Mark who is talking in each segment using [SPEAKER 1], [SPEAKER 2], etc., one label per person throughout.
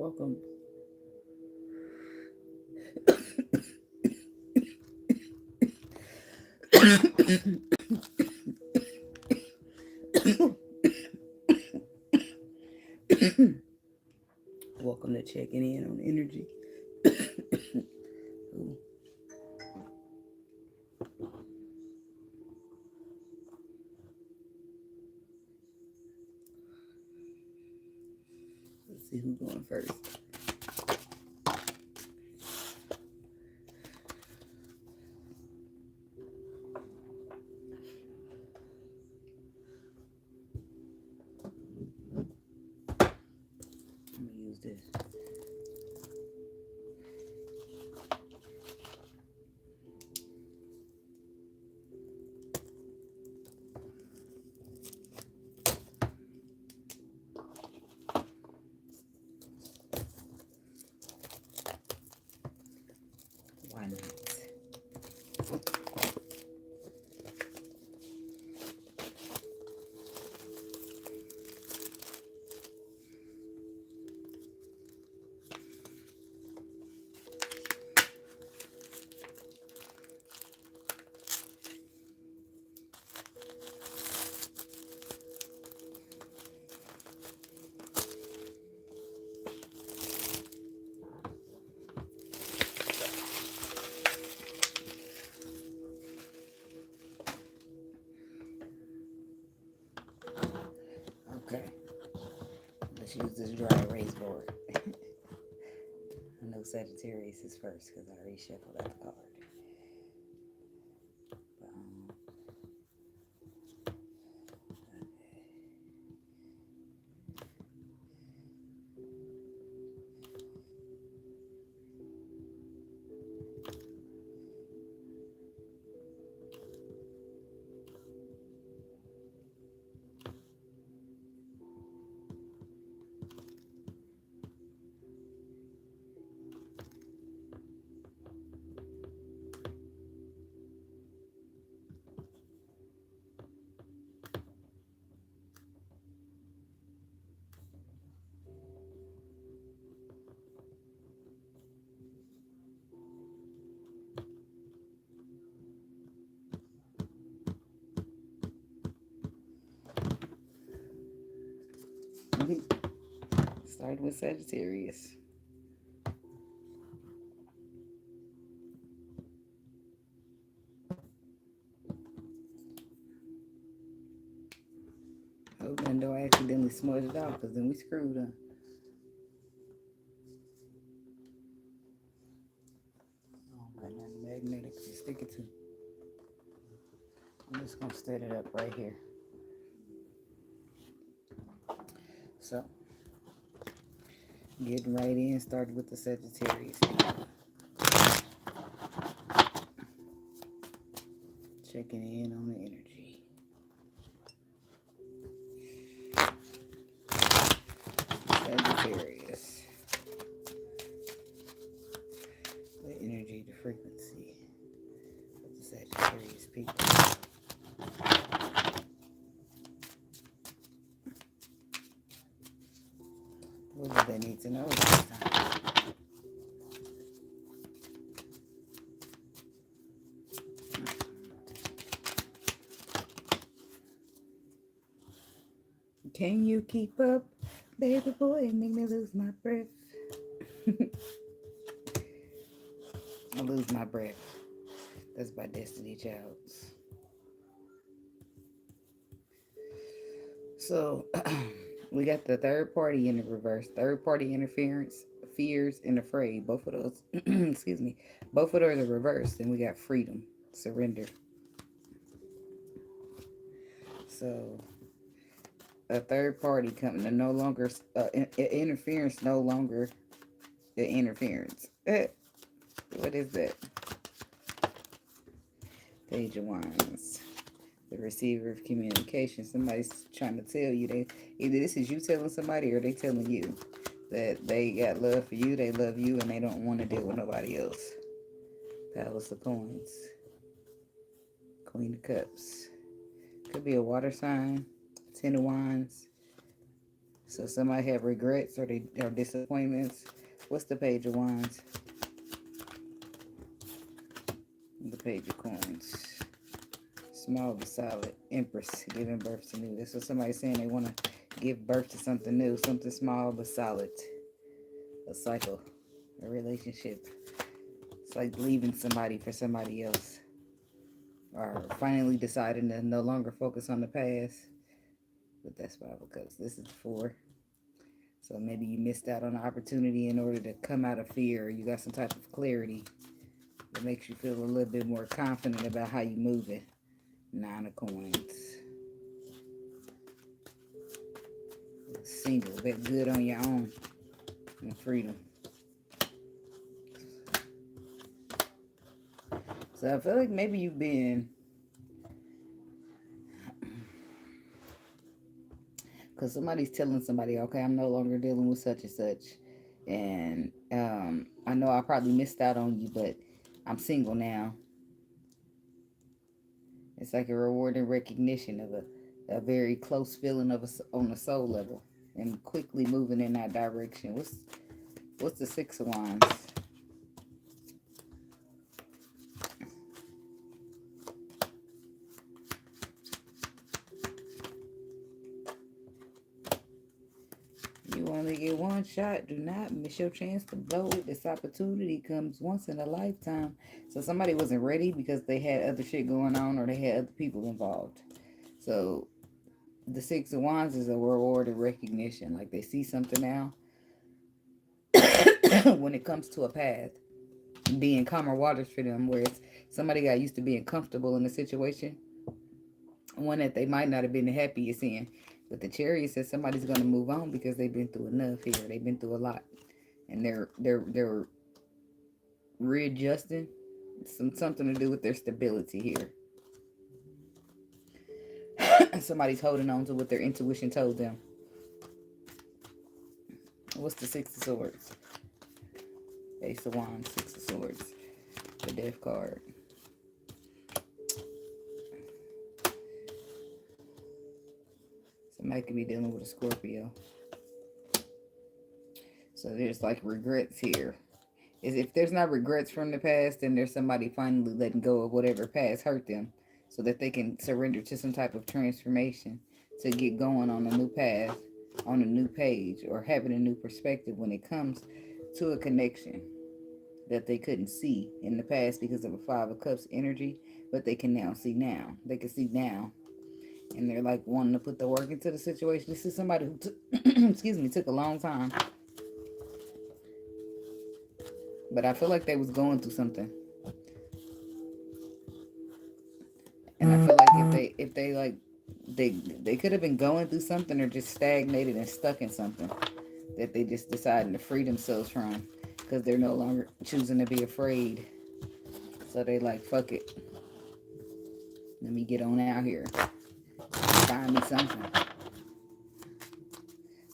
[SPEAKER 1] Welcome. Welcome to checking in on energy. Ooh. Let's see who's going first. I'm gonna use this. Why not? Okay, let's use this dry erase board. I know Sagittarius is first because I already shuffled out the card. Start with Sagittarius. Hope that door accidentally smudged it out because then we screwed up. Oh, right now the magnetic is sticking to. I'm just going to set it up right here. So, getting right in, started with the Sagittarius. Checking in on the energy. Sagittarius. The energy, the frequency of the Sagittarius people. What do they need to know this time? Can you keep up, baby boy? Make me lose my breath. I lose my breath. That's by Destiny Childs. So we got the third party in the reverse. Third party interference, fears, and afraid. Both of those, excuse me, both of those are reversed. And we got freedom, surrender. So a third party coming to no longer, interference no longer the interference. What is that? Page of Wands. The receiver of communication. Somebody's trying to tell you either this is you telling somebody or they telling you that they got love for you, they love you, and they don't want to deal with nobody else. Palace of Coins. Queen of Cups. Could be a water sign. Ten of Wands. So somebody have regrets or they or disappointments. What's the Page of Wands? The Page of Coins. Small but solid. Empress, giving birth to new. That's what somebody's saying. They want to give birth to something new, something small but solid. A cycle, a relationship. It's like leaving somebody for somebody else. Or finally deciding to no longer focus on the past. But that's 5 of Cups. This is 4. So maybe you missed out on an opportunity in order to come out of fear. Or you got some type of clarity that makes you feel a little bit more confident about how you move it. 9 of Coins. Single. That good on your own. And freedom. So I feel like maybe you've been... Because somebody's telling somebody, okay, I'm no longer dealing with such and such. And I know I probably missed out on you, but I'm single now. It's like a reward and recognition of a very close feeling of on a soul level. And quickly moving in that direction. What's the 6 of Wands? You only get one shot. Do not miss your chance to blow it. This opportunity comes once in a lifetime. So somebody wasn't ready because they had other shit going on or they had other people involved. So the 6 of Wands is a reward and recognition. Like they see something now. When it comes to a path, being calmer waters for them, where it's somebody got used to being comfortable in a situation, one that they might not have been the happiest in. But the Chariot says somebody's going to move on because they've been through enough here. They've been through a lot, and they're readjusting. Something to do with their stability here. Somebody's holding on to what their intuition told them. What's the 6 of Swords? Ace of Wands, 6 of Swords. The Death card. Somebody could be dealing with a Scorpio. So there's like regrets here. If there's not regrets from the past, then there's somebody finally letting go of whatever past hurt them so that they can surrender to some type of transformation to get going on a new path, on a new page, or having a new perspective when it comes to a connection that they couldn't see in the past because of a 5 of Cups energy, but they can now see now. They can see now. And they're like wanting to put the work into the situation. This is somebody who took, excuse me, took a long time. But I feel like they was going through something. And I feel like if they like, they could have been going through something or just stagnated and stuck in something that they just decided to free themselves from because they're no longer choosing to be afraid. So they like, fuck it. Let me get on out here. Find me something.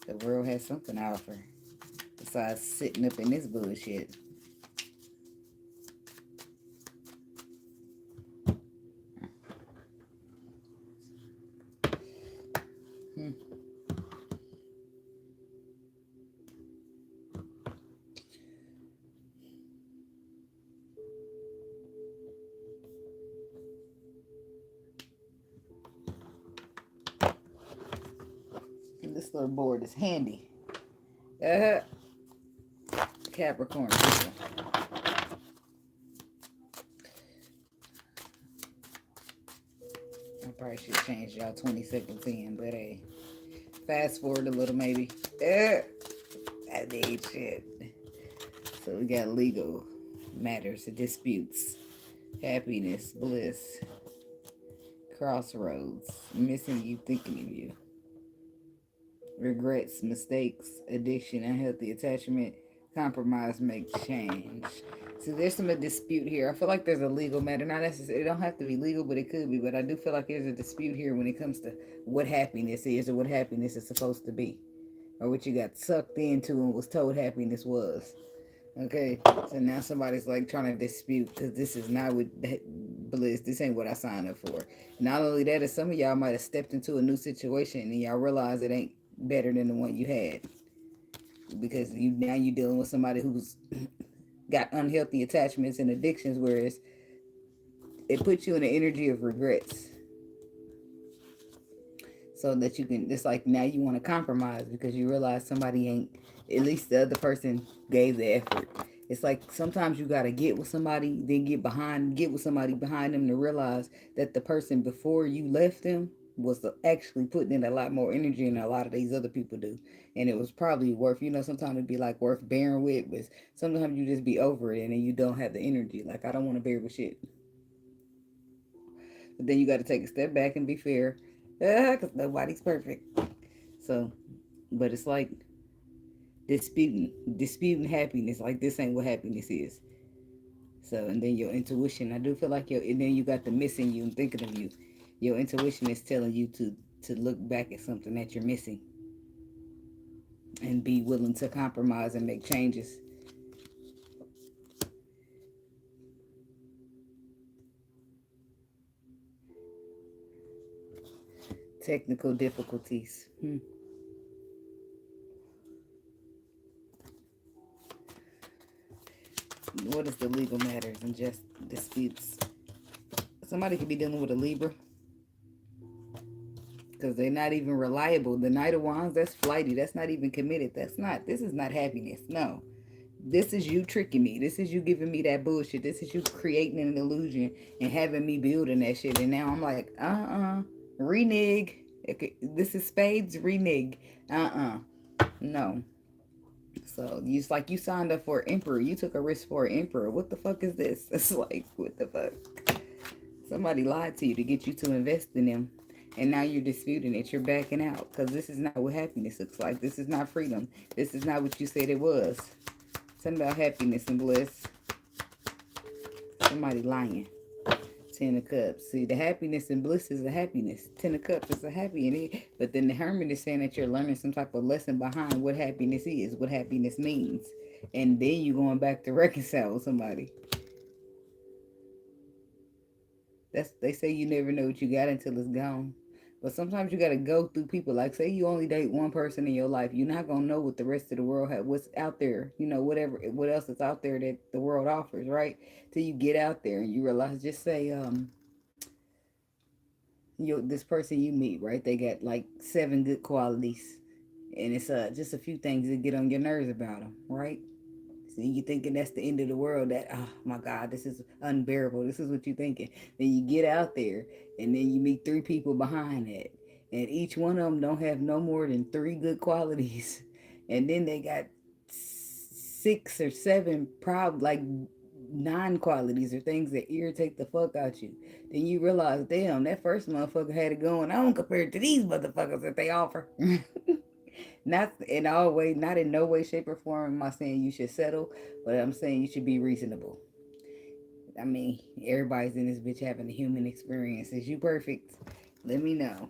[SPEAKER 1] The world has something to offer besides sitting up in this bullshit. This little board is handy. Capricorn people. I probably should change y'all 20 seconds in, but hey, fast forward a little maybe. I need shit. So we got legal matters, disputes, happiness, bliss, crossroads, missing you, thinking of you. Regrets, mistakes, addiction, unhealthy attachment, compromise, make change. So there's some dispute here. I feel like there's a legal matter. Not necessarily, it don't have to be legal, but it could be. But I do feel like there's a dispute here when it comes to what happiness is or what happiness is supposed to be. Or what you got sucked into and was told happiness was. Okay, so now somebody's like trying to dispute because this is not what bliss. This ain't what I signed up for. Not only that, is some of y'all might have stepped into a new situation and y'all realize it ain't better than the one you had. Because now you're dealing with somebody who's got unhealthy attachments and addictions, whereas it puts you in the energy of regrets. So that you can, it's like now you want to compromise because you realize somebody ain't, at least the other person gave the effort. It's like sometimes you got to get with somebody, then get with somebody behind them to realize that the person before you left them was actually putting in a lot more energy than a lot of these other people do. And it was probably worth, sometimes it'd be like worth bearing with, but sometimes you just be over it and then you don't have the energy. Like, I don't want to bear with shit. But then you got to take a step back and be fair, because nobody's perfect. So, but it's like disputing happiness. Like, this ain't what happiness is. So, and then your intuition, I do feel like and then you got the missing you and thinking of you. Your intuition is telling you to look back at something that you're missing and be willing to compromise and make changes. Technical difficulties. What is the legal matters and just disputes? Somebody could be dealing with a Libra because they're not even reliable. The Knight of Wands, that's flighty. That's not even committed. This is not happiness. No. This is you tricking me. This is you giving me that bullshit. This is you creating an illusion and having me building that shit. And now I'm like, renege. Okay, this is spades, renege. No. So it's like you signed up for Emperor. You took a risk for an Emperor. What the fuck is this? It's like, what the fuck? Somebody lied to you to get you to invest in them. And now you're disputing it. You're backing out. Because this is not what happiness looks like. This is not freedom. This is not what you said it was. Something about happiness and bliss. Somebody lying. 10 of Cups. See, the happiness and bliss is a happiness. 10 of Cups is a happiness. But then the Hermit is saying that you're learning some type of lesson behind what happiness is, what happiness means. And then you're going back to reconcile with somebody. They say you never know what you got until it's gone. But sometimes you got to go through people. Like, say you only date one person in your life. You're not going to know what the rest of the world has, what's out there. What else is out there that the world offers, right? Till you get out there and you realize, just say, this person you meet, right? They got like 7 good qualities. And it's just a few things that get on your nerves about them, right? So you thinking that's the end of the world, that, oh my God, this is unbearable. This is what you're thinking. Then you get out there and then you meet 3 people behind it. And each one of them don't have no more than 3 good qualities. And then they got 6 or 7 like 9 qualities or things that irritate the fuck out you. Then you realize, damn, that first motherfucker had it going on compared to these motherfuckers that they offer. Not in no way, shape, or form am I saying you should settle, but I'm saying you should be reasonable. I mean, everybody's in this bitch having a human experience. Is you perfect? Let me know.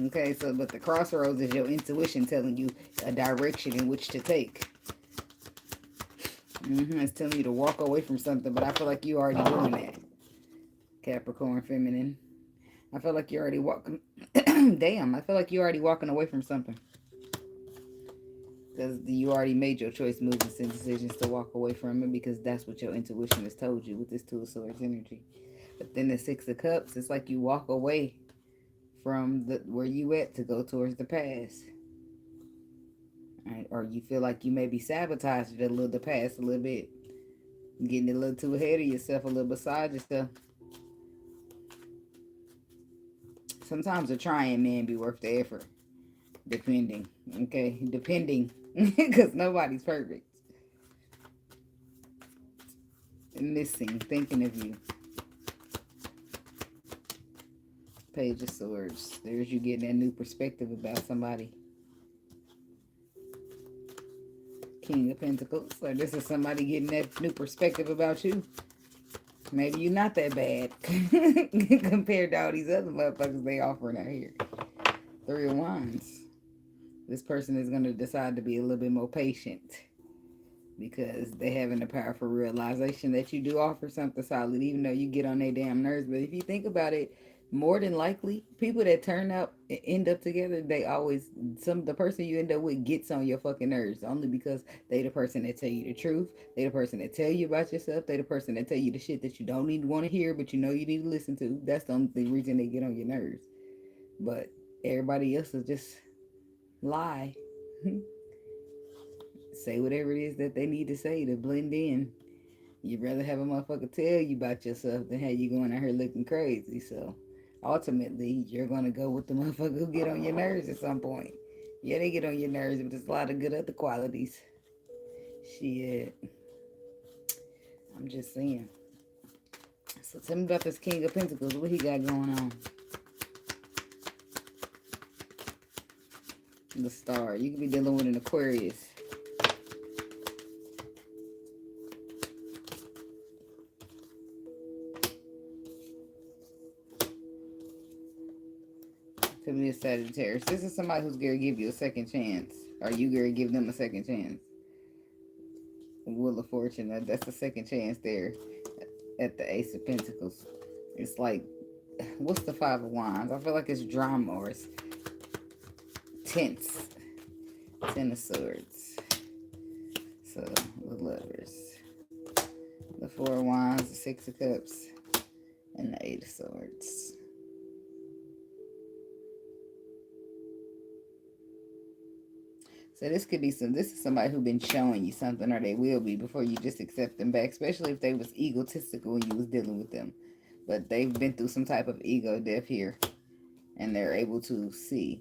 [SPEAKER 1] Okay, so, but the crossroads is your intuition telling you a direction in which to take. It's telling you to walk away from something, but I feel like you already doing that. Capricorn feminine. I feel like you're already walking. Damn, I feel like you're already walking away from something. Because you already made your choice, movements, and decisions to walk away from it, because that's what your intuition has told you with this 2 of Swords energy. But then the 6 of Cups, it's like you walk away from where you at to go towards the past. Right? Or you feel like you maybe sabotaged the past a little bit. Getting a little too ahead of yourself, a little beside yourself. Sometimes a trying man be worth the effort. Depending. Okay? Depending. Because nobody's perfect. Missing. Thinking of you. Page of Swords. There's you getting that new perspective about somebody. King of Pentacles. So this is somebody getting that new perspective about you. Maybe you're not that bad compared to all these other motherfuckers they offering out here. 3 of Wands. This person is going to decide to be a little bit more patient because they having the powerful realization that you do offer something solid, even though you get on their damn nerves. But if you think about it, more than likely, people that turn out end up together, they always the person you end up with gets on your fucking nerves only because they the person that tell you the truth. They the person that tell you about yourself. They the person that tell you the shit that you don't even want to hear, but you know you need to listen to. That's the only reason they get on your nerves. But everybody else is just lie. Say whatever it is that they need to say to blend in. You'd rather have a motherfucker tell you about yourself than have you going out here looking crazy. So ultimately, you're going to go with the motherfucker who get on your nerves at some point. Yeah, they get on your nerves, but there's a lot of good other qualities. Shit. I'm just saying. So tell me about this King of Pentacles. What he got going on? The Star. You could be dealing with an Aquarius. Tell me this Sagittarius. This is somebody who's going to give you a second chance. Or you going to give them a second chance. Wheel of Fortune. That's the second chance there at the Ace of Pentacles. It's like, what's the Five of Wands? I feel like it's drama or it's tense. Ten of Swords. So, the Lovers. The Four of Wands, the Six of Cups, and the Eight of Swords. So this could be this is somebody who's been showing you something, or they will be before you just accept them back, especially if they was egotistical when you was dealing with them. But they've been through some type of ego death here, and they're able to see.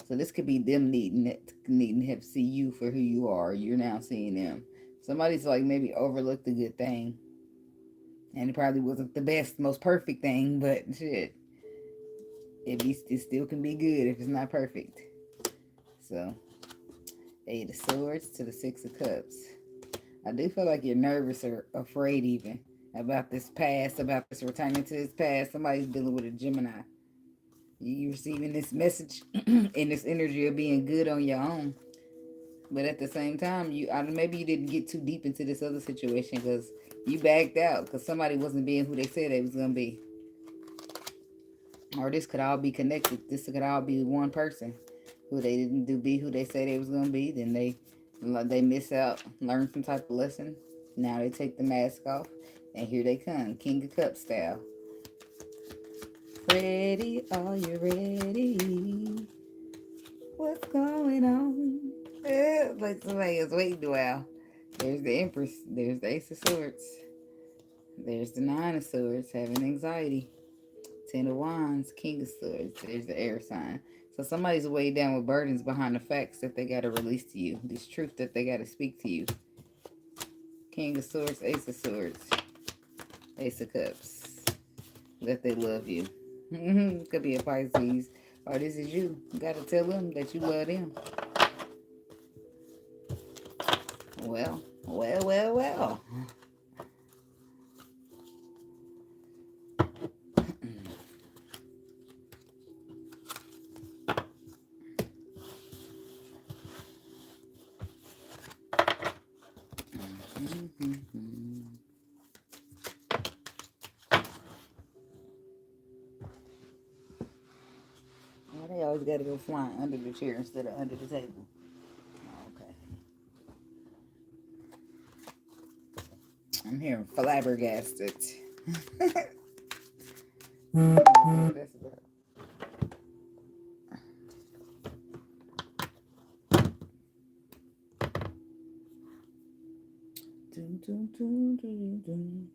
[SPEAKER 1] So this could be them needing to have see you for who you are. You're now seeing them. Somebody's like maybe overlooked a good thing, and it probably wasn't the best, most perfect thing, but shit, it still can be good if it's not perfect. So. Eight of Swords to the Six of Cups. I do feel like you're nervous or afraid even about this past, about this returning to this past. Somebody's dealing with a Gemini. You receiving this message and this energy of being good on your own. But at the same time, maybe you didn't get too deep into this other situation because you backed out because somebody wasn't being who they said they was going to be. Or this could all be connected. This could all be one person. Who they didn't be who they said they was going to be. Then they miss out, learn some type of lesson. Now they take the mask off. And here they come. King of Cups style. Ready? Are you ready? What's going on? Like somebody is waiting a while. There's the Empress. There's the Ace of Swords. There's the Nine of Swords. Having anxiety. Ten of Wands. King of Swords. There's the air sign. So somebody's weighed down with burdens behind the facts that they got to release to you. This truth that they got to speak to you. King of Swords, Ace of Swords. Ace of Cups. That they love you. Could be a Pisces. Or this is you. You got to tell them that you love them. Well. They always got to go flying under the chair instead of under the table. Okay. I'm hearing flabbergasted. That's about. Dun, dun, dun, dun, dun.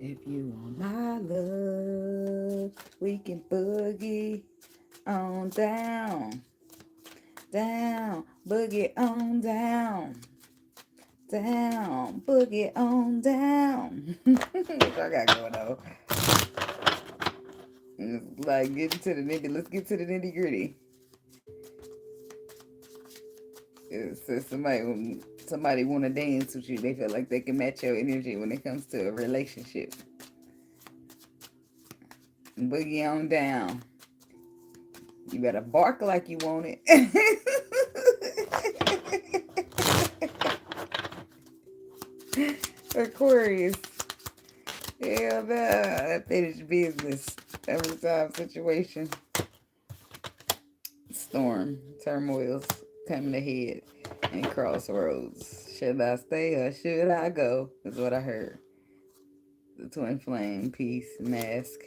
[SPEAKER 1] If you want my love, we can boogie on down. Down, boogie on down. Down, boogie on down. What I got going on? It's like getting to the nitty. Let's get to the nitty gritty. It says somebody want to dance with you. They feel like they can match your energy when it comes to a relationship. Boogie on down. You better bark like you want it. Aquarius. Hell no. Unfinished business. Unresolved situation. Storm. Turmoils coming ahead. And crossroads. Should I stay or should I go? Is what I heard. The twin flame. Peace. Mask.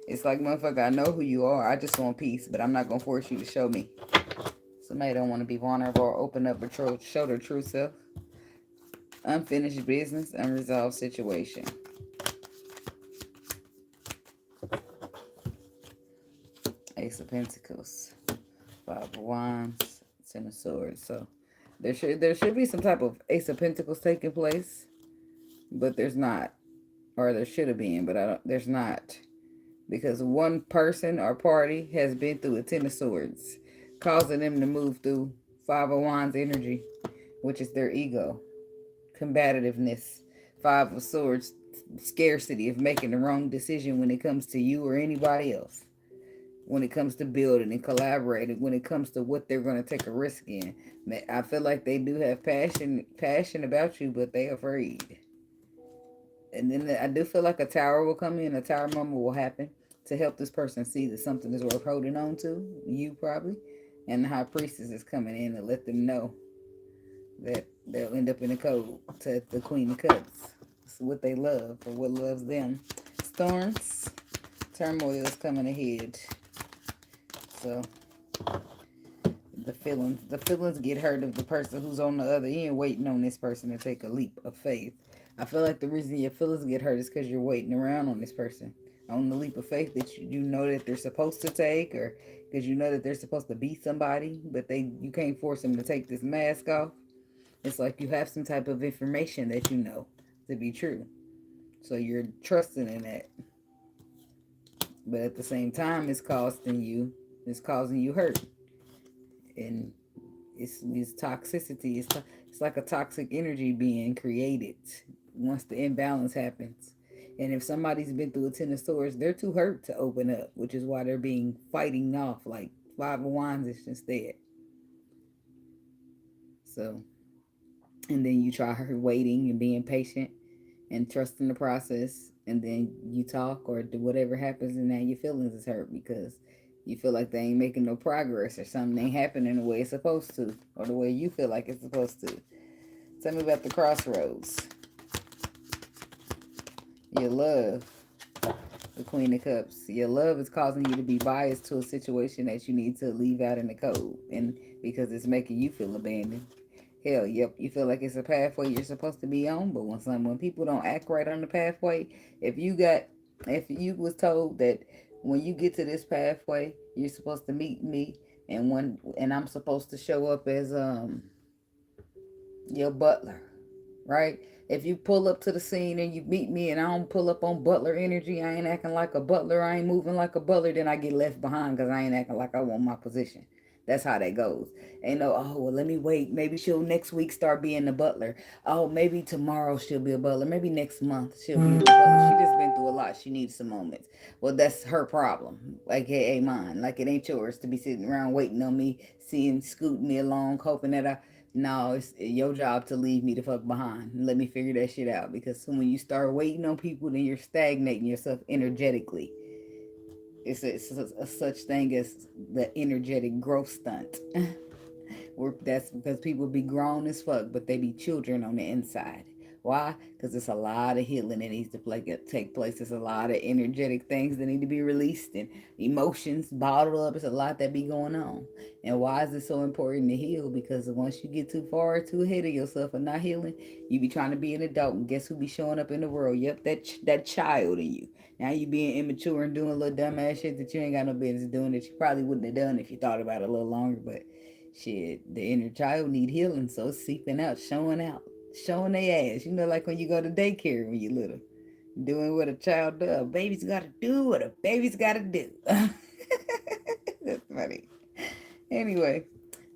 [SPEAKER 1] It's like, motherfucker, I know who you are. I just want peace, but I'm not going to force you to show me. Somebody don't want to be vulnerable or open up or show their true self. Unfinished business, unresolved situation. Ace of Pentacles. Five of Wands. Ten of Swords. So there should be some type of Ace of Pentacles taking place, but there's not. Or there should have been, but there's not. Because one person or party has been through a Ten of Swords, causing them to move through Five of Wands energy, which is their ego, combativeness, Five of Swords, scarcity of making the wrong decision when it comes to you or anybody else, when it comes to building and collaborating, when it comes to what they're going to take a risk in. I feel like they do have passion about you, but they're afraid. And then I do feel like a tower will come in, a tower moment will happen to help this person see that something is worth holding on to, you probably. And the High Priestess is coming in to let them know that they'll end up in the code to the Queen of Cups. It's what they love or what loves them. Storms, turmoil is coming ahead. So the feelings get hurt of the person who's on the other end waiting on this person to take a leap of faith. I feel like the reason your feelings get hurt is because you're waiting around on this person. On the leap of faith that you know that they're supposed to take, or because you know that they're supposed to be somebody, but you can't force them to take this mask off. It's like you have some type of information that you know to be true. So you're trusting in that. But at the same time, it's causing you hurt. And it's toxicity. It's like a toxic energy being created once the imbalance happens. And if somebody's been through a Ten of Swords, they're too hurt to open up, which is why they're being fighting off like Five of Wands instead. So, and then you try her waiting and being patient and trusting the process, and then you talk or do whatever happens, and now your feelings is hurt because you feel like they ain't making no progress or something ain't happening the way it's supposed to, or the way you feel like it's supposed to. Tell me about the crossroads. Your love, the Queen of Cups. Your love is causing you to be biased to a situation that you need to leave out in the code, and because it's making you feel abandoned. Hell, yep, you feel like it's a pathway you're supposed to be on, but when people don't act right on the pathway, if you was told that when you get to this pathway, you're supposed to meet me, and I'm supposed to show up as your butler, right? If you pull up to the scene and you meet me and I don't pull up on butler energy, I ain't acting like a butler, I ain't moving like a butler, then I get left behind because I ain't acting like I want my position. That's how that goes. Ain't no, oh, well, let me wait. Maybe she'll next week start being the butler. Oh, maybe tomorrow she'll be a butler. Maybe next month she'll be the butler. She just been through a lot. She needs some moments. Well, that's her problem. Like, it ain't mine. Like, it ain't yours to be sitting around waiting on me, scooting me along, hoping that no, it's your job to leave me the fuck behind. Let me figure that shit out. Because when you start waiting on people, then you're stagnating yourself energetically. It's a such thing as the energetic growth stunt. That's because people be grown as fuck, but they be children on the inside. Why? Because it's a lot of healing that needs to take place. There's a lot of energetic things that need to be released and emotions bottled up. It's a lot that be going on. And why is it so important to heal? Because once you get too far, too ahead of yourself and not healing, you be trying to be an adult. And guess who be showing up in the world? Yep, that child in you. Now you being immature and doing little dumbass shit that you ain't got no business doing, that you probably wouldn't have done if you thought about it a little longer. But shit, the inner child need healing, so it's seeping out, showing their ass. You know, like when you go to daycare when you're little, doing what a child does. A baby's got to do what a baby's got to do. That's funny. Anyway,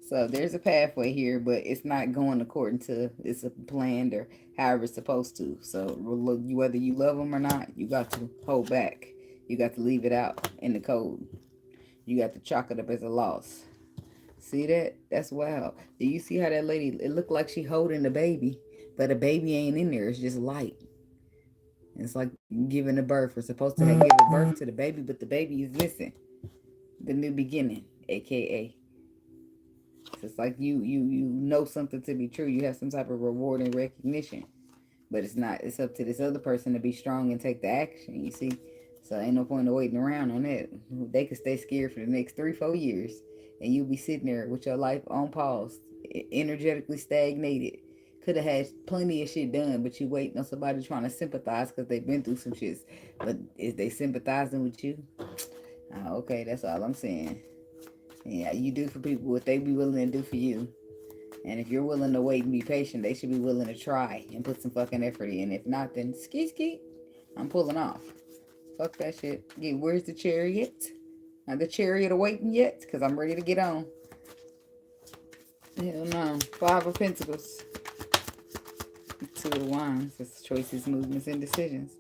[SPEAKER 1] so there's a pathway here, but it's not going according to it's planned or however it's supposed to. So whether you love them or not, you got to hold back. You got to leave it out in the code. You got to chalk it up as a loss. See that? That's wild. Do you see how that lady, it looked like she holding the baby, but the baby ain't in there. It's just light. It's like giving a birth. We're supposed to have given birth to the baby, but the baby is missing. The new beginning, aka. So it's like you know something to be true. You have some type of reward and recognition. But it's not. It's up to this other person to be strong and take the action, you see? So ain't no point of waiting around on that. They could stay scared for the next 3-4 years. And you'll be sitting there with your life on pause, energetically stagnated. Could have had plenty of shit done, but you waiting on somebody trying to sympathize because they've been through some shit. But is they sympathizing with you? Okay, that's all I'm saying. Yeah, you do for people what they be willing to do for you. And if you're willing to wait and be patient, they should be willing to try and put some fucking effort in. If not, then ski, I'm pulling off. Fuck that shit. Yeah, where's the chariot? Not the chariot awaiting yet? Because I'm ready to get on. Hell no. 5 of Pentacles. 2 of Wands. That's choices, movements, and decisions.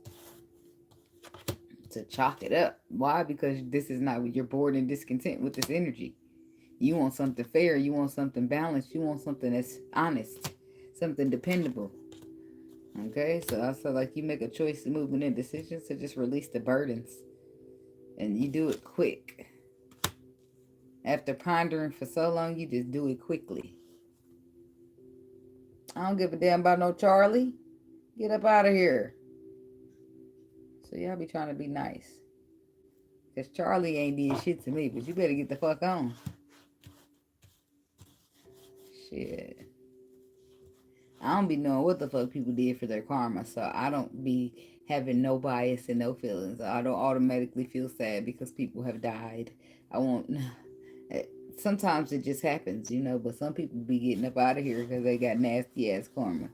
[SPEAKER 1] To chalk it up. Why? Because this is not, you're bored and discontent with this energy. You want something fair. You want something balanced. You want something that's honest. Something dependable. Okay? So I feel like you make a choice to movement and decisions to just release the burdens. And you do it quick. After pondering for so long, you just do it quickly. I don't give a damn about no Charlie. Get up out of here. So y'all be trying to be nice. Because Charlie ain't did shit to me. But you better get the fuck on. Shit. I don't be knowing what the fuck people did for their karma, so I don't be having no bias and no feelings. I don't automatically feel sad because people have died. I won't. Sometimes it just happens, you know, but some people be getting up out of here because they got nasty ass karma.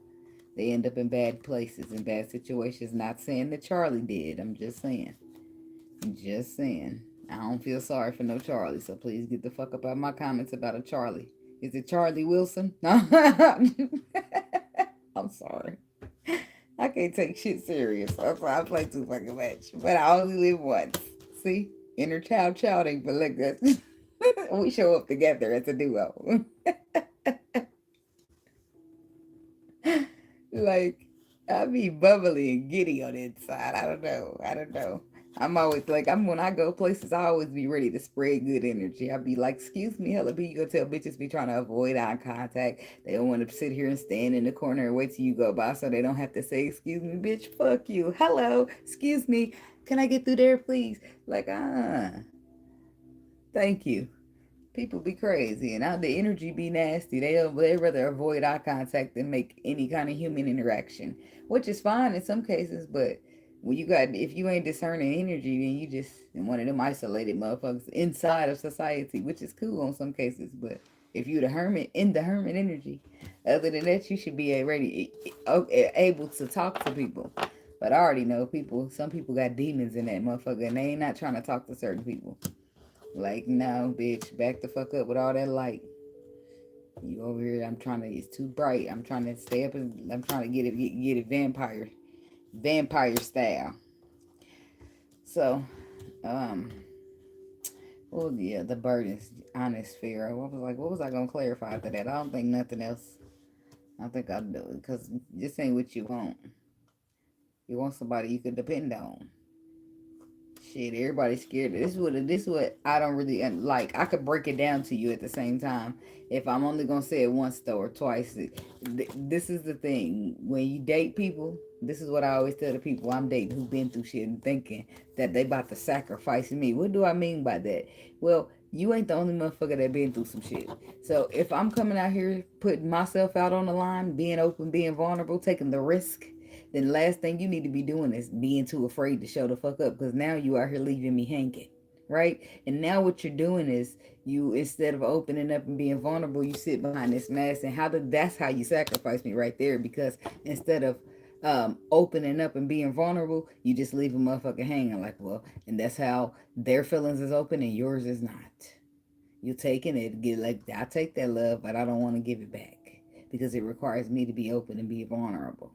[SPEAKER 1] They end up in bad places and bad situations. Not saying that Charlie did. I'm just saying. Just saying. I don't feel sorry for no Charlie, so please get the fuck up out of my comments about a Charlie. Is it Charlie Wilson? No. I'm sorry. I can't take shit serious. That's why I play too fucking much. But I only live once. See? Inner child childing, but look, that's we show up together as a duo. Like, I be bubbly and giddy on the inside. I don't know. I'm always like, when I go places, I always be ready to spread good energy. I be like, excuse me, hella be, you gonna tell bitches be trying to avoid eye contact. They don't want to sit here and stand in the corner and wait till you go by so they don't have to say, excuse me, bitch, fuck you. Hello, excuse me, can I get through there, please? Like, thank you. People be crazy, and the energy be nasty. They rather avoid eye contact than make any kind of human interaction, which is fine in some cases. But when if you ain't discerning energy, then you just one of them isolated motherfuckers inside of society, which is cool in some cases. But if you the hermit in the hermit energy, other than that, you should be able to talk to people. But I already know some people got demons in that motherfucker, and they ain't not trying to talk to certain people. Like, no, bitch, back the fuck up with all that light. You over here, it's too bright. I'm trying to stay up and I'm trying to get it vampire style. So, well, yeah, the burdens, honest, fair. What was I gonna clarify after that? I don't think nothing else. I think I'll do it because this ain't what you want. You want somebody you can depend on. Shit, everybody's scared. This is what I don't really like. I could break it down to you at the same time. If I'm only going to say it once though or twice. This is the thing. When you date people, this is what I always tell the people I'm dating who've been through shit and thinking that they about to sacrifice me. What do I mean by that? Well, you ain't the only motherfucker that been through some shit. So if I'm coming out here putting myself out on the line, being open, being vulnerable, taking the risk, then the last thing you need to be doing is being too afraid to show the fuck up, because now you are here leaving me hanging, right? And now what you're doing is you, instead of opening up and being vulnerable, you sit behind this mask, and that's how you sacrifice me right there, because instead of opening up and being vulnerable, you just leave a motherfucker hanging like, well, and that's how their feelings is open and yours is not. You're taking it, I take that love, but I don't want to give it back because it requires me to be open and be vulnerable.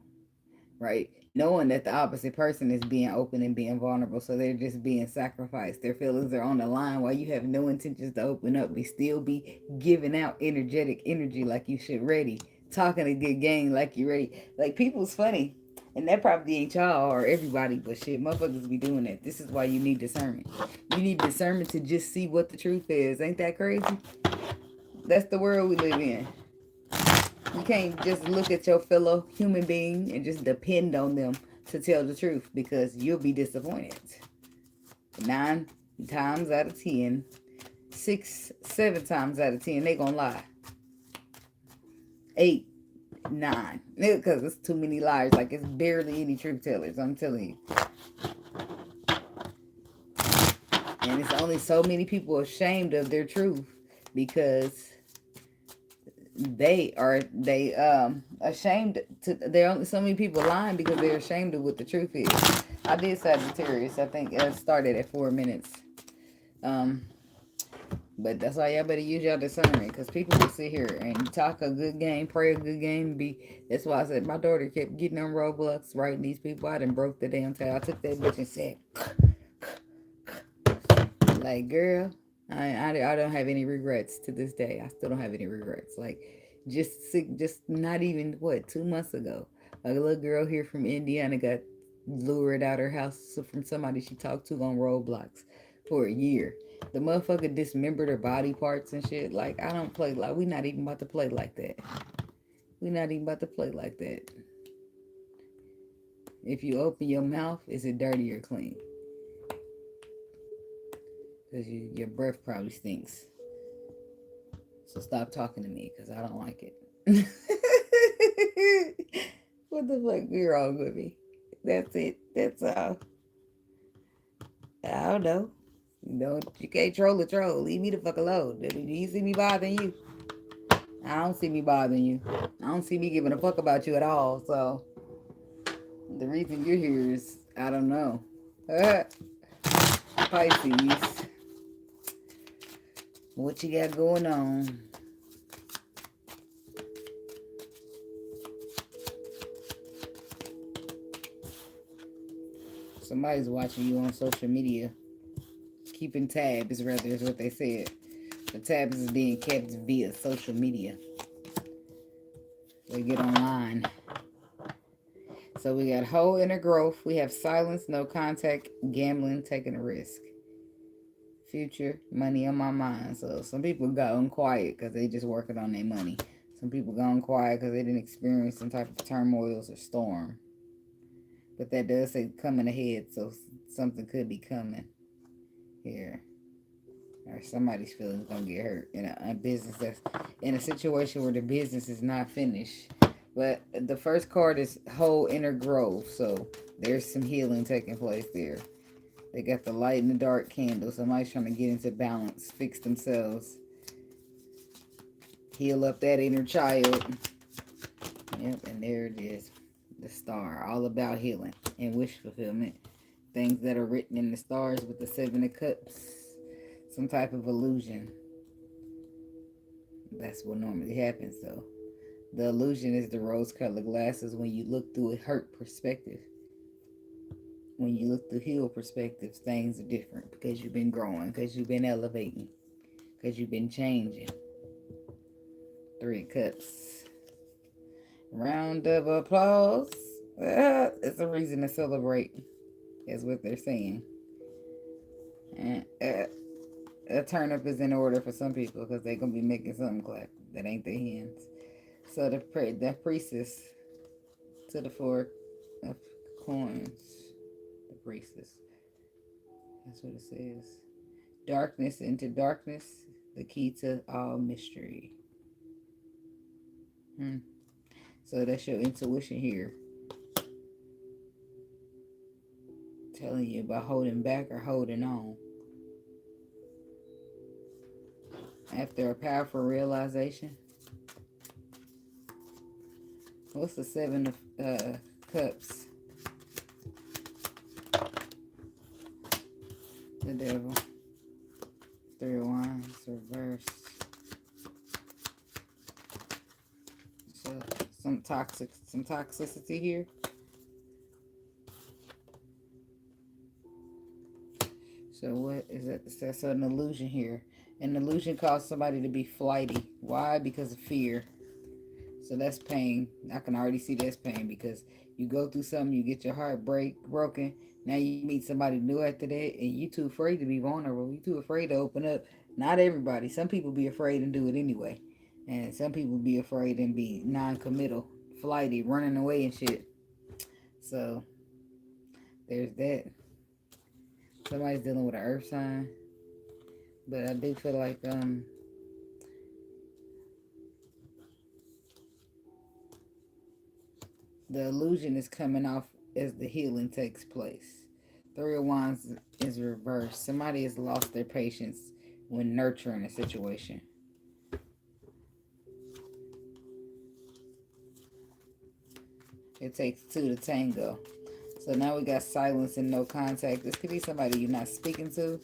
[SPEAKER 1] right? Knowing that the opposite person is being open and being vulnerable, so they're just being sacrificed. Their feelings are on the line while you have no intentions to open up, but still be giving out energetic energy like you should ready, talking a good game like you ready. Like, people's funny, and that probably ain't y'all or everybody, but shit, motherfuckers be doing that. This is why you need discernment. You need discernment to just see what the truth is. Ain't that crazy? That's the world we live in. You can't just look at your fellow human being and just depend on them to tell the truth, because you'll be disappointed. 9 times out of 10, 6, 7 times out of 10, they gonna lie. 8, 9, because it's too many liars. Like, it's barely any truth tellers, I'm telling you. And it's only so many people ashamed of their truth, because they ashamed to. There are only so many people lying because they're ashamed of what the truth is. I did Sagittarius. I think it started at 4 minutes. But that's why y'all better use y'all discernment, because people will sit here and talk a good game, pray a good game. That's why I said my daughter kept getting on Roblox, writing these people out, and broke the damn tail. I took that bitch and said, like, girl, I don't have any regrets to this day. I still don't have any regrets. Like, just not even, 2 months ago, a little girl here from Indiana got lured out her house from somebody she talked to on Roblox for a year. The motherfucker dismembered her body parts and shit. Like, I don't play like, we not even about to play like that. We not even about to play like that. If you open your mouth, is it dirty or clean? Because your breath probably stinks. So stop talking to me, because I don't like it. What the fuck is wrong with me? That's it. That's all. I don't know. You can't troll a troll. Leave me the fuck alone. Do you see me bothering you? I don't see me bothering you. I don't see me giving a fuck about you at all. So the reason you're here is, I don't know. Pisces. What you got going on? Somebody's watching you on social media. Keeping tabs, rather, is what they said. The tabs is being kept via social media. They get online. So we got whole inner growth. We have silence, no contact, gambling, taking a risk. Future, money on my mind. So some people gone quiet because they just working on their money. Some people gone quiet because they didn't experience some type of turmoils or storm. But that does say coming ahead, so something could be coming here. Or somebody's feelings gonna get hurt in a business that's in a situation where the business is not finished. But the first card is whole inner growth, so there's some healing taking place there. They got the light and the dark candle. Somebody's trying to get into balance, fix themselves, heal up that inner child. Yep, and there it is. The star, all about healing and wish fulfillment. Things that are written in the stars with the 7 of Cups. Some type of illusion. That's what normally happens, though. The illusion is the rose-colored glasses. When you look through a hurt perspective, when you look through healed perspectives, things are different because you've been growing, because you've been elevating, because you've been changing. 3 of Cups. Round of applause. It's a reason to celebrate, is what they're saying. And a turnip is in order for some people because they're going to be making something clap that ain't their hands. So the priestess to the 4 of coins. The priestess. That's what it says. Darkness into darkness. The key to all mystery. So that's your intuition here. Telling you about holding back or holding on. After a powerful realization. What's the 7 of Cups? The Devil. 3 of Wands reversed. So some toxicity here. So what is that? That's an illusion here. An illusion caused somebody to be flighty. Why? Because of fear. So that's pain. I can already see that's pain because you go through something, you get your heart broken. Now you meet somebody new after that, and you too afraid to be vulnerable. You too afraid to open up. Not everybody. Some people be afraid and do it anyway, and some people be afraid and be non-committal, flighty, running away and shit. So there's that. Somebody's dealing with an earth sign, but I do feel like the illusion is coming off as the healing takes place. Three of Wands is reversed. Somebody has lost their patience when nurturing a situation. It takes two to tango. So now we got silence and no contact. This could be somebody you're not speaking to.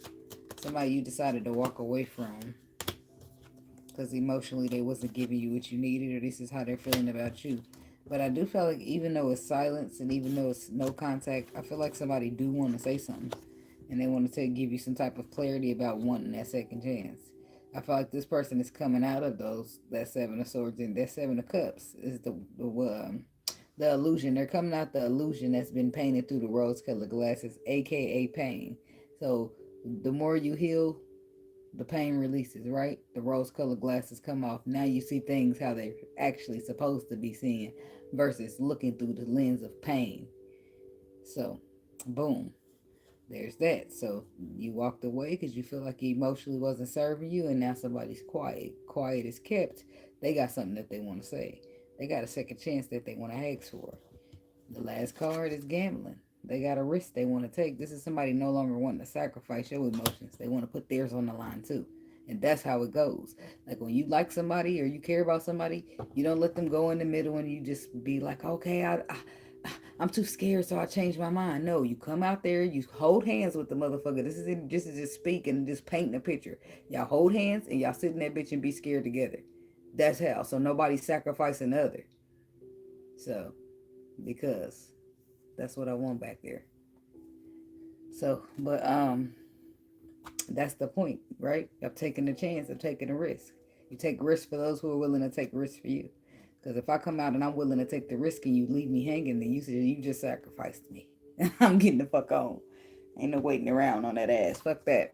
[SPEAKER 1] Somebody you decided to walk away from. Because emotionally they wasn't giving you what you needed, or this is how they're feeling about you. But I do feel like even though it's silence and even though it's no contact, I feel like somebody do want to say something. And they want to give you some type of clarity about wanting that second chance. I feel like this person is coming out of that Seven of Swords and that Seven of Cups is the illusion. They're coming out the illusion that's been painted through the rose-colored glasses, aka pain. So the more you heal, the pain releases, right? The rose-colored glasses come off. Now you see things how they're actually supposed to be seen versus looking through the lens of pain. So, boom. There's that. So you walked away because you feel like he emotionally wasn't serving you, and now somebody's quiet. Quiet is kept. They got something that they want to say. They got a second chance that they want to ask for. The last card is gambling. They got a risk they want to take. This is somebody no longer wanting to sacrifice your emotions. They want to put theirs on the line too. And that's how it goes. Like when you like somebody or you care about somebody, you don't let them go in the middle and you just be like, okay, I'm too scared, so I changed my mind. No, you come out there, you hold hands with the motherfucker. This is just speaking, just painting a picture. Y'all hold hands and y'all sit in that bitch and be scared together. That's how. So nobody's sacrificing the other. So, because that's what I want back there. So, but that's the point, right? Of taking a chance, of taking a risk. You take risks for those who are willing to take risks for you. Because if I come out and I'm willing to take the risk and you leave me hanging, then you just sacrificed me. I'm getting the fuck on. Ain't no waiting around on that ass. Fuck that.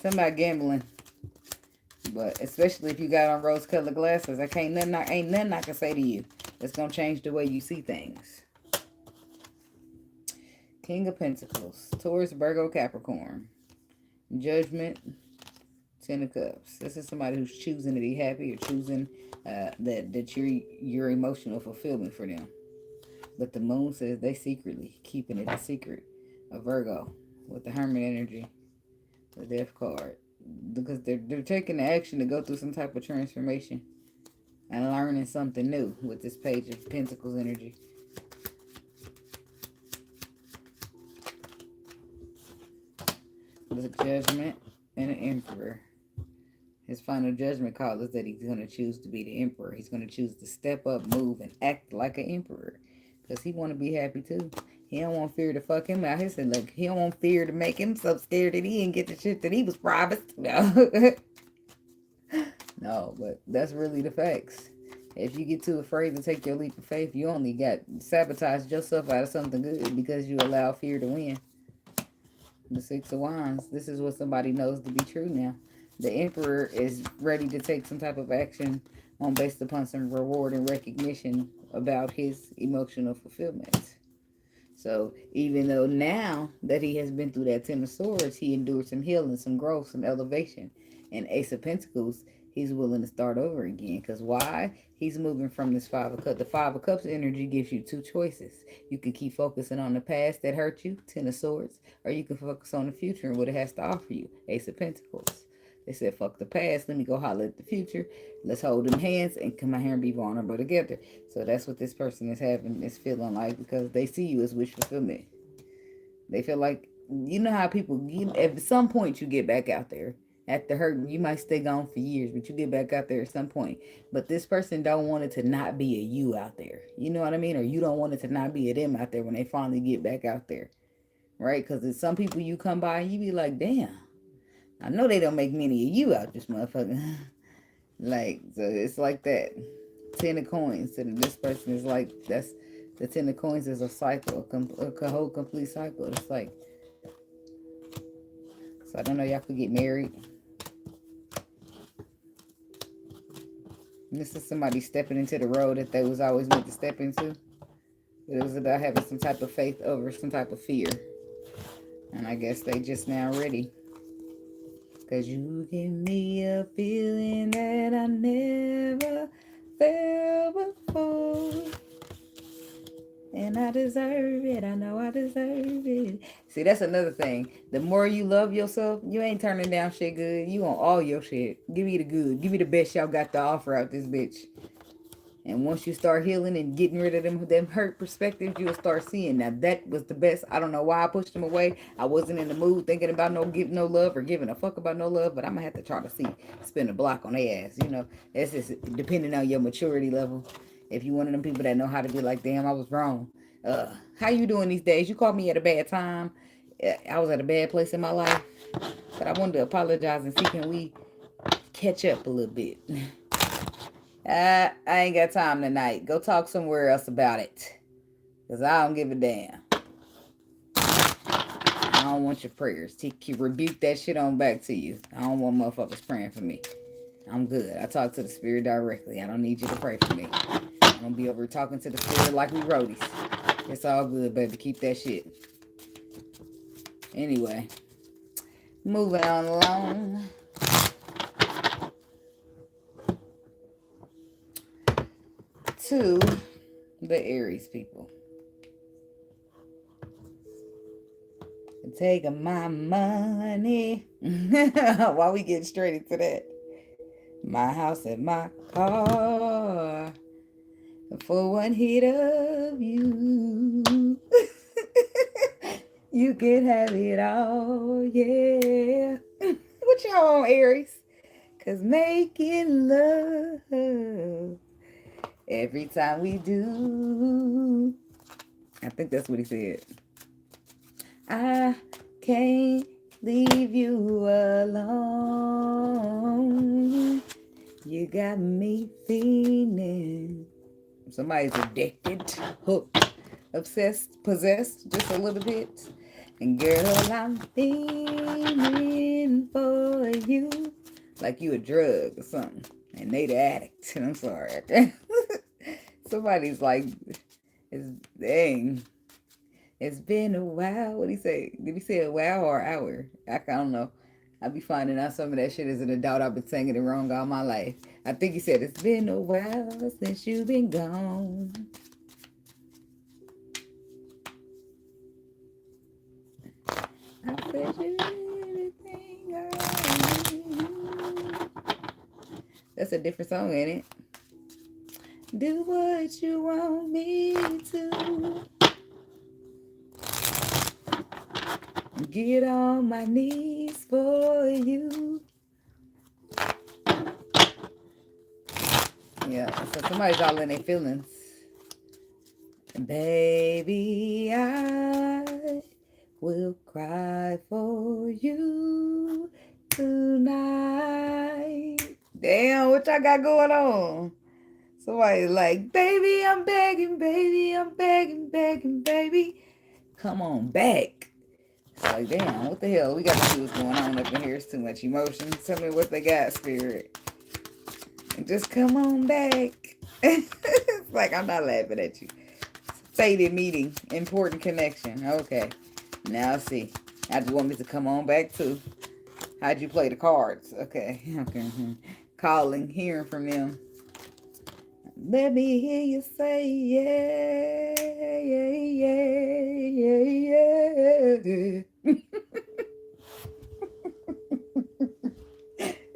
[SPEAKER 1] Something about gambling. But especially if you got on rose-colored glasses, ain't nothing I can say to you that's gonna change the way you see things. King of Pentacles, Taurus, Virgo, Capricorn. Judgment, Ten of Cups. This is somebody who's choosing to be happy or choosing that you're emotional fulfillment for them. But the moon says they secretly keeping it a secret. A Virgo with the Hermit energy, the Death card. Because they're taking the action to go through some type of transformation and learning something new with this Page of Pentacles energy. The Judgment and an Emperor. His final judgment call is that he's going to choose to be the emperor. He's going to choose to step up, move, and act like an emperor. Because he want to be happy too. He don't want fear to fuck him out. He said, look, he don't want fear to make him so scared that he didn't get the shit that he was promised. No. No, but that's really the facts. If you get too afraid to take your leap of faith, you only got sabotaged yourself out of something good because you allow fear to win. The Six of Wands. This is what somebody knows to be true now. The Emperor is ready to take some type of action based upon some reward and recognition about his emotional fulfillment. So even though now that he has been through that Ten of Swords, he endured some healing, some growth, some elevation. And Ace of Pentacles, he's willing to start over again. Because why? He's moving from this Five of Cups. The Five of Cups energy gives you two choices. You can keep focusing on the past that hurt you, Ten of Swords, or you can focus on the future and what it has to offer you, Ace of Pentacles. They said, fuck the past. Let me go holler at the future. Let's hold them hands and come out here and be vulnerable together. So that's what this person is feeling like, because they see you as wish fulfillment. They feel like, you know how people, at some point you get back out there. After hurting, you might stay gone for years, but you get back out there at some point. But this person don't want it to not be a you out there. You know what I mean? Or you don't want it to not be a them out there when they finally get back out there. right? Because there's some people you come by and you be like, damn, I know they don't make many of you out this motherfucker. Like, so it's like that. 10 of coins. And this person is like, that's the 10 of coins is a cycle, a whole complete cycle. It's like, so I don't know, y'all could get married. And this is somebody stepping into the road that they was always meant to step into. But it was about having some type of faith over some type of fear. And I guess they just now ready. Cause you give me a feeling that I never felt before. And I deserve it. I know I deserve it. See, that's another thing. The more you love yourself, you ain't turning down shit good. You want all your shit. Give me the good. Give me the best y'all got to offer out this bitch. And once you start healing and getting rid of them hurt perspectives, you'll start seeing. Now, that was the best. I don't know why I pushed them away. I wasn't in the mood thinking about giving no love or giving a fuck about no love. But I'm going to have to try to spin a block on their ass. You know, that's just depending on your maturity level. If you one of them people that know how to be like, damn, I was wrong. How you doing these days? You called me at a bad time. I was at a bad place in my life. But I wanted to apologize and see, can we catch up a little bit? I ain't got time tonight. Go talk somewhere else about it. Because I don't give a damn. I don't want your prayers. Rebuke that shit on back to you. I don't want motherfuckers praying for me. I'm good. I talk to the spirit directly. I don't need you to pray for me. I'm going to be over talking to the spirit like we roadies. It's all good, baby. Keep that shit. Anyway. Moving on along. To the Aries people. Take my money. Why we getting straight into that? My house and my car. For one hit of you. You can have it all, yeah. What y'all on, Aries? Cause making love every time we do. I think that's what he said. I can't leave you alone. You got me feeling. Somebody's addicted, hooked, obsessed, possessed just a little bit. And girl, I'm feeling for you. Like you a drug or something. And they the addict. I'm sorry. Somebody's like, dang. It's been a while. What did he say? Did he say a while or an hour? I don't know. I be finding out some of that shit as an adult. I've been saying it wrong all my life. I think he said, it's been a while since you've been gone. I said you anything I need. That's a different song, ain't it? Do what you want me to. Get on my knees for you. Yeah, so somebody's all in their feelings. Baby, I will cry for you tonight. Damn, what y'all got going on? Somebody's like, baby, I'm begging, baby, I'm begging, begging, baby. Come on back. It's like, damn, what the hell? We got to see what's going on up in here. It's too much emotion. Tell me what they got, spirit. And just come on back. It's like, I'm not laughing at you. Fated meeting. Important connection. Okay. Now see. I just want me to come on back too. How'd you play the cards? Okay. Okay. Calling, hearing from them. Let me hear you say, yeah, yeah, yeah, yeah.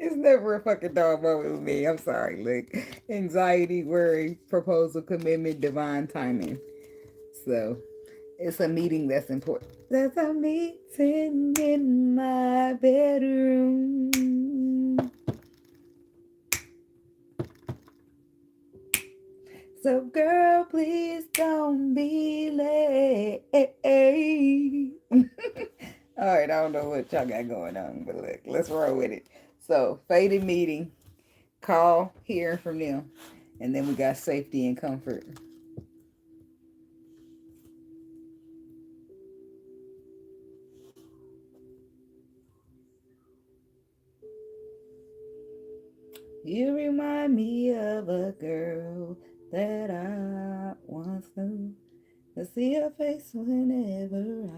[SPEAKER 1] It's never a fucking dog moment with me. I'm sorry. Look, anxiety, worry, proposal, commitment, divine timing. So, it's a meeting that's important. There's a meeting in my bedroom. It's So, girl, please don't be late. All right, I don't know what y'all got going on, but look, let's roll with it. So, fated meeting, call, hearing from them, and then we got safety and comfort. You remind me of a girl that I once knew. I see her face whenever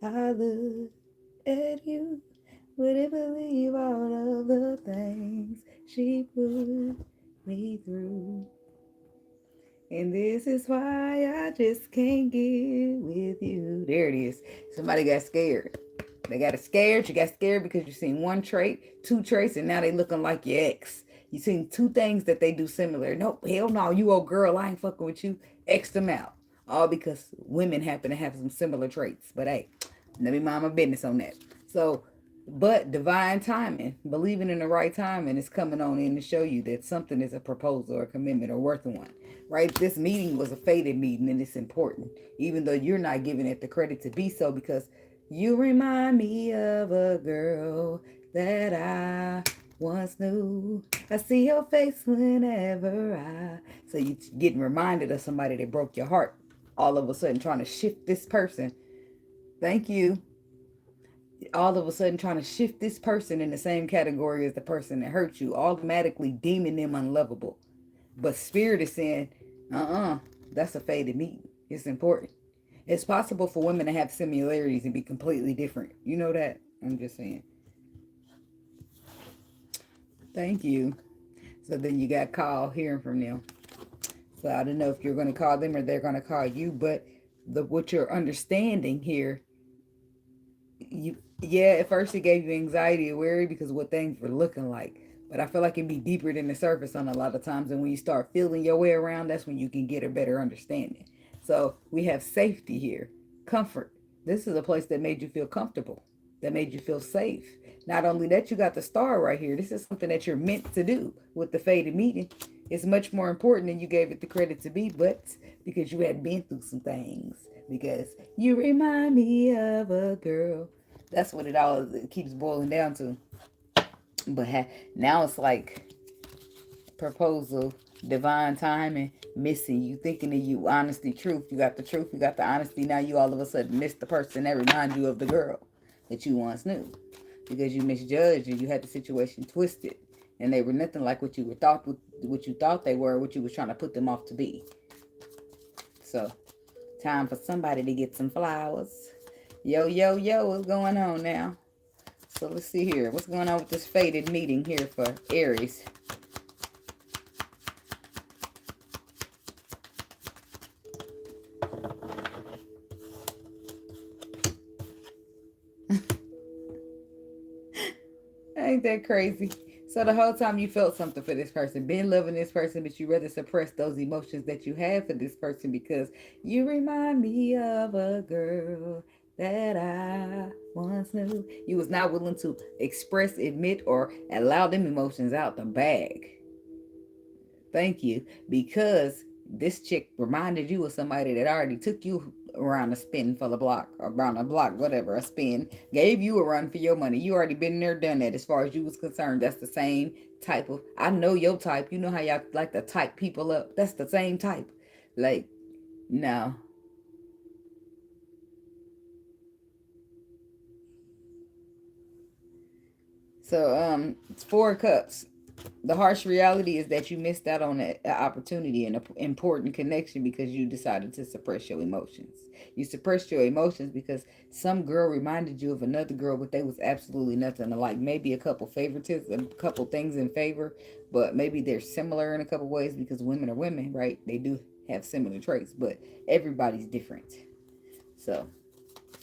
[SPEAKER 1] I look at you. Wouldn't believe all of the things she put me through. And this is why I just can't get with you. There it is. Somebody got scared. They got scared. You got scared because you seen one trait, two traits, and now they looking like your ex. You seen two things that they do similar. Nope, hell no, you old girl, I ain't fucking with you. X them out. All because women happen to have some similar traits. But hey, let me mind my business on that. So, but divine timing, believing in the right timing is coming on in to show you that something is a proposal or a commitment or worth one. Right? This meeting was a fated meeting and it's important. Even though you're not giving it the credit to be so, because you remind me of a girl that I once knew. I see your face whenever So you getting reminded of somebody that broke your heart. All of a sudden trying to shift this person. Thank you. All of a sudden trying to shift this person in the same category as the person that hurt you. Automatically deeming them unlovable. But spirit is saying, that's a fated meeting. It's important. It's possible for women to have similarities and be completely different. You know that? I'm just saying. Thank you. So then you got call hearing from them. So I don't know if you're going to call them or they're going to call you, but what you're understanding here, at first it gave you anxiety or worry because of what things were looking like. But I feel like it'd be deeper than the surface on a lot of times. And when you start feeling your way around, that's when you can get a better understanding. So we have safety here, comfort. This is a place that made you feel comfortable, that made you feel safe. Not only that, you got the star right here. This is something that you're meant to do with the fated meeting. It's much more important than you gave it the credit to be, but because you had been through some things. Because you remind me of a girl. That's what it keeps boiling down to. But now it's like proposal, divine timing, missing. You thinking of you, honesty, truth. You got the truth, you got the honesty. Now you all of a sudden miss the person that reminds you of the girl that you once knew. Because you misjudged and you had the situation twisted. And they were nothing like what you thought they were, what you was trying to put them off to be. So, time for somebody to get some flowers. Yo, what's going on now? So let's see here. What's going on with this fated meeting here for Aries? Ain't that crazy? So the whole time you felt something for this person, been loving this person, but you rather suppress those emotions that you have for this person because you remind me of a girl that I once knew. You was not willing to express, admit, or allow them emotions out the bag. Thank you. Because this chick reminded you of somebody that already took you around a spin for the block, or around a block, whatever, a spin, gave you a run for your money. You already been there, done that. As far as you was concerned, that's the same type of, I know your type. You know how y'all like to type people up. That's the same type. Like, no. So, it's 4 cups. The harsh reality is that you missed out on an opportunity and an important connection because you decided to suppress your emotions. You suppressed your emotions because some girl reminded you of another girl, but they was absolutely nothing alike. Maybe a couple favoritism, a couple things in favor, but maybe they're similar in a couple ways because women are women, right? They do have similar traits, but everybody's different. So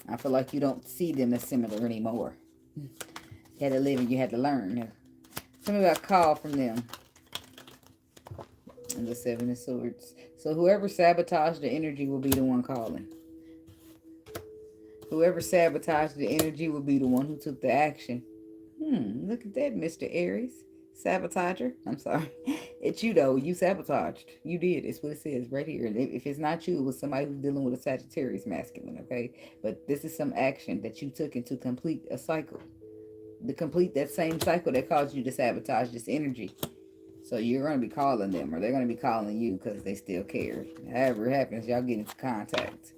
[SPEAKER 1] I feel like you don't see them as similar anymore. You had to live and you had to learn. Tell me about a call from them. And the 7 of Swords. So whoever sabotaged the energy will be the one calling. Whoever sabotaged the energy will be the one who took the action. Look at that, Mr. Aries. Sabotager. I'm sorry. It's you, though. You sabotaged. You did. It's what it says right here. And if it's not you, it was somebody who's dealing with a Sagittarius masculine, okay? But this is some action that you took into complete a cycle. To complete that same cycle that caused you to sabotage this energy. So you're going to be calling them, or they're going to be calling you because they still care. However it happens, y'all get into contact.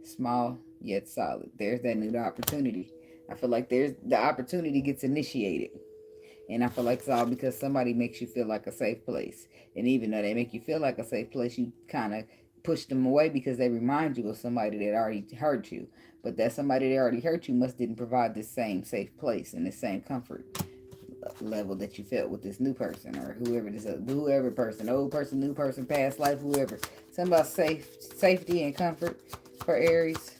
[SPEAKER 1] Small yet solid. There's that new opportunity. I feel like there's the opportunity gets initiated. And I feel like it's all because somebody makes you feel like a safe place. And even though they make you feel like a safe place, you kind of push them away because they remind you of somebody that already hurt you. But that somebody that already hurt you must didn't provide this same safe place and this same comfort level that you felt with this new person, or whoever person, old person, new person, past life, whoever. Something about safety and comfort for Aries.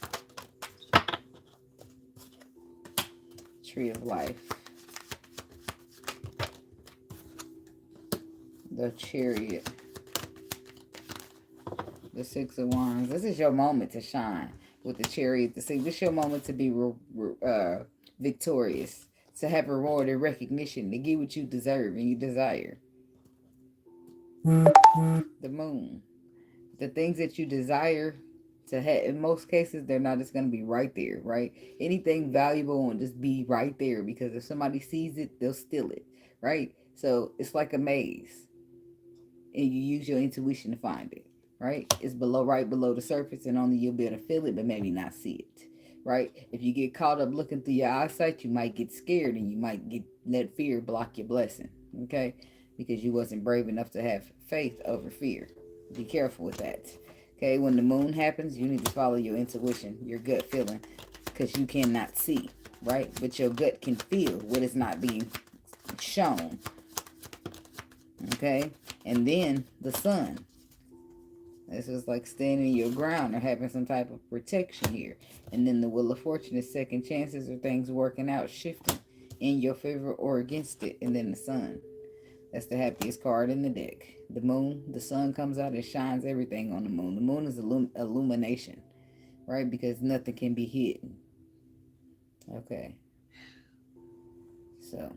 [SPEAKER 1] Tree of Life. The Chariot. The Six of Wands. This is your moment to shine with the Chariot. This is your moment to be victorious, to have reward and recognition, to get what you deserve and you desire. The Moon. The things that you desire to have, in most cases, they're not just going to be right there, right? Anything valuable won't just be right there, because if somebody sees it, they'll steal it, right? So it's like a maze, and you use your intuition to find it, right? It's right below the surface, and only you'll be able to feel it, but maybe not see it, right? If you get caught up looking through your eyesight, you might get scared, and you might let fear block your blessing, okay? Because you wasn't brave enough to have faith over fear. Be careful with that. Okay, when the moon happens, you need to follow your intuition, your gut feeling, because you cannot see, right? But your gut can feel what is not being shown. Okay, and then the sun. This is like standing your ground or having some type of protection here. And then the Wheel of Fortune is second chances or things working out, shifting in your favor or against it. And then the sun. That's the happiest card in the deck. The moon, the sun comes out and shines everything on the moon. The moon is illumination, right? Because nothing can be hidden. Okay. So,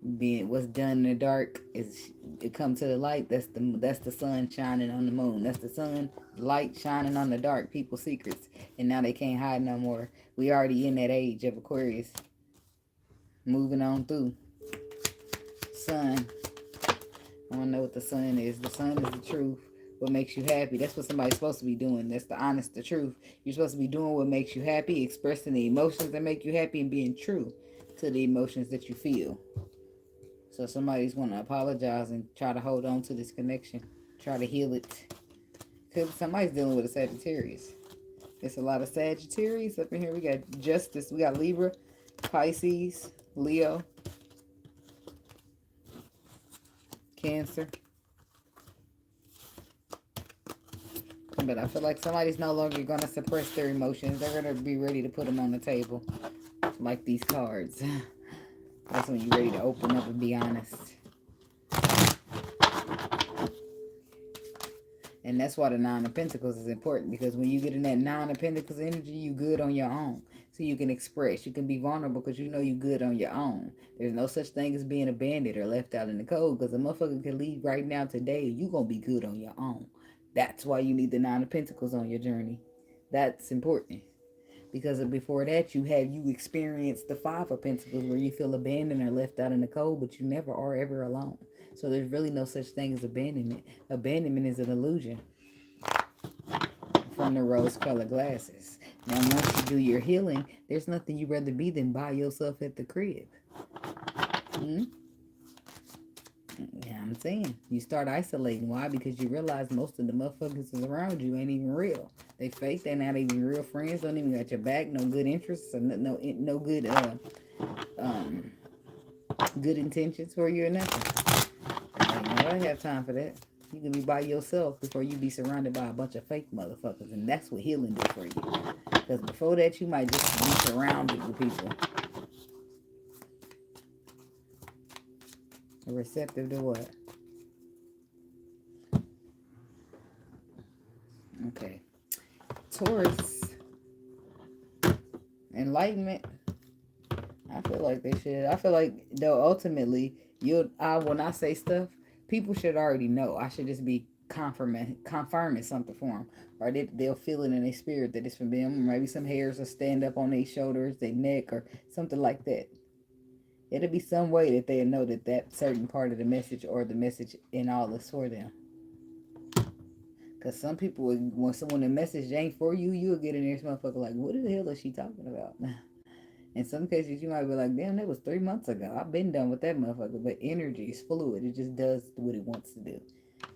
[SPEAKER 1] what's done in the dark is it come to the light. That's the sun shining on the moon. That's the sun light shining on the dark. People's secrets, and now they can't hide no more. We already in that age of Aquarius. Moving on through. Sun. I want to know what the sun is. The sun is the truth. What makes you happy. That's what somebody's supposed to be doing. That's the honest, the truth. You're supposed to be doing what makes you happy, expressing the emotions that make you happy, and being true to the emotions that you feel. So somebody's want to apologize and try to hold on to this connection. Try to heal it. Because somebody's dealing with a Sagittarius. There's a lot of Sagittarius up in here. We got Justice. We got Libra, Pisces, Leo, Cancer. But I feel like somebody's no longer going to suppress their emotions. They're going to be ready to put them on the table. Like these cards. That's when you're ready to open up and be honest. And that's why the Nine of Pentacles is important. Because when you get in that Nine of Pentacles energy, you good on your own. So you can express. You can be vulnerable because you know you good on your own. There's no such thing as being abandoned or left out in the cold. Because a motherfucker can leave right now today. You going to be good on your own. That's why you need the Nine of Pentacles on your journey. That's important. Because before that, you experienced the Five of Pentacles where you feel abandoned or left out in the cold, but you never are ever alone. So there's really no such thing as abandonment. Abandonment is an illusion from the rose-colored glasses. Now, once you do your healing, there's nothing you'd rather be than by yourself at the crib. Yeah, I'm saying. You start isolating. Why? Because you realize most of the motherfuckers around you ain't even real. They fake. They're not even real friends. Don't even got your back. No good interests. Or no good good intentions for you or nothing. I don't have time for that. You can be by yourself before you be surrounded by a bunch of fake motherfuckers. And that's what healing do for you. Because before that, you might just be surrounded with people. Receptive to what? Okay. Taurus. Enlightenment. I feel like they should. I feel like, though, ultimately, When I say stuff, people should already know. I should just be confirming something for them, or they'll feel it in their spirit that it's from them. Or maybe some hairs will stand up on their shoulders, their neck, or something like that. It'll be some way that they'll know that that certain part of the message or the message in all is for them. Because some people, when the message ain't for you, you'll get in there, motherfucker, like, what the hell is she talking about? In some cases, you might be like, damn, that was 3 months ago. I've been done with that motherfucker. But energy is fluid. It just does what it wants to do.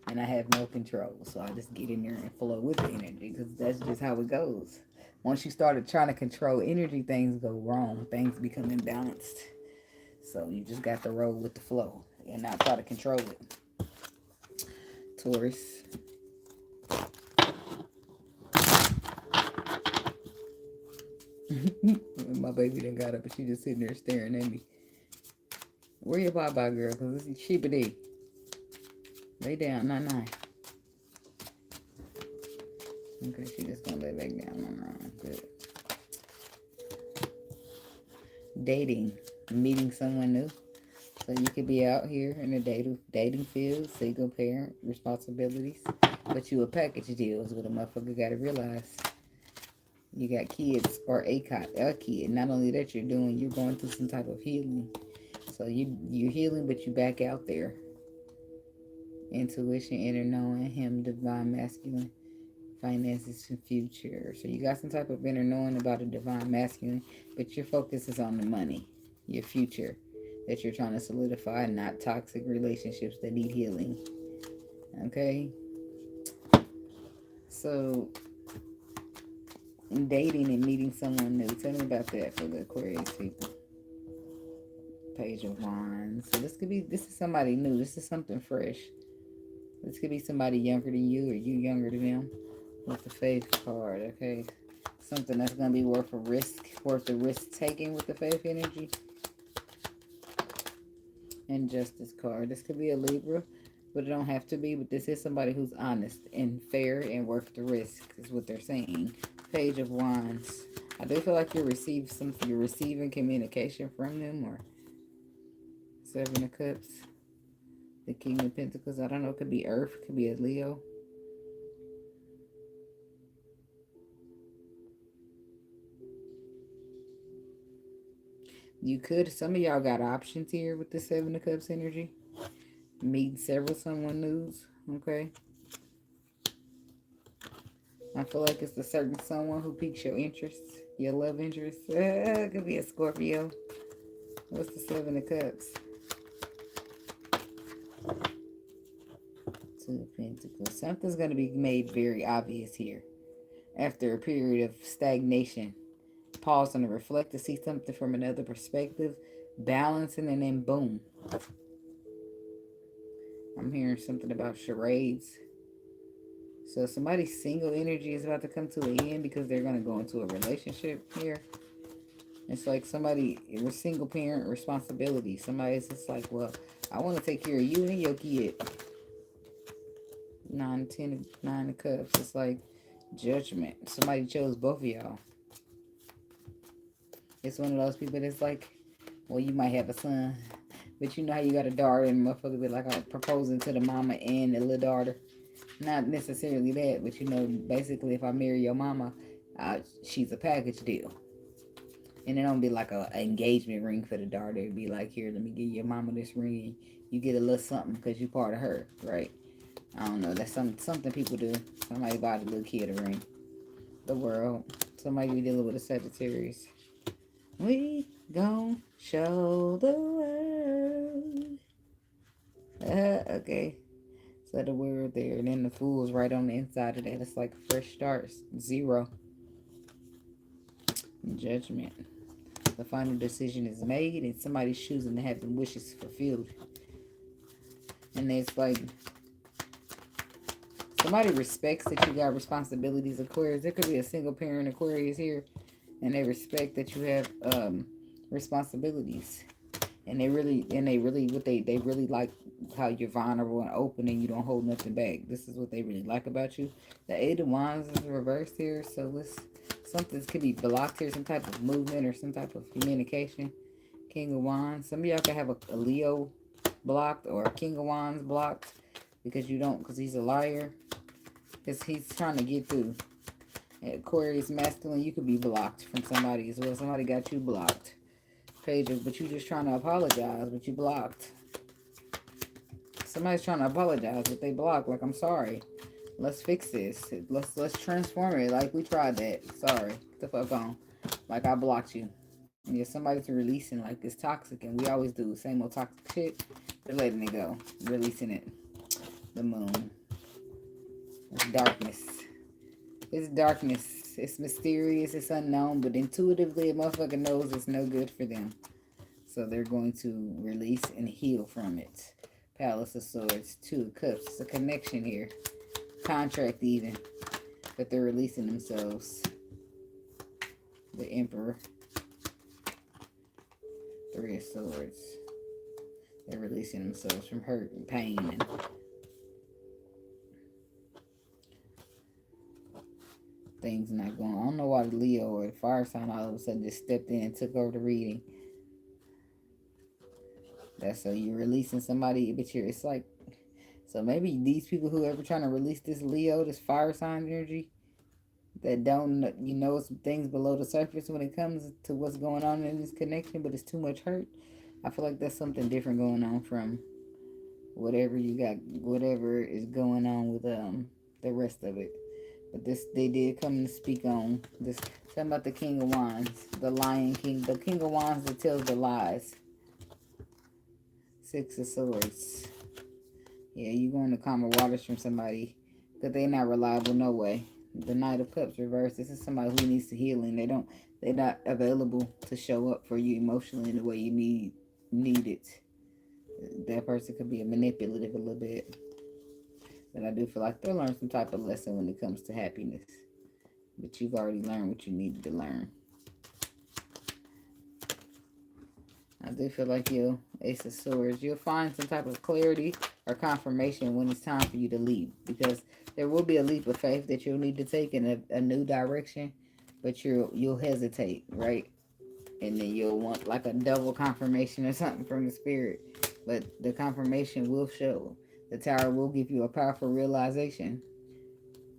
[SPEAKER 1] And I have no control. So I just get in there and flow with the energy because that's just how it goes. Once you started trying to control energy, things go wrong. Things become imbalanced. So you just got to roll with the flow and not try to control it. Taurus. My baby done got up and she just sitting there staring at me. Where your bye-bye, girl? Because this is sheepity. Lay down, 9-9. Okay, she just gonna lay back down. Good. Dating. Meeting someone new. So you could be out here in the dating field, single parent, responsibilities. But you a package deals with a motherfucker gotta realize. You got kids or a kid. Not only that you're going through some type of healing. So you're healing, but you back out there. Intuition, inner knowing, him, divine masculine, finances, and future. So you got some type of inner knowing about a divine masculine, but your focus is on the money, your future that you're trying to solidify, not toxic relationships that need healing. Okay? So dating and meeting someone new. Tell me about that for the Aquarius people. Page of Wands. So this is somebody new. This is something fresh. This could be somebody younger than you or you younger than them with the Faith card, okay? Something that's going to be worth the risk taking with the Faith energy. And Justice card. This could be a Libra, but it don't have to be. But this is somebody who's honest and fair and worth the risk is what they're saying. Page of Wands. I do feel like you're receiving communication from them, or Seven of Cups. The King of Pentacles. I don't know. It could be Earth. It could be a Leo. Some of y'all got options here with the Seven of Cups energy. Meeting someone new. Okay. I feel like it's a certain someone who piques your interest. Your love interest. It could be a Scorpio. What's the Seven of Cups? Two of Pentacles. Something's going to be made very obvious here. After a period of stagnation. Pause and reflect to see something from another perspective. Balancing and then boom. I'm hearing something about charades. So somebody's single energy is about to come to an end because they're going to go into a relationship here. It's like somebody, with single parent responsibility. Somebody's just like, well, I want to take care of you and your kid. 9 of Cups. It's like judgment. Somebody chose both of y'all. It's one of those people that's like, well, you might have a son, but you know how you got a daughter and motherfucker be like, I'm proposing to the mama and the little daughter. Not necessarily that, but you know, basically, if I marry your mama, she's a package deal. And it don't be like an engagement ring for the daughter. It'd be like, here, let me give your mama this ring. You get a little something because you part of her, right? I don't know. That's something people do. Somebody buy the little kid a ring. The world. Somebody be dealing with a Sagittarius. We gon' show the world. Okay. So the word there. And then the Fool's right on the inside of that. It's like fresh starts. 0. Judgment. The final decision is made and somebody's choosing to have their wishes fulfilled. And it's like somebody respects that you got responsibilities, Aquarius. There could be a single parent Aquarius here. And they respect that you have responsibilities. And they really like how you're vulnerable and open and you don't hold nothing back. This is what they really like about you. The Eight of Wands is reversed here. So something could be blocked here. Some type of movement or some type of communication. King of Wands. Some of y'all could have a Leo blocked, or King of Wands blocked because you don't, because he's a liar. Because he's trying to get through. Aquarius masculine, you could be blocked from somebody as well. Somebody got you blocked. Pages, but you just trying to apologize, but you blocked. Somebody's trying to apologize, but they blocked. Like, I'm sorry. Let's fix this. Let's transform it. Like, we tried that. Sorry. Get the fuck on. Like, I blocked you. And yeah, somebody's releasing, like, it's toxic, and we always do the same old toxic shit. They're letting it go. Releasing it. The moon. It's darkness. It's darkness. It's mysterious. It's unknown. But intuitively, a motherfucker knows it's no good for them. So they're going to release and heal from it. Palace of Swords. 2 of Cups. It's a connection here. Contract even. But they're releasing themselves. The Emperor. 3 of Swords. They're releasing themselves from hurt and pain and things not going on. I don't know why the Leo or the fire sign all of a sudden just stepped in and took over the reading. That's so you're releasing somebody, but it's like, so maybe these people who ever trying to release this Leo, this fire sign energy, that don't, you know, some things below the surface when it comes to what's going on in this connection, but it's too much hurt. I feel like there's something different going on from whatever you got, whatever is going on with the rest of it. But this, they did come to speak on this. Talking about the King of Wands, the Lion King, the King of Wands that tells the lies. 6 of Swords. Yeah, you going to calmer waters from somebody, but they're not reliable no way. The Knight of Cups reversed. This is somebody who needs to healing. They're not available to show up for you emotionally in the way you need it. That person could be manipulative a little bit. But I do feel like they'll learn some type of lesson when it comes to happiness. But you've already learned what you needed to learn. I do feel like Ace of Swords, you'll find some type of clarity or confirmation when it's time for you to leap. Because there will be a leap of faith that you'll need to take in a new direction. But you'll hesitate, right? And then you'll want like a double confirmation or something from the spirit. But the confirmation will show. The Tower will give you a powerful realization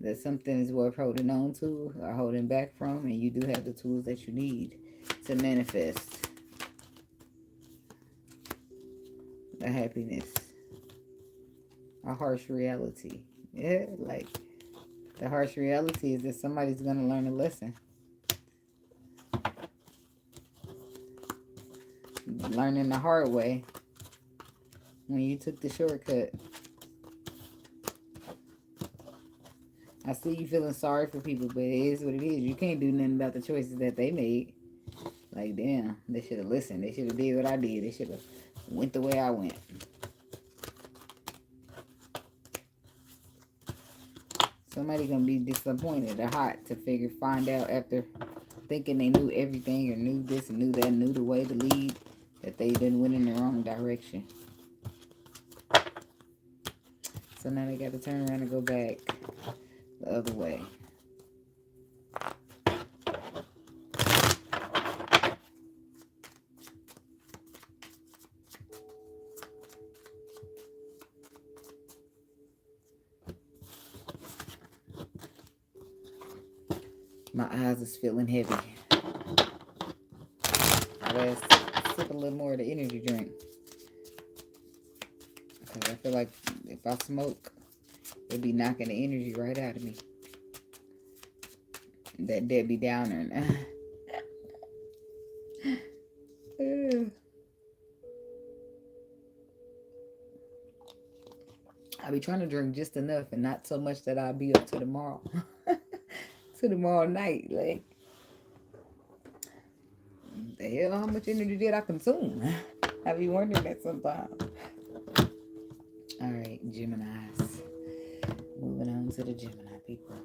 [SPEAKER 1] that something is worth holding on to or holding back from, and you do have the tools that you need to manifest the happiness. A harsh reality. Yeah, like the harsh reality is that somebody's going to learn a lesson. Learning the hard way when you took the shortcut. I see you feeling sorry for people, but it is what it is. You can't do nothing about the choices that they made. Like, damn, they should have listened. They should have did what I did. They should have went the way I went. Somebody gonna be disappointed or hot to find out after thinking they knew everything or knew this and knew that, knew the way to lead, that they didn't went in the wrong direction. So now they got to turn around and go back the other way. My eyes is feeling heavy. I gotta sip a little more of the energy drink. Because I feel like if I smoke, it'd be knocking the energy right out of me. That Debbie Downer. I'll be trying to drink just enough and not so much that I'll be up to tomorrow. To tomorrow night. Like, the hell, how much energy did I consume? I be wondering that sometimes. Alright, Geminis. Moving on to the Gemini people.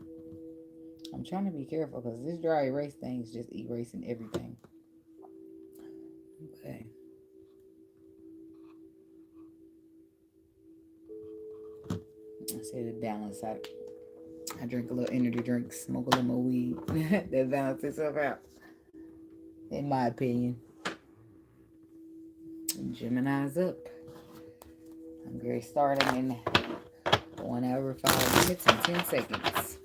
[SPEAKER 1] I'm trying to be careful because this dry erase thing is just erasing everything. Okay. I said it balance. I drink a little energy drink, smoke a little more weed. That balances itself out. In my opinion. Gemini's up. I'm going to start in 1 hour, 5 minutes, and 10 seconds.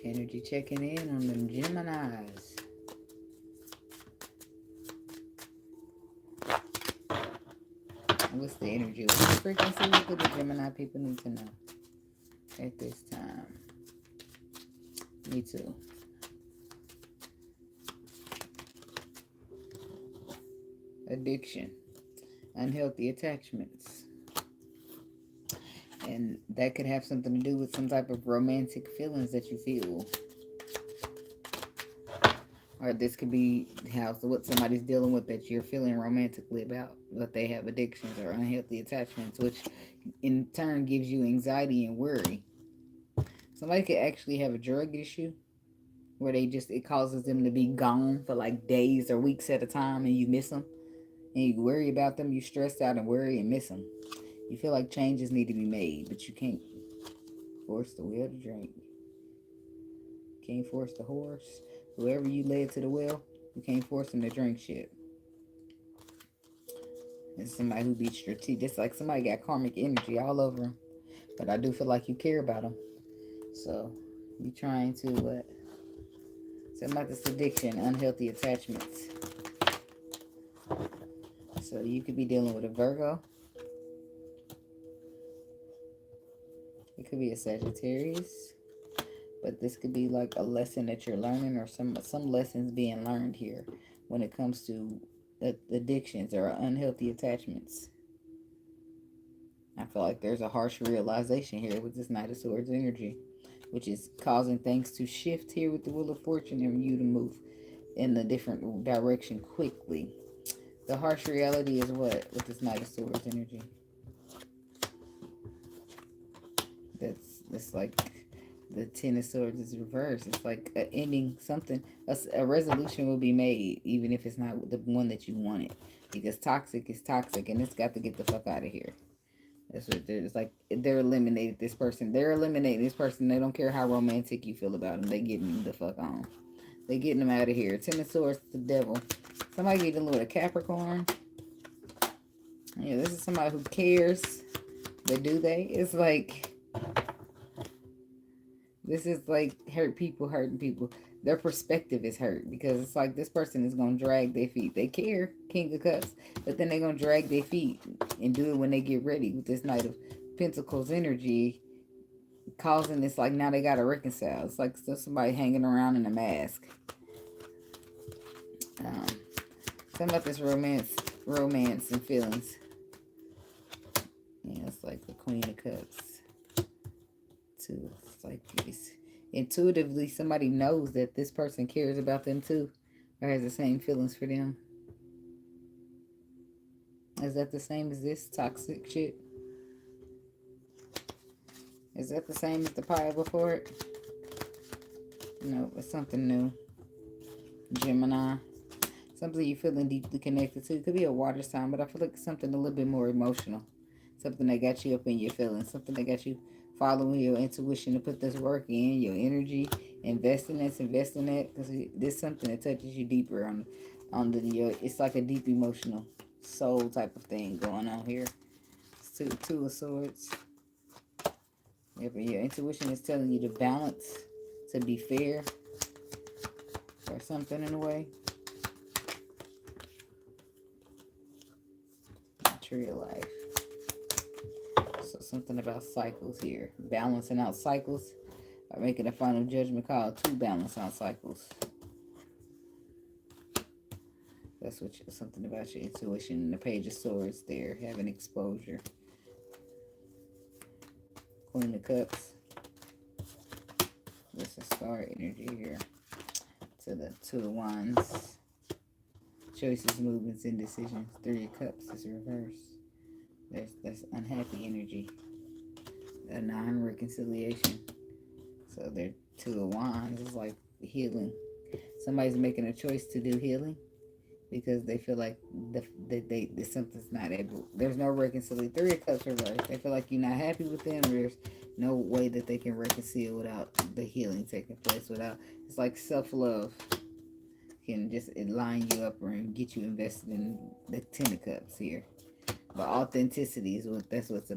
[SPEAKER 1] Energy checking in on them Geminis. What's the energy? What's the frequency? What do the Gemini people need to know at this time? Me too. Addiction. Unhealthy attachments. And that could have something to do with some type of romantic feelings that you feel. Or this could be what somebody's dealing with that you're feeling romantically about. But they have addictions or unhealthy attachments, which in turn gives you anxiety and worry. Somebody could actually have a drug issue where it causes them to be gone for like days or weeks at a time, and you miss them. And you worry about them, you stressed out and worry and miss them. You feel like changes need to be made, but you can't force the wheel to drink. Can't force the horse. Whoever you led to the well, you can't force them to drink shit. It's somebody who be strategic. It's like somebody got karmic energy all over them. But I do feel like you care about them. So, you trying to, something about this addiction, unhealthy attachments. So, you could be dealing with a Virgo. It could be a Sagittarius. But this could be like a lesson that you're learning, or some lessons being learned here when it comes to addictions or unhealthy attachments. I feel like there's a harsh realization here with this Knight of Swords energy, which is causing things to shift here with the Wheel of Fortune and you to move in a different direction quickly. The harsh reality is what with this Knight of Swords energy? That's like the Ten of Swords is reversed. It's like ending something. A resolution will be made, even if it's not the one that you wanted. Because toxic is toxic, and it's got to get the fuck out of here. That's what it's like. They're eliminating this person. They're eliminating this person. They don't care how romantic you feel about them. They getting the fuck on. They getting them out of here. Ten of Swords, the devil. Somebody get dealing with a Capricorn. Yeah, this is somebody who cares. But do they? It's like... This is like hurting people. Their perspective is hurt because it's like this person is going to drag their feet. They care, King of Cups, but then they're going to drag their feet and do it when they get ready with this Knight of Pentacles energy, causing this like now they got to reconcile. It's like still somebody hanging around in a mask. Something about this romance and feelings. Yeah, it's like the Queen of Cups. Too. It's like it's intuitively somebody knows that this person cares about them too, or has the same feelings for them. Is that the same as this toxic shit? Is that the same as the pile before it? No, it's something new. Gemini. Something you're feeling deeply connected to. It could be a water sign, but I feel like it's something a little bit more emotional. Something that got you up in your feelings. Something that got you following your intuition to put this work in, your energy, invest in this, invest in that, because this is something that touches you deeper it's like a deep emotional soul type of thing going on here. It's two of Swords. Yeah, but your intuition is telling you to balance, to be fair, or something in a way. Tree of Life. So something about cycles here. Balancing out cycles. Or making a final judgment call to balance out cycles. That's something about your intuition. And the Page of Swords there. Having exposure. Queen of Cups. This is Star energy here. To the Two of Wands. Choices, movements, indecisions. Three of Cups is reversed. There's unhappy energy. A non-reconciliation. So they're Two of Wands. It's like healing. Somebody's making a choice to do healing because they feel like something's not able. There's no reconciliation. Three of Cups reversed. They feel like you're not happy with them. There's no way that they can reconcile without the healing taking place. It's like self-love can just line you up and get you invested in the Ten of Cups here. But authenticity is what that's what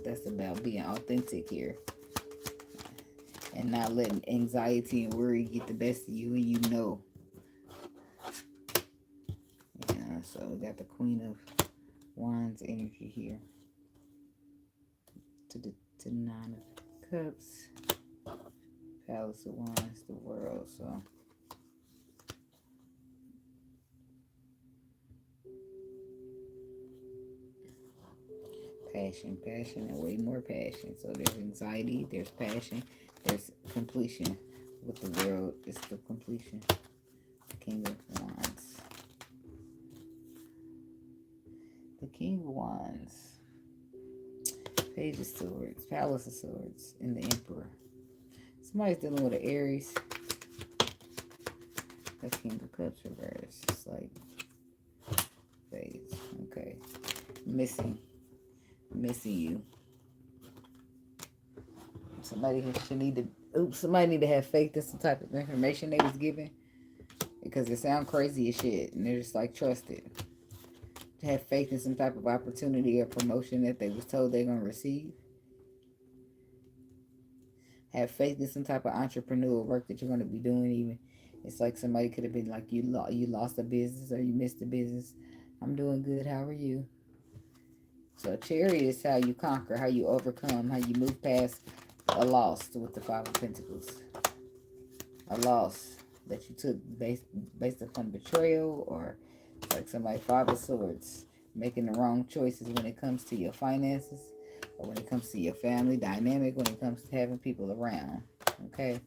[SPEAKER 1] that's about. Being authentic here. And not letting anxiety and worry get the best of you, and you know. Yeah, so we got the Queen of Wands energy here. To the Nine of Cups. Palace of Wands, the World. So passion, and way more passion. So there's anxiety, there's passion, there's completion. With the World, it's the completion. King of Wands. The King of Wands. Page of Swords. Palace of Swords. And the Emperor. Somebody's dealing with an Aries. The King of Cups reverse. It's like phase. Okay. Missing you. Somebody should need to somebody need to have faith in some type of information they was given. Because it sounds crazy as shit. And they're just like, trust it. To have faith in some type of opportunity or promotion that they was told they're going to receive. Have faith in some type of entrepreneurial work that you're going to be doing. Even it's like somebody could have been like, you lost a business or you missed a business. I'm doing good. How are you? So Chariot is how you conquer, how you overcome, how you move past a loss with the Five of Pentacles. A loss that you took based upon betrayal, or like somebody, Five of Swords, making the wrong choices when it comes to your finances, or when it comes to your family dynamic, when it comes to having people around. Okay.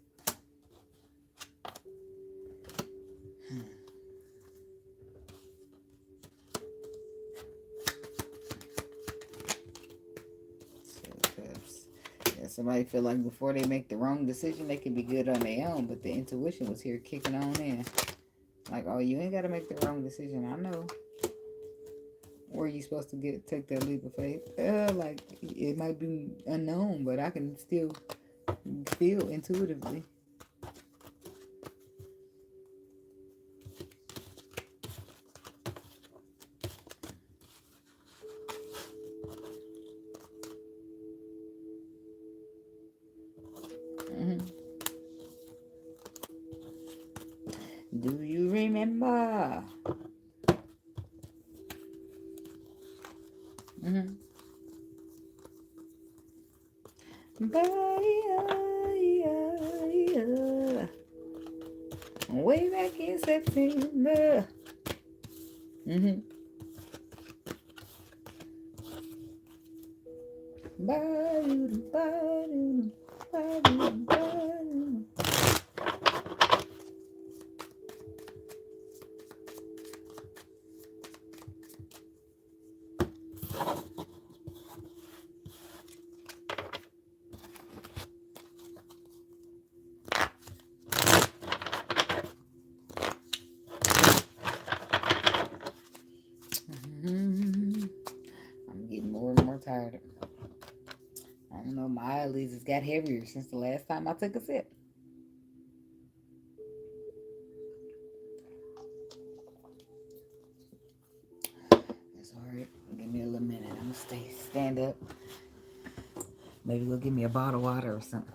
[SPEAKER 1] Somebody feel like before they make the wrong decision, they can be good on their own, but the intuition was here kicking on in. Like, oh, you ain't got to make the wrong decision. I know. Where are you supposed to take that leap of faith? Like, it might be unknown, but I can still feel intuitively. Do you remember? Way back in September. I'm getting more and more tired. I don't know, my eyelids has got heavier since the last time I took a sip. That's alright. Give me a little minute. I'm gonna stand up. Maybe we'll give me a bottle of water or something.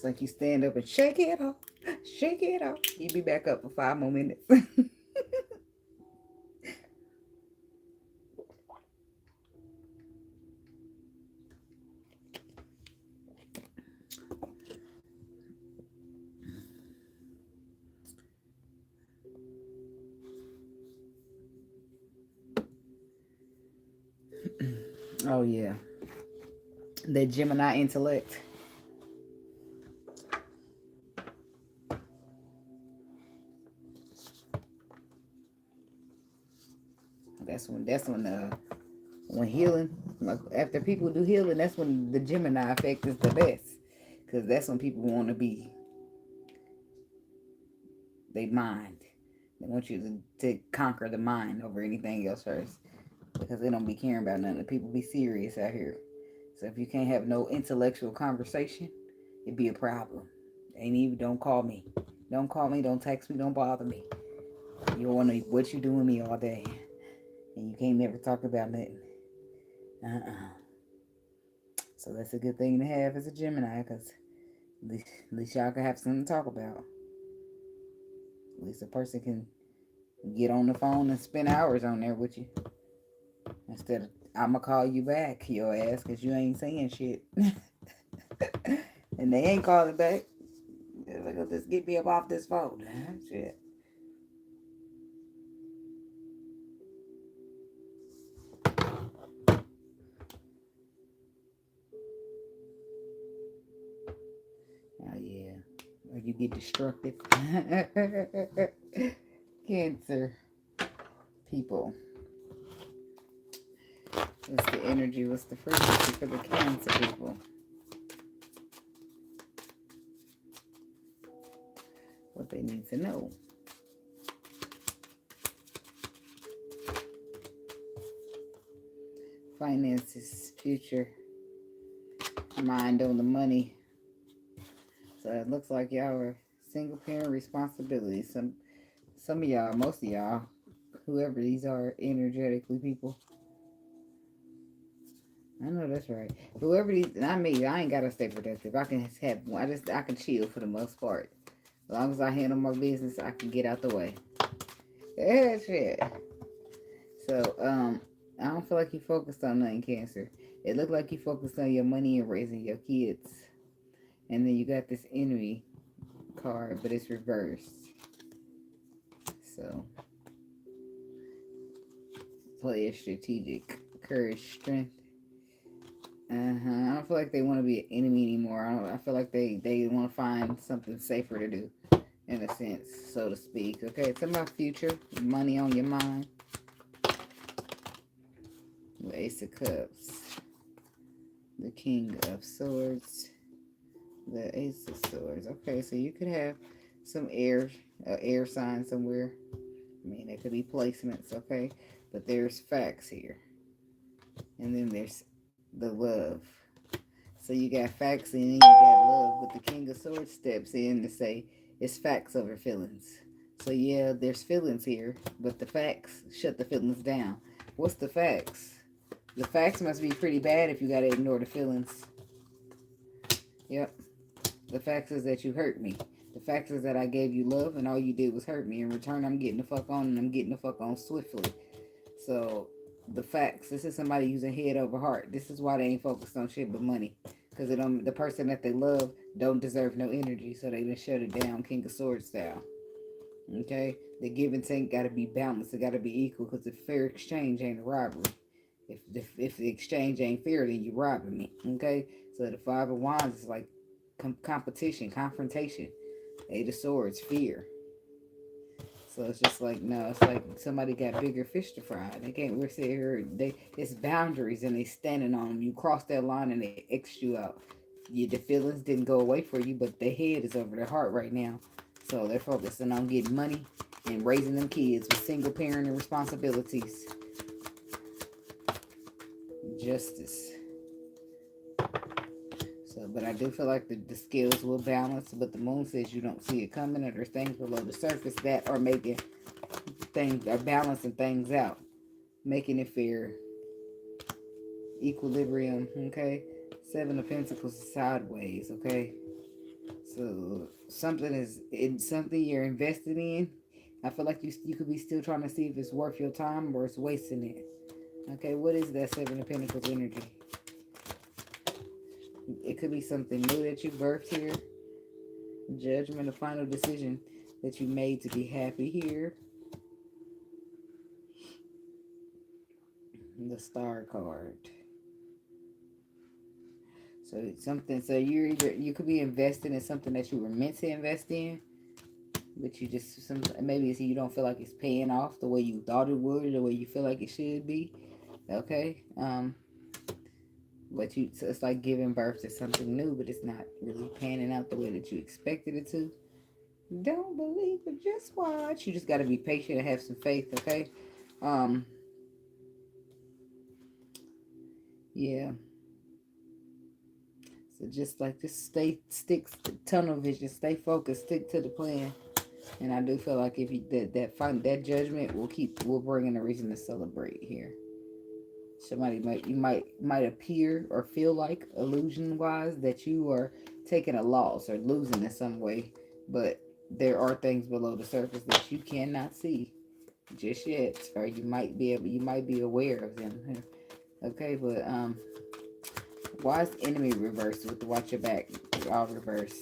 [SPEAKER 1] It's like you stand up and shake it off. Shake it off. You be back up for 5 more minutes. Oh, yeah. The Gemini intellect. That's when healing, like after people do healing, that's when the Gemini effect is the best. Because that's when people want to be, they mind. They want you to conquer the mind over anything else first. Because they don't be caring about nothing. People be serious out here. So if you can't have no intellectual conversation, it'd be a problem. Don't call me. Don't call me, don't text me, don't bother me. You want to what you doing me all day. And you can't never talk about nothing. So that's a good thing to have as a Gemini, because at least y'all can have something to talk about. At least a person can get on the phone and spend hours on there with you. Instead of, I'm going to call you back, your ass, because you ain't saying shit. And they ain't calling back. They're like, just get me up off this phone. Shit. Oh, yeah. Or you get destructive. Cancer people. What's the energy? What's the frequency for the Cancer people? What they need to know. Finances, future, mind on the money. So it looks like y'all are single parent responsibility. Some of y'all, most of y'all, whoever these are, energetically people. I know that's right. Whoever these, not me. I ain't gotta stay productive. I can have. I can chill for the most part. As long as I handle my business, I can get out the way. Yeah, shit. So, I don't feel like you focused on nothing, Cancer. It looked like you focused on your money and raising your kids. And then you got this enemy card, but it's reversed. So, play it strategic. Courage, strength. I don't feel like they want to be an enemy anymore. I feel like they want to find something safer to do, in a sense, so to speak. Okay, it's about future, money on your mind. The Ace of Cups, the King of Swords, the Ace of Swords. Okay, so you could have some air sign somewhere. I mean, it could be placements, okay? But there's facts here. And then there's the love. So you got facts and then you got love. But the King of Swords steps in to say it's facts over feelings. So yeah, there's feelings here, but the facts shut the feelings down. What's the facts? The facts must be pretty bad if you gotta ignore the feelings. Yep. The facts is that you hurt me. The facts is that I gave you love and all you did was hurt me. In return, I'm getting the fuck on and I'm getting the fuck on swiftly. So, the facts. This is somebody using head over heart. This is why they ain't focused on shit but money. Because the person that they love don't deserve no energy. So they just shut it down, King of Swords style. Okay? The give and take got to be balanced. It got to be equal. Because the fair exchange ain't a robbery. If the exchange ain't fair, then you robbing me. Okay? So the Five of Wands is like competition, confrontation. Eight of Swords, fear. So it's just like, no, it's like somebody got bigger fish to fry. They can't, we're sitting here, it's boundaries and they standing on them. You cross that line and they X you out. The feelings didn't go away for you, but their head is over their heart right now. So they're focusing on getting money and raising them kids with single parent and responsibilities. Justice. So, but I do feel like the scales will balance, but the moon says you don't see it coming, or there's things below the surface that are making things, are balancing things out, making it fair. Equilibrium, okay? Seven of Pentacles sideways, okay? So something is it's something you're invested in. I feel like you could be still trying to see if it's worth your time or it's wasting it. Okay, what is that Seven of Pentacles energy? It could be something new that you birthed here. Judgment, a final decision that you made to be happy here. The Star card. So it's something. So you could be investing in something that you were meant to invest in, but you just maybe it's, you don't feel like it's paying off the way you thought it would, the way you feel like it should be. Okay. But so it's like giving birth to something new, but it's not really panning out the way that you expected it to. Don't believe, but just watch. You just got to be patient and have some faith. Okay. Yeah. So just like just stick tunnel vision, stay focused, stick to the plan. And I do feel like if you that judgment will bring in a reason to celebrate here. Somebody might appear or feel like illusion wise that you are taking a loss or losing in some way, but there are things below the surface that you cannot see just yet, or you might be aware of them. Okay, but why is enemy reversed with the watch your back all reverse?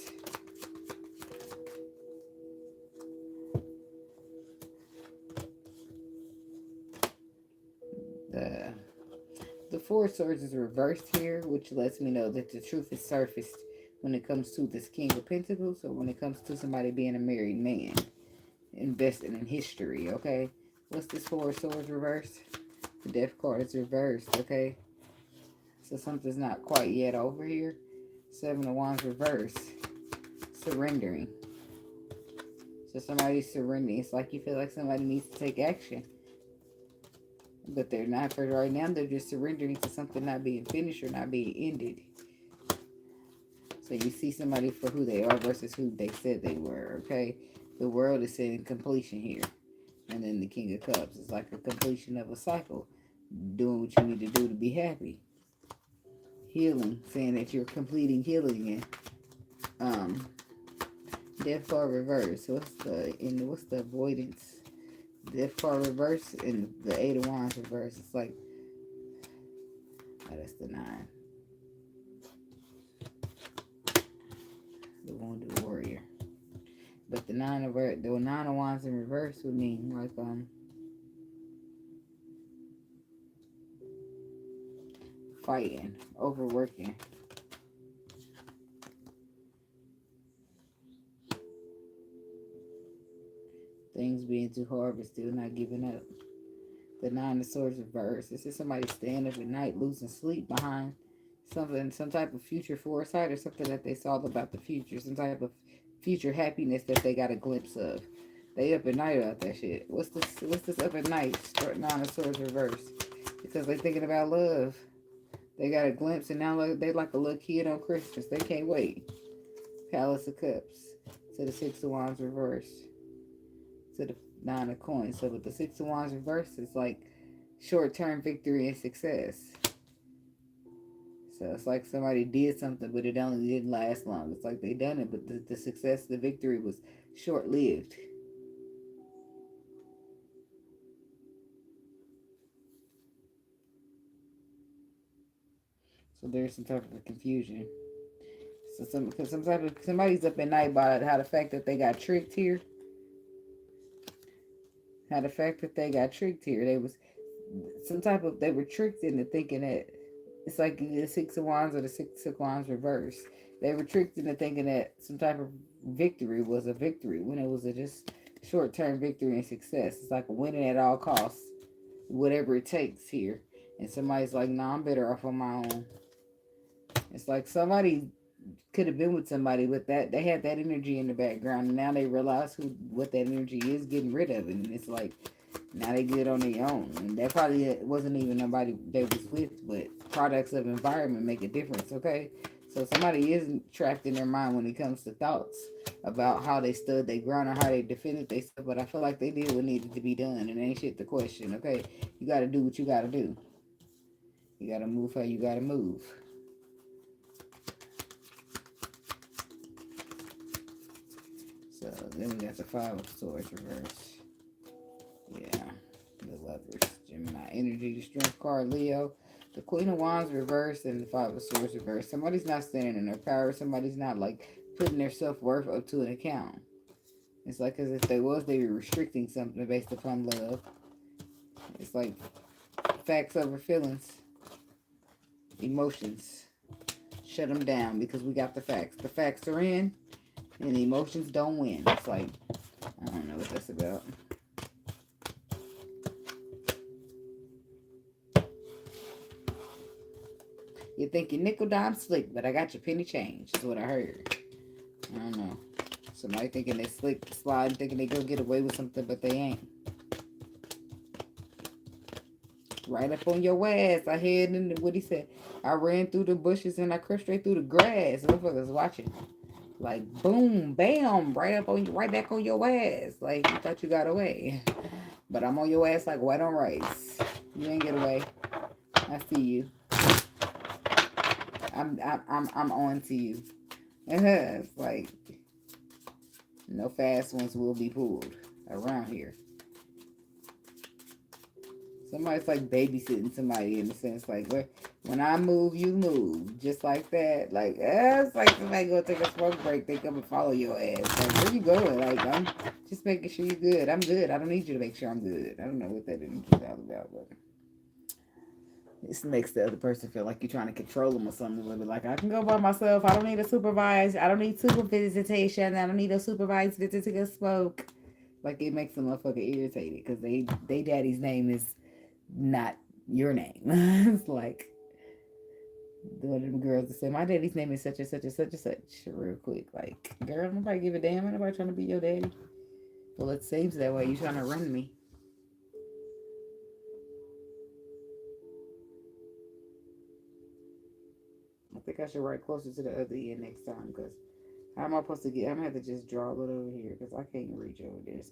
[SPEAKER 1] The Four of Swords is reversed here, which lets me know that the truth is surfaced when it comes to this King of Pentacles, or when it comes to somebody being a married man, investing in history, okay? What's this Four of Swords reversed? The Death card is reversed, okay? So something's not quite yet over here. Seven of Wands reversed. Surrendering. So somebody's surrendering. It's like you feel like somebody needs to take action. But they're not for right now. They're just surrendering to something not being finished or not being ended. So you see somebody for who they are versus who they said they were, okay? The world is saying completion here. And then the King of Cups is like a completion of a cycle. Doing what you need to do to be happy. Healing, saying that you're completing healing. And Death card reverse. What's the avoidance? Death card reverse and the Eight of Wands reverse. It's like, oh, that's the 9. The Wounded Warrior. But the 9 of Wands in reverse would mean like fighting, overworking. Things being too hard but still not giving up. The 9 of Swords reverse. This is somebody staying up at night losing sleep behind something, some type of future foresight or something that they saw about the future, some type of future happiness that they got a glimpse of. They up at night about that shit. What's this up at night? 9 of Swords reverse. Because they thinking about love. They got a glimpse and now they like a little kid on Christmas. They can't wait. Palace of Cups. To the 6 of Wands reverse. To the 9 of Coins. So with the 6 of Wands reverse, it's like short-term victory and success. So it's like somebody did something, but it only didn't last long. It's like they done it, but the success, the victory was short-lived. So there's some type of confusion. So somebody's up at night about how the fact that they got tricked here. How the fact that they got tricked here. They were tricked into thinking that it's like the 6 of Wands or the 6 of Wands reverse. They were tricked into thinking that some type of victory was a victory when it was a just short-term victory and success. It's like winning at all costs, whatever it takes here. And somebody's like, nah, I'm better off on my own. It's like somebody could have been with somebody with that. They had that energy in the background, and now they realize what that energy is, getting rid of it. And it's like, now they good on their own. And that probably wasn't even nobody they was with, but products of environment make a difference, okay? So somebody isn't trapped in their mind when it comes to thoughts about how they stood their ground or how they defended themselves. But I feel like they did what needed to be done, and ain't shit to question, okay? You got to do what you got to do. You got to move how you got to move. Then we got the Five of Swords reverse. Yeah. The Lovers. Gemini energy. The Strength card. Leo. The Queen of Wands reverse and the Five of Swords reverse. Somebody's not standing in their power. Somebody's not like putting their self-worth up to an account. It's like as if they were restricting something based upon love. It's like facts over feelings. Emotions. Shut them down because we got the facts. The facts are in and the emotions don't win. It's like, I don't know what that's about. You think you're nickel dime slick, but I got your penny change. Is what I heard. I don't know. Somebody thinking they slick, slide, thinking they go get away with something, but they ain't. Right up on your ass. I heard in what he said. I ran through the bushes and I crushed straight through the grass. Motherfuckers watching. Like boom, bam, right up on you, right back on your ass. Like you thought you got away. But I'm on your ass like white on rice. You ain't get away. I see you. I'm on to you. It's like no fast ones will be pulled around here. Somebody's like babysitting somebody in the sense like when I move, you move. Just like that. Like it's like somebody go take a smoke break, they come and follow your ass. Like where you going? Like I'm just making sure you're good. I'm good. I don't need you to make sure I'm good. I don't know what that energy is all about, but this makes the other person feel like you're trying to control them or something. A little bit like I can go by myself. I don't need a supervised. I don't need super visitation. I don't need a supervised visit to go smoke. Like it makes the motherfucker irritated because they daddy's name is not your name. It's like one of them girls that say my daddy's name is such and such and such and such. Real quick, like girl, nobody give a damn. Nobody trying to be your daddy. Well, it seems that way. You trying to run me. I think I should write closer to the other end next time because how am I supposed to get? I'm gonna have to just draw a little over here because I can't reach over there. It's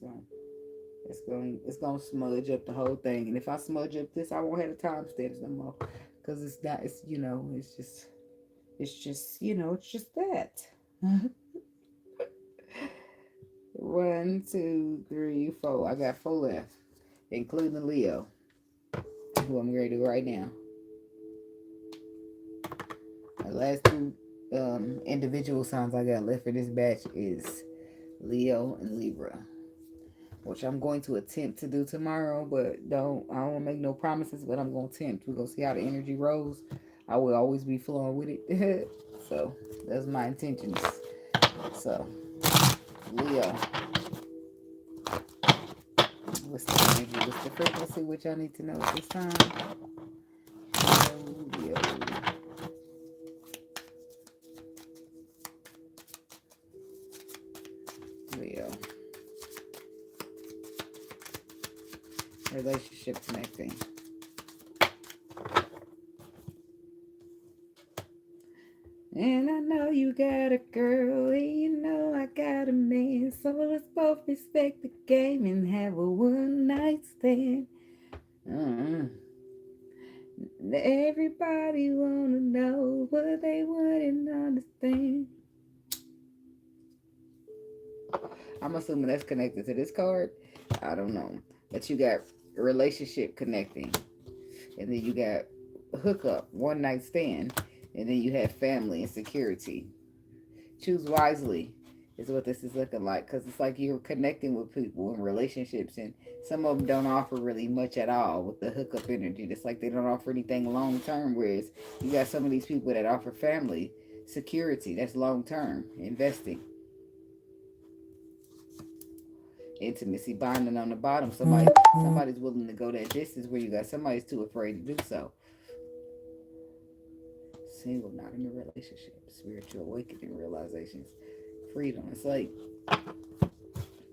[SPEAKER 1] gonna smudge up the whole thing. And if I smudge up this, I won't have the timestamps no more because it's not. It's it's just that. 1, 2, 3, 4. I got 4 left, including Leo, who I'm ready to right now. The last 2 individual signs I got left for this batch is Leo and Libra, which I'm going to attempt to do tomorrow, but I don't want to make no promises, but I'm going to attempt. We're going to see how the energy rolls. I will always be flowing with it. So that's my intentions. So Leo, what's the energy? What's the frequency? Which I need to know at this time. Leo. Leo. Relationship connecting. And I know you got a girl, and you know I got a man. So let's both respect the game and have a one-night stand. Everybody wanna know what they want and understand. I'm assuming that's connected to this card. I don't know. But you got relationship connecting. And then you got hookup, one night stand. And then you have family and security. Choose wisely is what this is looking like. Because it's like you're connecting with people in relationships. And some of them don't offer really much at all with the hookup energy. It's like they don't offer anything long term. Whereas you got some of these people that offer family security. That's long term investing. Intimacy bonding on the bottom. Somebody's willing to go that distance where you got somebody's too afraid to do so. Single, not in a relationship. Spiritual awakening realizations. Freedom. It's like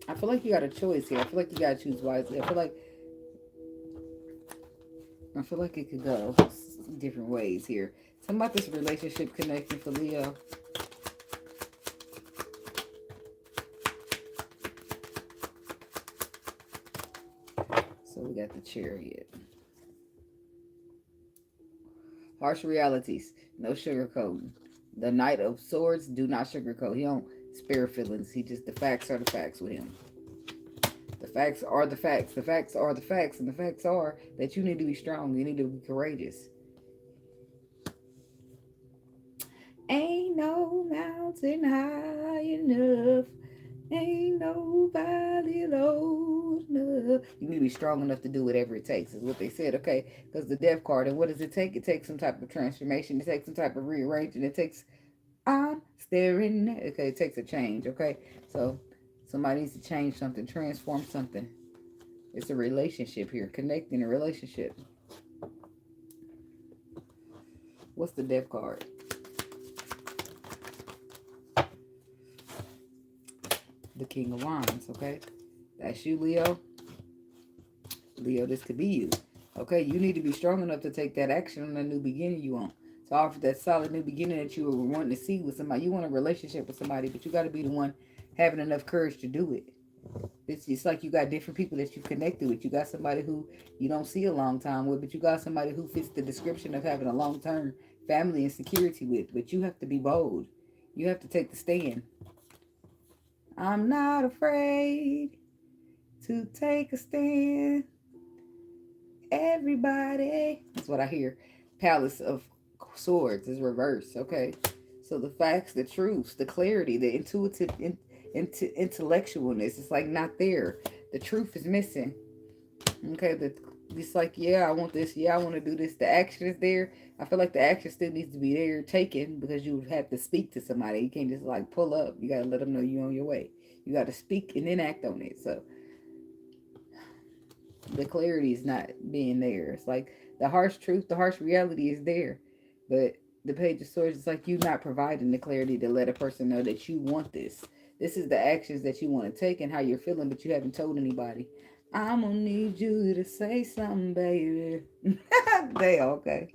[SPEAKER 1] I feel like you got a choice here. I feel like you gotta choose wisely. I feel like it could go different ways here. Something about this relationship connecting for Leo. So we got the Chariot. Harsh realities. No sugarcoating. The Knight of Swords, do not sugarcoat. He don't spare feelings. He just, the facts are the facts with him. The facts are the facts. The facts are the facts. And the facts are that you need to be strong. You need to be courageous. Ain't no mountain high enough. Ain't nobody low enough. You need to be strong enough to do whatever it takes, is what they said, okay? Because the death card, and what does it take? It takes some type of transformation. It takes some type of rearranging. It takes, I'm staring. Okay, it takes a change, okay? So somebody needs to change something, transform something. It's a relationship here, connecting a relationship. What's the death card? The King of Wands, okay? That's you, Leo. Leo, this could be you. Okay, you need to be strong enough to take that action on that new beginning you want. To offer that solid new beginning that you were wanting to see with somebody. You want a relationship with somebody, but you got to be the one having enough courage to do it. It's like you got different people that you connected with. You got somebody who you don't see a long time with, but you got somebody who fits the description of having a long-term family and security with. But you have to be bold. You have to take the stand. I'm not afraid to take a stand. Everybody. That's what I hear. Palace of Swords is reversed, okay? So the facts, the truths, the clarity, the intuitive, intellectualness, it's like not there. The truth is missing. Okay, it's like, yeah, I want this. Yeah, I want to do this. The action is there. I feel like the action still needs to be there, taken, because you have to speak to somebody. You can't just like pull up. You got to let them know you're on your way. You got to speak and then act on it. So the clarity is not being there. It's like the harsh truth, the harsh reality is there. But the Page of Swords is like you not providing the clarity to let a person know that you want this. This is the actions that you want to take and how you're feeling, but you haven't told anybody. I'm gonna need you to say something, baby. They okay.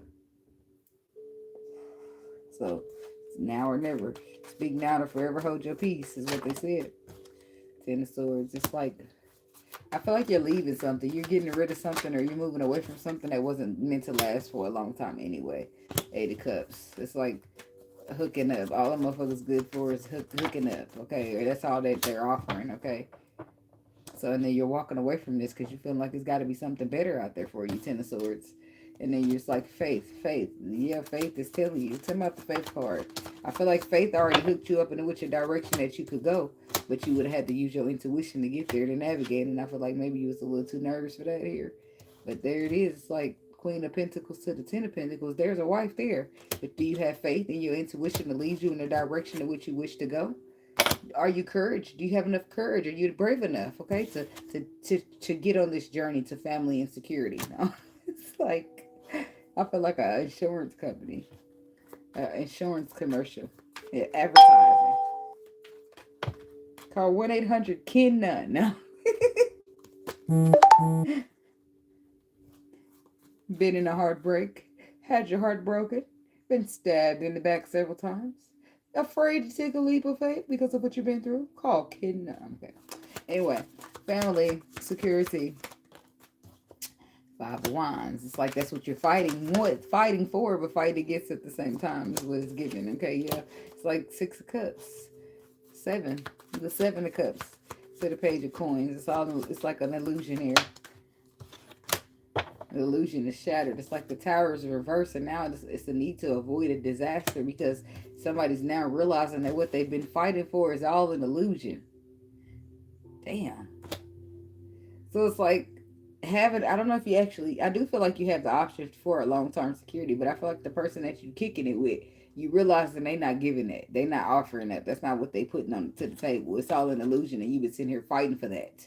[SPEAKER 1] So it's now or never. Speak now or forever hold your peace is what they said. Ten of Swords. It's like, I feel like you're leaving something. You're getting rid of something, or you're moving away from something that wasn't meant to last for a long time anyway. Eight of Cups. It's like hooking up. All the motherfuckers good for is hooking up, okay? Or that's all that they're offering, okay? So, and then you're walking away from this because you feel like there's got to be something better out there for you, Ten of Swords. And then you're just like, faith. Yeah, faith is telling you. Tell me about the faith card. I feel like faith already hooked you up in which direction that you could go, but you would have had to use your intuition to get there, to navigate. And I feel like maybe you was a little too nervous for that here. But there it is. It's like Queen of Pentacles to the Ten of Pentacles. There's a wife there. But do you have faith in your intuition to lead you in the direction in which you wish to go? Are you courage? Do you have enough courage? Are you brave enough, okay, to get on this journey to family and security? It's like, I feel like an insurance company, insurance commercial, yeah, advertising. Call 1-800-KEN-NONE. No. Been in a heartbreak, had your heart broken, been stabbed in the back several times. Afraid to take a leap of faith because of what you've been through? Call KEN-NONE. Okay. Anyway, family, security, Five of Wands. It's like that's what you're fighting for, but fighting against at the same time is what it's giving. Okay, yeah. It's like Six of Cups. Seven. The Seven of Cups. To the Page of Coins. It's like an illusion here. The illusion is shattered. It's like the tower is reversed, and now it's the need to avoid a disaster because somebody's now realizing that what they've been fighting for is all an illusion. Damn. So it's like I don't know if you actually, I do feel like you have the option for a long-term security, but I feel like the person that you're kicking it with, you realize that they're not giving that. They're not offering that. That's not what they putting on to the table. It's all an illusion, and you've been sitting here fighting for that.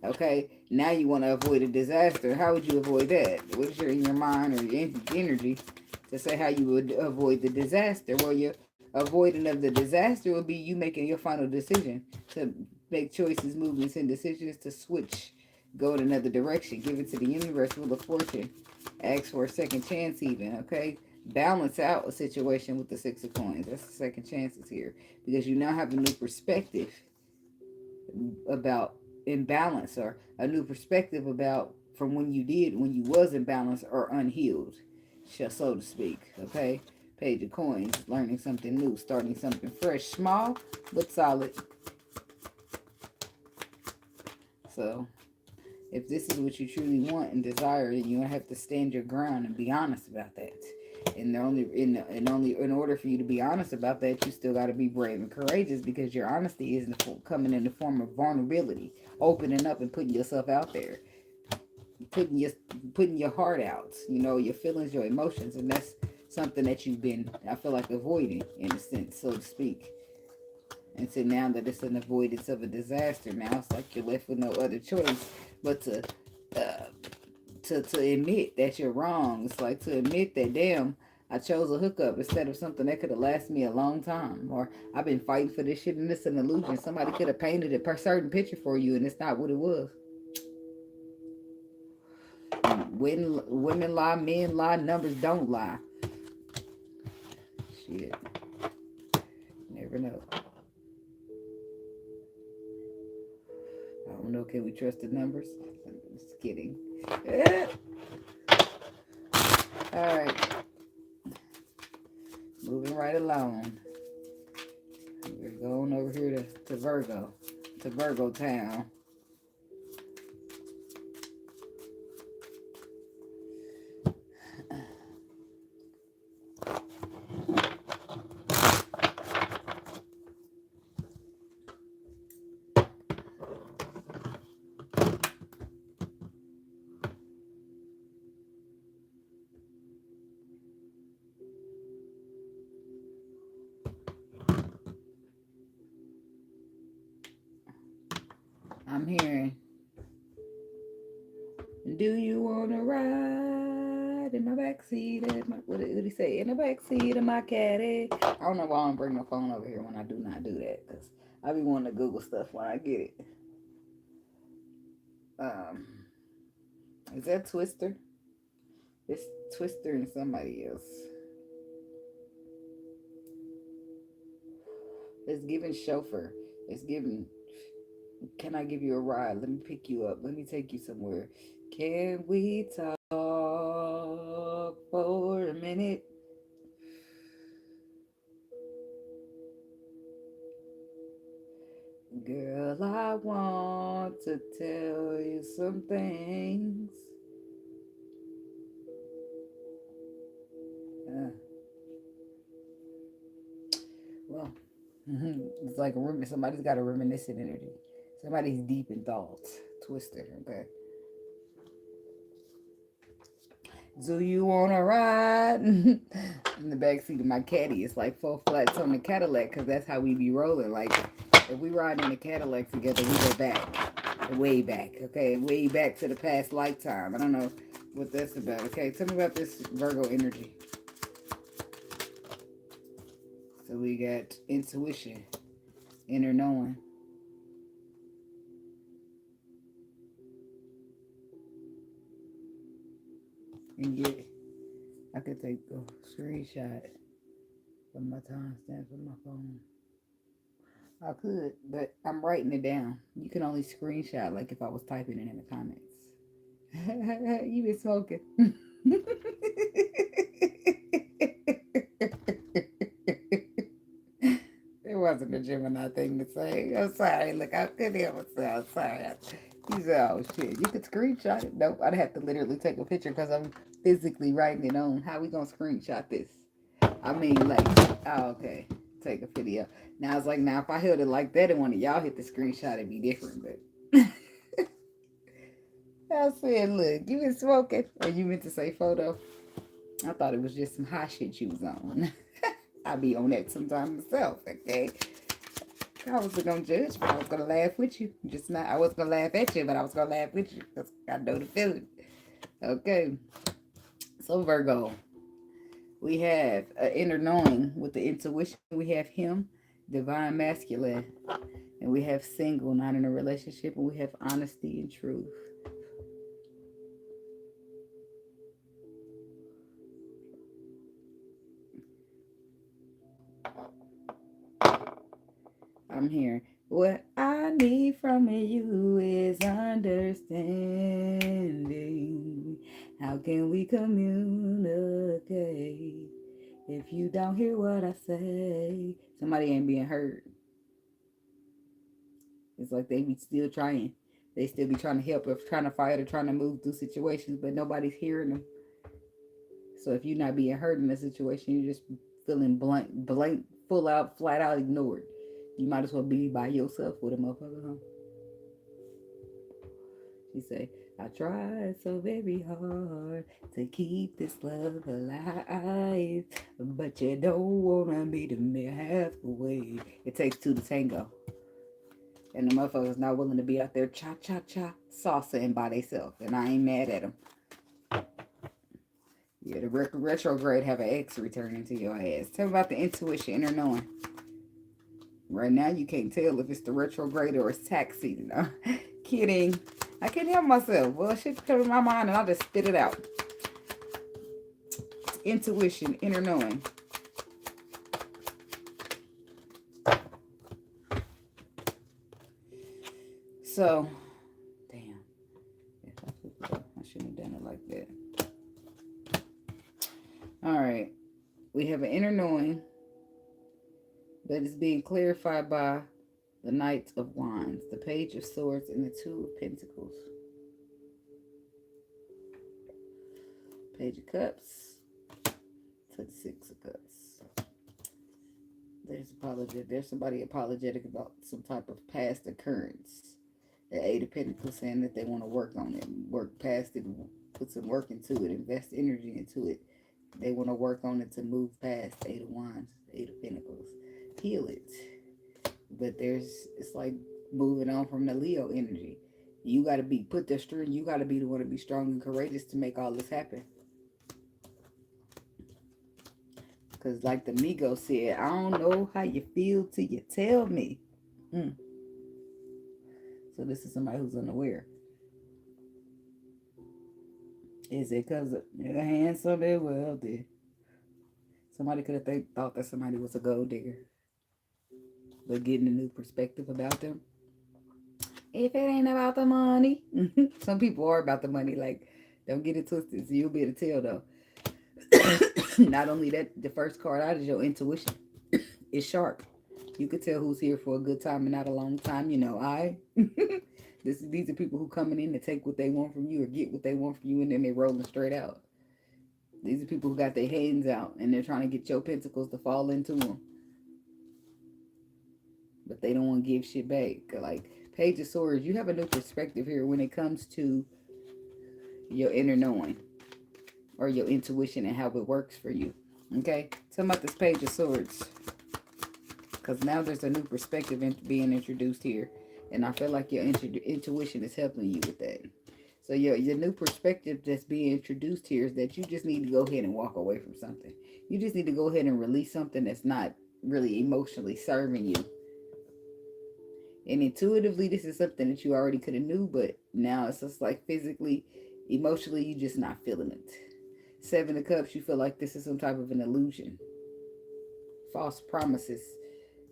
[SPEAKER 1] Okay, now you want to avoid a disaster. How would you avoid that? What's in your mind or your energy to say how you would avoid the disaster? Well, your avoiding of the disaster would be you making your final decision to make choices, movements, and decisions to switch, go in another direction, give it to the universe, Wheel of Fortune, ask for a second chance even, okay? Balance out a situation with the Six of Coins. That's the second chances here because you now have a new perspective about imbalance, or a new perspective about from when you was imbalanced or unhealed, so to speak, okay? Page of Coins, learning something new, starting something fresh, small but solid. So, if this is what you truly want and desire, then you have to stand your ground and be honest about that. And in order for you to be honest about that, you still got to be brave and courageous, because your honesty is coming in the form of vulnerability, opening up and putting yourself out there, putting your heart out, you know, your feelings, your emotions, and that's something that you've been, I feel like, avoiding in a sense, so to speak. And so now that it's an avoidance of a disaster, now it's like you're left with no other choice but to admit that you're wrong. It's like to admit that, damn, I chose a hookup instead of something that could have lasted me a long time. Or I've been fighting for this shit and it's an illusion. Somebody could have painted a certain picture for you and it's not what it was. When women lie, men lie, numbers don't lie. Shit. Never know. I don't know. Can we trust the numbers? I'm just kidding. Alright. Moving right along. We're going over here to Virgo. To Virgo town. I'm hearing, do you want to ride in my backseat? What did he say? In the backseat of my caddy. I don't know why I don't bring my phone over here when I do not do that, because I be wanting to Google stuff when I get it. Is that Twister? It's Twister and somebody else. It's giving chauffeur. It's giving, can I give you a ride? Let me pick you up. Let me take you somewhere. Can we talk for a minute? Girl, I want to tell you some things. Well, it's like somebody's got a reminiscent energy. Somebody's deep in thoughts. Twister, okay. Do you want to ride? In the backseat of my caddy, it's like 4 flats on the Cadillac, because that's how we be rolling. Like, if we ride in a Cadillac together, we go back. Way back, okay? Way back to the past lifetime. I don't know what that's about, okay? Tell me about this Virgo energy. So we got intuition, inner knowing. And yet, I could take a screenshot of my timestamp on my phone. I could, but I'm writing it down. You can only screenshot like if I was typing it in the comments. You been smoking. It wasn't a Gemini thing to say. I'm sorry. Look, I couldn't help myself. I'm sorry. You said, oh shit, you could screenshot it. Nope, I'd have to literally take a picture because I'm physically writing it on. How we gonna screenshot this? I mean, like, oh, okay. Take a video. Now it's like, now if I held it like that and one of y'all hit the screenshot, it'd be different. But I said, look, you been smoking. Or you meant to say photo? I thought it was just some hot shit you was on. I be on that sometimes myself, okay? I wasn't gonna judge, but I was gonna laugh with you. Just not, I wasn't gonna laugh at you, but I was gonna laugh with you because I know the feeling. Okay. So Virgo, we have an inner knowing with the intuition. We have him, divine masculine, and we have single, not in a relationship, and we have honesty and truth. I'm here. What I need from you is understanding. How can we communicate? If you don't hear what I say, somebody ain't being heard. It's like they be still trying. They still be trying to help or trying to fight or trying to move through situations, but nobody's hearing them. So if you're not being heard in a situation, you're just feeling blank, full out, flat out ignored. You might as well be by yourself with a motherfucker, huh? She say, I tried so very hard to keep this love alive, but you don't wanna meet me halfway. It takes two to tango. And the motherfuckers not willing to be out there cha-cha-cha salsaing by themselves. And I ain't mad at them. Yeah, the retrograde have an X returning to your ass. Tell me about the intuition, inner knowing. Right now, you can't tell if it's the retrograde or it's tax season. Kidding. I can't help myself. Well, shit comes in my mind and I'll just spit it out. Intuition, inner knowing. So, damn. I shouldn't have done it like that. All right. We have an inner knowing that is being clarified by the Knight of Wands, the Page of Swords, and the Two of Pentacles. Page of Cups to the Six of Cups. There's somebody apologetic about some type of past occurrence. The Eight of Pentacles saying that they want to work on it, work past it, put some work into it, invest energy into it. They want to work on it to move past Eight of Wands, Eight of Pentacles, heal it. But it's like moving on from the Leo energy. You got to put the strength, you got to be the one to be strong and courageous to make all this happen. Because like the Migo said, I don't know how you feel till you tell me. So this is somebody who's unaware. Is it because they're handsome and wealthy? Somebody could have thought that somebody was a gold digger. But getting a new perspective about them. If it ain't about the money. Some people are about the money. Like, don't get it twisted. So you'll be able to tell, though. Not only that, the first card out is your intuition. It's sharp. You could tell who's here for a good time and not a long time. You know, these are people who coming in to take what they want from you or get what they want from you, and then they rolling straight out. These are people who got their hands out and they're trying to get your pentacles to fall into them. But they don't want to give shit back. Like Page of Swords, you have a new perspective here when it comes to your inner knowing or your intuition and how it works for you. Okay? Tell me about this Page of Swords. Because now there's a new perspective being introduced here. And I feel like your intuition is helping you with that. So your new perspective that's being introduced here is that you just need to go ahead and walk away from something. You just need to go ahead and release something that's not really emotionally serving you. And intuitively, this is something that you already could have knew, but now it's just like physically, emotionally, you're just not feeling it. Seven of Cups, you feel like this is some type of an illusion. False promises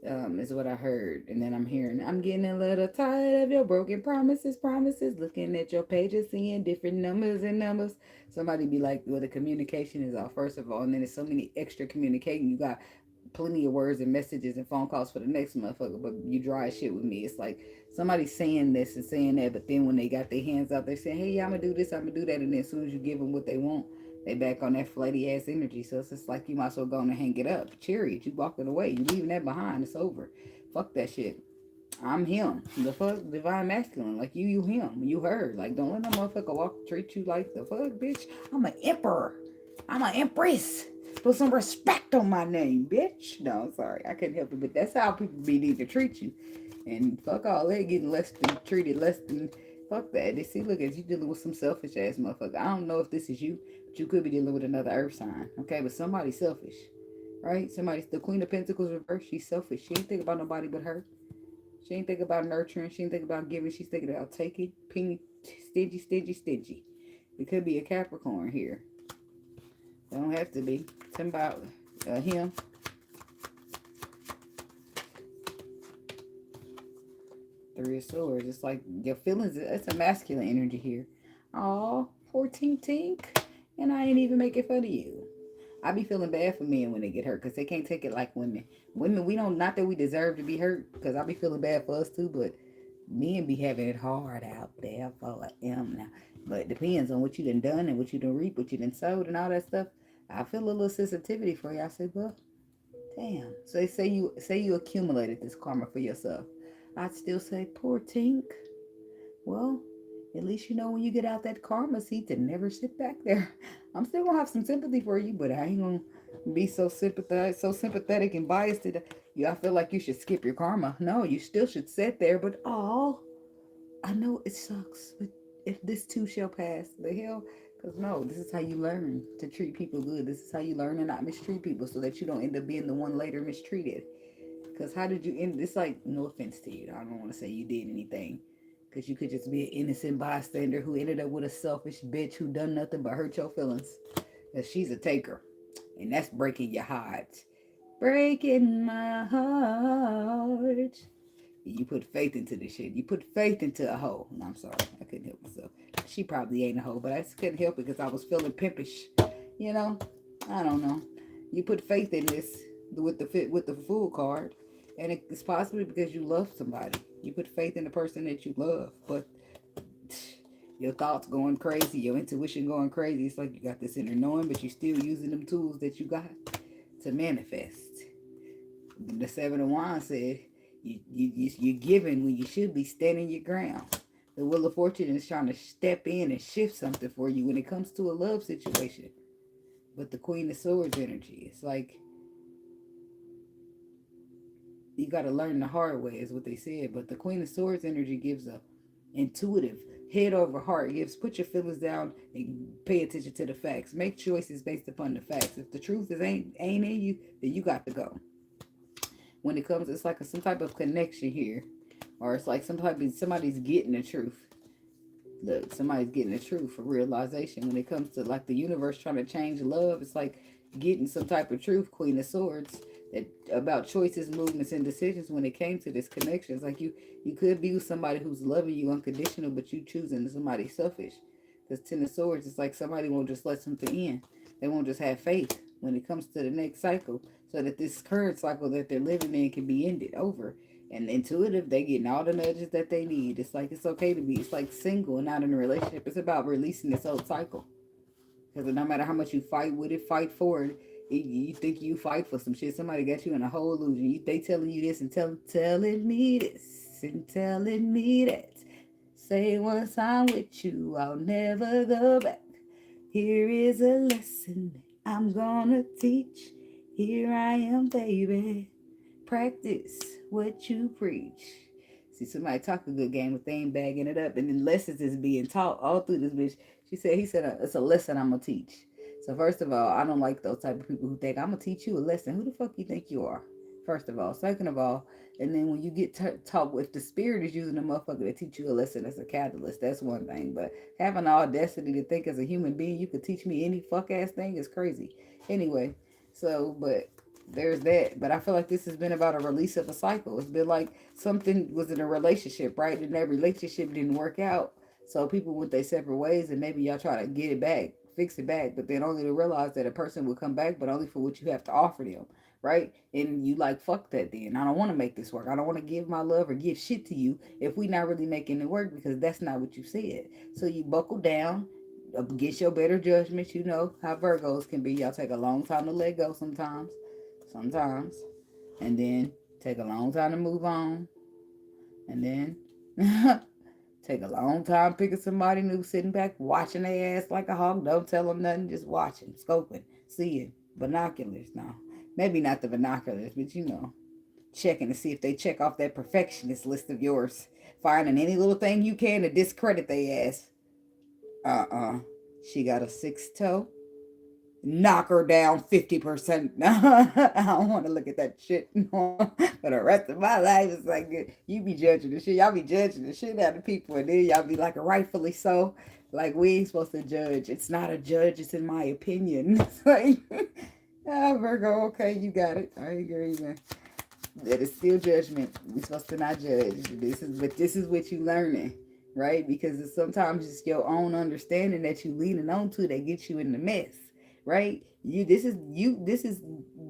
[SPEAKER 1] is what I heard. And then I'm getting a little tired of your broken promises. Looking at your pages, seeing different numbers and numbers. Somebody be like, well, the communication is off, first of all. And then there's so many extra communicating. You got plenty of words and messages and phone calls for the next motherfucker, but you dry as shit with me. It's like somebody's saying this and saying that, but then when they got their hands out, they're saying, hey, yeah, I'm gonna do this, I'm gonna do that, and then as soon as you give them what they want, they back on that flighty ass energy. So it's just like you might as well go on and hang it up. Chariot, you walking away, you leaving that behind. It's over. Fuck that shit. I'm him. The fuck, divine masculine. Like you him. You her. Like don't let no motherfucker treat you like the fuck, bitch. I'm an emperor. I'm an empress. Put some respect on my name, bitch. No, I'm sorry. I couldn't help it. But that's how people need to treat you. And fuck all that, getting treated less than, fuck that. They see, look at you dealing with some selfish ass motherfucker. I don't know if this is you, but you could be dealing with another earth sign. Okay, but somebody's selfish. Right? Somebody's the Queen of Pentacles reversed. She's selfish. She ain't think about nobody but her. She ain't think about nurturing. She ain't think about giving. She's thinking about taking, ping, stingy. It could be a Capricorn here. It don't have to be. Tell me about him. Three of Swords. It's like your feelings. It's a masculine energy here. Oh, poor Tink. And I ain't even making fun of you. I be feeling bad for men when they get hurt because they can't take it like women. Women, we don't, not that we deserve to be hurt, because I be feeling bad for us too, but men be having it hard out there for them now. But it depends on what you done and what you done reap, what you done sowed and all that stuff. I feel a little sensitivity for you. I say, well, damn. So they say you accumulated this karma for yourself. I'd still say, poor Tink. Well, at least you know when you get out that karma seat to never sit back there. I'm still gonna have some sympathy for you, but I ain't gonna be so sympathetic and biased that you. I feel like you should skip your karma. No, you still should sit there. But I know it sucks, but if this too shall pass, the hell. Because no, this is how you learn to treat people good. This is how you learn to not mistreat people so that you don't end up being the one later mistreated. Because how did you end? It's like, no offense to you. I don't want to say you did anything. Because you could just be an innocent bystander who ended up with a selfish bitch who done nothing but hurt your feelings. Because she's a taker. And that's breaking your heart. Breaking my heart. You put faith into this shit. You put faith into a hoe. No, I'm sorry. I couldn't help myself. She probably ain't a hoe, but I just couldn't help it because I was feeling pimpish. You know? I don't know. You put faith in this with the Fool card. And it's possibly because you love somebody. You put faith in the person that you love. But your thoughts going crazy. Your intuition going crazy. It's like you got this inner knowing, but you're still using them tools that you got to manifest. The Seven of Wands said, you're giving when you should be standing your ground. The Wheel of Fortune is trying to step in and shift something for you when it comes to a love situation. But the Queen of Swords energy, it's like you got to learn the hard way, is what they said. But the Queen of Swords energy gives a intuitive, head over heart, gives put your feelings down and pay attention to the facts. Make choices based upon the facts. If the truth ain't in you, then you got to go. When it comes, it's like some type of connection here. Or it's like somebody's getting the truth. Look, somebody's getting the truth for realization. When it comes to like the universe trying to change love, it's like getting some type of truth, Queen of Swords, that about choices, movements, and decisions when it came to this connection. It's like you could be with somebody who's loving you unconditional, but you choosing somebody selfish. Because Ten of Swords, it's like somebody won't just let something in. They won't just have faith when it comes to the next cycle, so that this current cycle that they're living in can be ended over. And intuitive, they getting all the nudges that they need. It's like it's okay to be. It's like single and not in a relationship. It's about releasing this old cycle. Because no matter how much you fight with it, fight for it, you think you fight for some shit. Somebody got you in a whole illusion. They telling you this and telling me this and telling me that. Say once I'm with you, I'll never go back. Here is a lesson I'm gonna teach. Here I am, baby. Practice what you preach. See, somebody talk a good game if they ain't bagging it up. And then lessons is being taught all through this bitch. He said, it's a lesson I'm going to teach. So first of all, I don't like those type of people who think, I'm going to teach you a lesson. Who the fuck you think you are? First of all. Second of all, and then when you get taught, if the spirit is using a motherfucker to teach you a lesson as a catalyst, that's one thing. But having the audacity to think as a human being you could teach me any fuck ass thing is crazy. Anyway, so, but there's that. But I feel like this has been about a release of a cycle. It's been like something was in a relationship, right? And that relationship didn't work out. So people went their separate ways, and maybe y'all try to get it back, fix it back, but then only to realize that a person will come back, but only for what you have to offer them, right? And you like, fuck that then. I don't want to make this work. I don't want to give my love or give shit to you if we not really making it work, because that's not what you said. So you buckle down, get your better judgment. You know how Virgos can be. Y'all take a long time to let go sometimes, and then take a long time to move on, and then take a long time picking somebody new, sitting back, watching their ass like a hawk. Don't tell them nothing, just watching, scoping, seeing. Binoculars now. Maybe not the binoculars, but you know, checking to see if they check off that perfectionist list of yours. Finding any little thing you can to discredit their ass. She got a 6 toe. Knock her down 50%. I don't want to look at that shit for the rest of my life. It's like, you be judging the shit. Y'all be judging the shit out of people. And then y'all be like, rightfully so. Like, we ain't supposed to judge. It's not a judge. It's in my opinion. It's like, Virgo, okay, you got it. I agree, man. That is still judgment. We're supposed to not judge. This is what you learning, right? Because sometimes it's your own understanding that you leaning on to that gets you in the mess. right? This is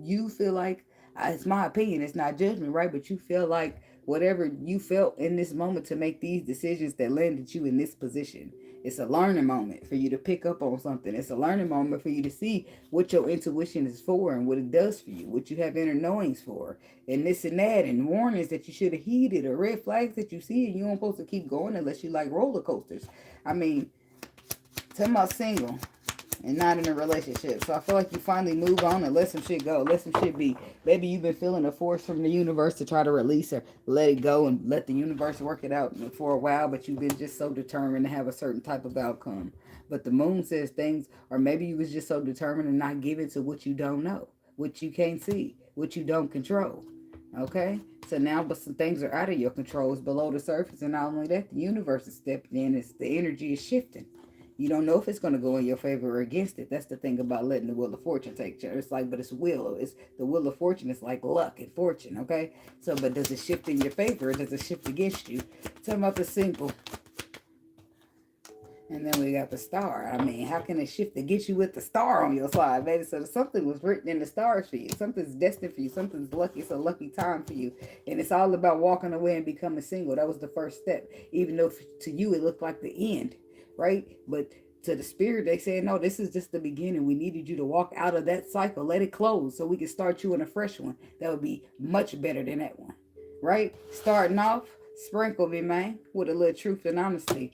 [SPEAKER 1] you feel like, it's my opinion, it's not judgment, right? But you feel like whatever you felt in this moment to make these decisions that landed you in this position. It's a learning moment for you to pick up on something. It's a learning moment for you to see what your intuition is for and what it does for you, what you have inner knowings for, and this and that, and warnings that you should have heeded, or red flags that you see, and you don't supposed to keep going unless you like roller coasters. I mean, talking about single and not in a relationship. So I feel like you finally move on and let some shit go. Let some shit be. Maybe you've been feeling a force from the universe to try to release or let it go and let the universe work it out for a while, but you've been just so determined to have a certain type of outcome. But the moon says things, or maybe you was just so determined to not give it to what you don't know, what you can't see, what you don't control. Okay? So now, but some things are out of your control. It's below the surface, and not only that, the universe is stepping in. It's the energy is shifting. You don't know if it's going to go in your favor or against it. That's the thing about letting the wheel of fortune take charge. It's like, but it's will. It's the wheel of fortune. It's like luck and fortune, okay? So, but does it shift in your favor or does it shift against you? Talking about the single. And then we got the star. I mean, how can it shift to get you with the star on your side, baby? So something was written in the stars for you. Something's destined for you. Something's lucky. It's a lucky time for you. And it's all about walking away and becoming single. That was the first step. Even though to you it looked like the end, right? But to the spirit, they said, no, this is just the beginning. We needed you to walk out of that cycle. Let it close so we can start you in a fresh one. That would be much better than that one, right? Starting off, sprinkle me, man, with a little truth and honesty.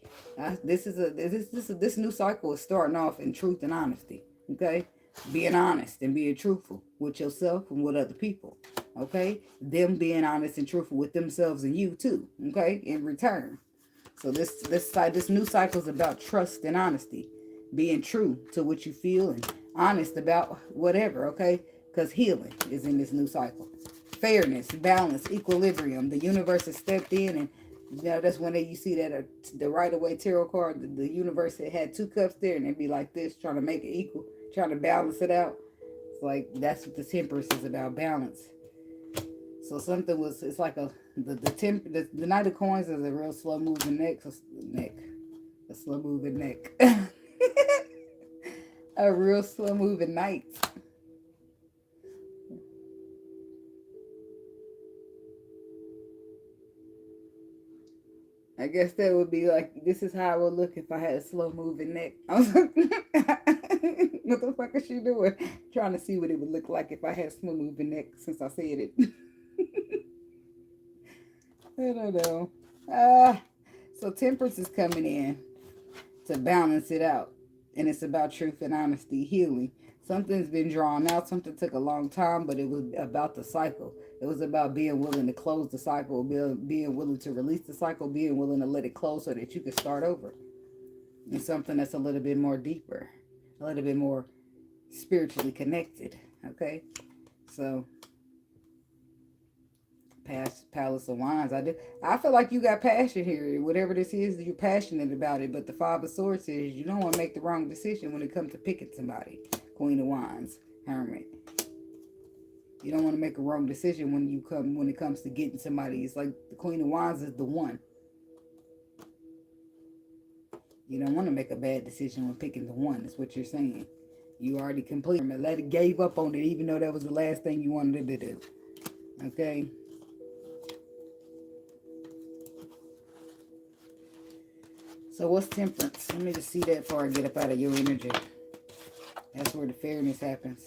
[SPEAKER 1] This new cycle is starting off in truth and honesty, okay? Being honest and being truthful with yourself and with other people, okay? Them being honest and truthful with themselves and you too, okay? In return. So this new cycle is about trust and honesty, being true to what you feel and honest about whatever, okay? Because healing is in this new cycle. Fairness, balance, equilibrium. The universe has stepped in, and you know that's when you see that the Rider-Waite tarot card, the universe had two cups there, and they'd be like this, trying to make it equal, trying to balance it out. It's like that's what the Temperance is about, balance. So something was, it's like the Knight of Coins is a real slow moving a slow moving neck, a real slow moving knight. I guess that would be like, this is how I would look if I had a slow moving neck. I was like, what the fuck is she doing? Trying to see what it would look like if I had a slow moving neck since I said it. I don't know. So Temperance is coming in to balance it out. And it's about truth and honesty, healing. Something's been drawn out. Something took a long time, but it was about the cycle. It was about being willing to close the cycle, being willing to release the cycle, being willing to let it close so that you can start over. And something that's a little bit more deeper, a little bit more spiritually connected. Okay? So past Palace of Wands. I feel like you got passion here. Whatever this is, you're passionate about it. But the Five of Swords says you don't want to make the wrong decision when it comes to picking somebody. Queen of Wands, Hermit. You don't want to make a wrong decision when it comes to getting somebody. It's like the Queen of Wands is the one. You don't want to make a bad decision when picking the one. That's what you're saying. You already completely gave up on it, even though that was the last thing you wanted to do. Okay. So what's Temperance? Let me just see that before I get up out of your energy. That's where the fairness happens.